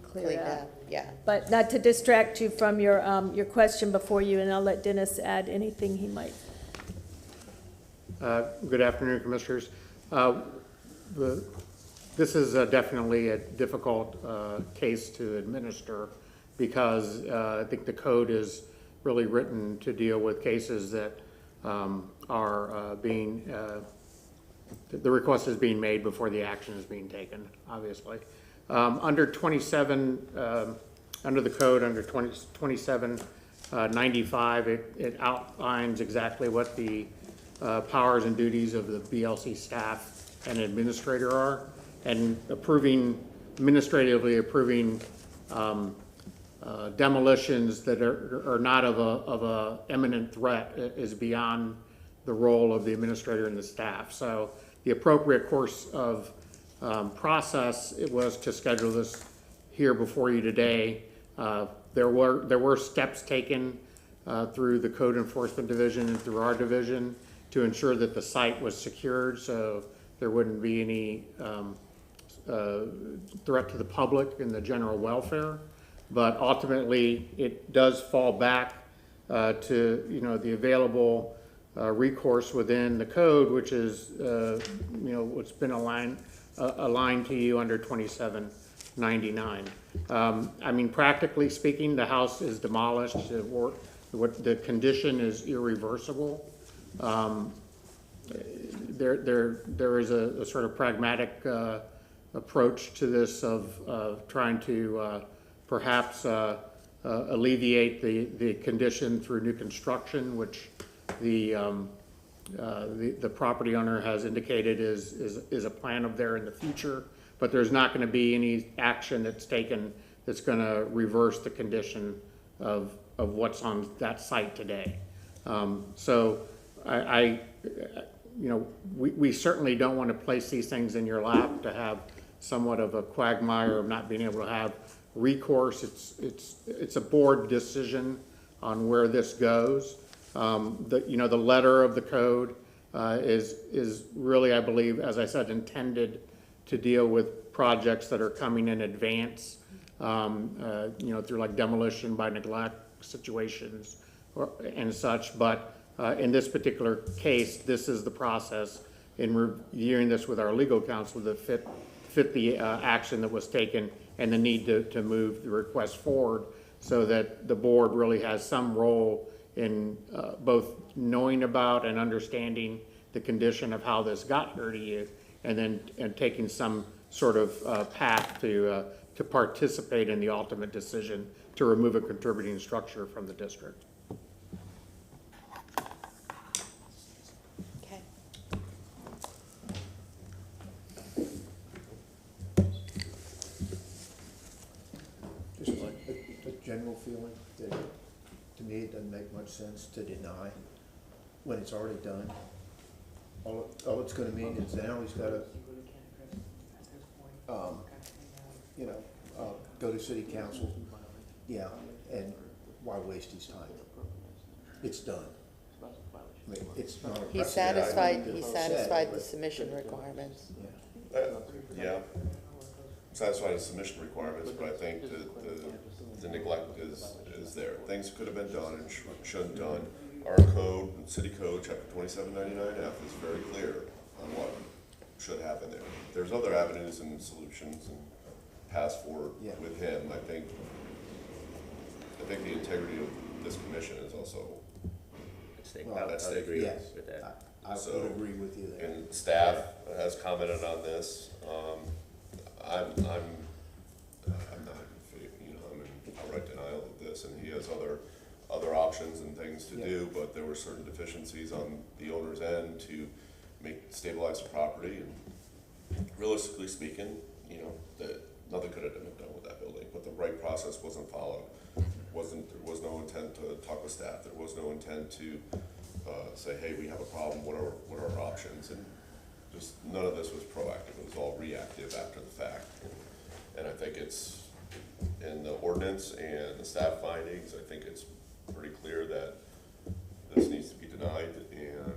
cleared up. Yeah. But not to distract you from your question before you, and I'll let Dennis add anything he might. Good afternoon, Commissioners. This is definitely a difficult case to administer, because I think the code is really written to deal with cases that are being, the request is being made before the action is being taken, obviously. Under 27, under the code, under 2795, it outlines exactly what the powers and duties of the BLC staff and administrator are, and administratively approving demolitions that are not of a imminent threat is beyond the role of the administrator and the staff. So the appropriate course of process, it was to schedule this here before you today. There were steps taken through the Code Enforcement Division and through our division to ensure that the site was secured, so there wouldn't be any threat to the public and the general welfare. But ultimately, it does fall back to, you know, the available recourse within the code, which is, you know, what's been aligned to you under 2799. I mean, practically speaking, the house is demolished. The condition is irreversible. There is a sort of pragmatic approach to this of trying to perhaps alleviate the condition through new construction, which the property owner has indicated is a plan of there in the future. But there's not going to be any action that's taken that's going to reverse the condition of what's on that site today. So you know, we certainly don't want to place these things in your lap to have somewhat of a quagmire of not being able to have recourse. It's a board decision on where this goes. You know, the letter of the code is really, I believe, as I said, intended to deal with projects that are coming in advance, you know, through like demolition by neglect situations and such. But in this particular case, this is the process in reviewing this with our legal counsel that fit the action that was taken and the need to move the request forward so that the board really has some role in both knowing about and understanding the condition of how this got here to you, and taking some sort of path to participate in the ultimate decision to remove a contributing structure from the district. Okay. Just a general feeling that, to me, it doesn't make much sense to deny when it's already done. All it's gonna mean is now he's gotta, you know, go to city council, yeah, and why waste his time? It's done. I mean, it's not a He precedent item to set, satisfied the but- submission requirements. Yeah. Yeah, satisfy the submission requirements, but I think the neglect is there. Things could have been done and should done. Our code, city code, chapter 2799F is very clear on what should happen there. There's other avenues and solutions and paths forward with him. I think the integrity of this commission is also at stake. Yes, with that. I would agree with you there. And staff has commented on this. I'm not in favor, you know, I'm in outright denial of this, and he has other options and things to do, but there were certain deficiencies on the owner's end to stabilize the property, and realistically speaking, you know, that nothing could have been done with that building, but the right process wasn't followed. There was no intent to talk with staff, there was no intent to say, hey, we have a problem, what are our options? And just none of this was proactive, it was all reactive after the fact. And I think it's in the ordinance and the staff findings, I think it's pretty clear that this needs to be denied, and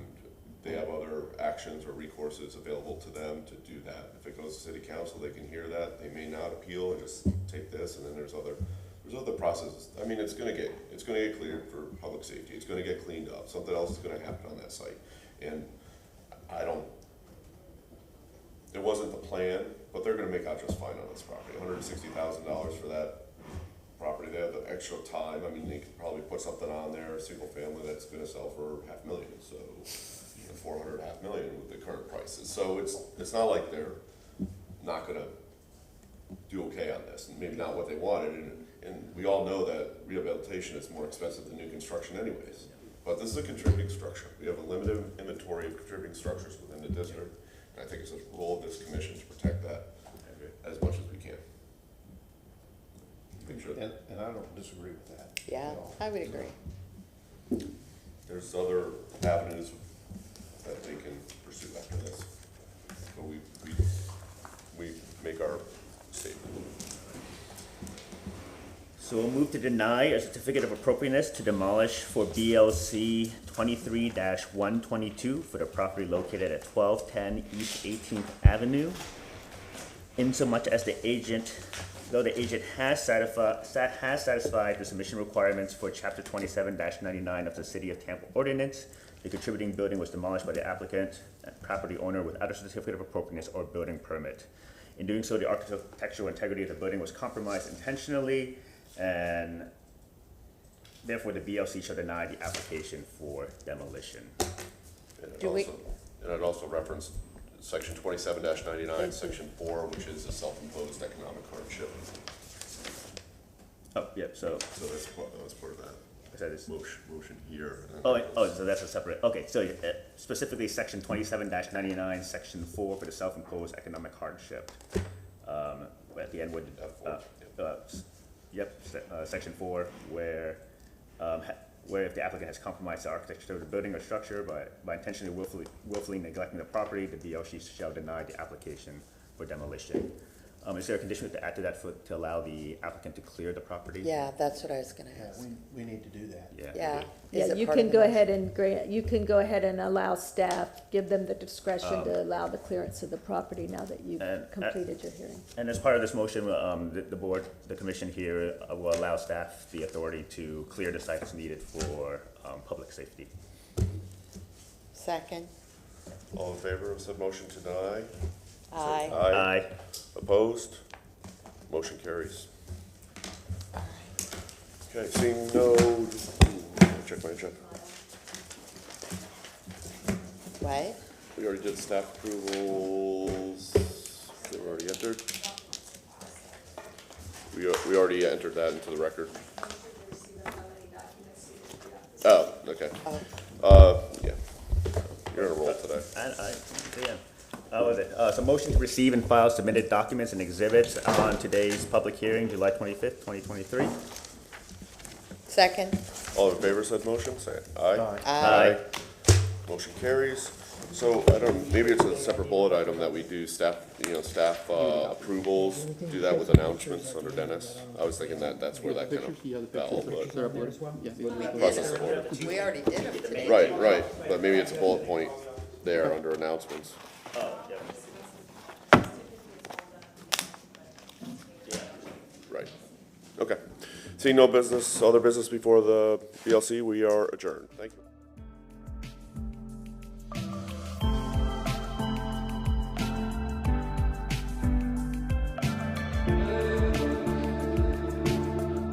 they have other actions or recourses available to them to do that. If it goes to city council, they can hear that, they may not appeal and just take this, and then there's other processes. I mean, it's gonna get cleared for public safety, it's gonna get cleaned up, something else is gonna happen on that site. And it wasn't the plan, but they're gonna make out just fine on this property. $160,000 for that property. They have the extra time. I mean, they could probably put something on there, a single family that's gonna sell for $500,000. So, you know, 400, $500,000 with the current prices. So it's not like they're not gonna do okay on this, and maybe not what they wanted. And we all know that rehabilitation is more expensive than new construction anyways. But this is a contributing structure. We have a limited inventory of contributing structures within the district. And I think it's the role of this commission to protect that as much as we can. Make sure that And I don't disagree with that. Yeah, at all. I would agree. there's other avenues that they can pursue after this. But we make our statement. So we'll move to deny a certificate of appropriateness to demolish for BLC 23-122 for the property located at 1210 East 18th Avenue. Insomuch as the agent has satisfied the submission requirements for Chapter 27-99 of the City of Tampa Ordinance, the contributing building was demolished by the applicant, property owner without a certificate of appropriateness or building permit. In doing so, the architectural integrity of the building was compromised intentionally, and therefore the BLC shall deny the application for demolition. And I'd also reference section 27-99, section 4, which is a self-imposed economic hardship. Oh, yep, so. So that's part of that motion here. So that's a separate, okay, so specifically section 27-99, section 4 for the self-imposed economic hardship. At the end would, section 4, where if the applicant has compromised the architecture of the building or structure by intentionally willfully neglecting the property, the BLC shall deny the application for demolition. Is there a condition to add to that to allow the applicant to clear the property? Yeah, that's what I was gonna ask. We need to do that. Yeah. Is Yeah, it you part of can the go motion? ahead and you can go ahead and allow staff, give them the discretion to allow the clearance of the property now that you've completed your hearing. And as part of this motion, the commission here will allow staff the authority to clear the site as needed for public safety. Second? All in favor of said motion to deny? Aye. Aye. Opposed? Motion carries. Okay, seeing no, check my agenda. What? We already did staff approvals. They were already entered. We already entered that into the record. Oh, okay. Yeah. You're on a roll today. So motion to receive and file submitted documents and exhibits on today's public hearing, July 25th, 2023. Second? All in favor of said motion, say aye. Aye. Motion carries. So, I don't, maybe it's a separate bullet item that we do staff approvals, do that with announcements under Dennis. I was thinking that's where that kind of fell, but. Process of order. We already did them today. Right, but maybe it's a bullet point there under announcements. Right, okay. Seeing no other business before the BLC, we are adjourned. Thank you.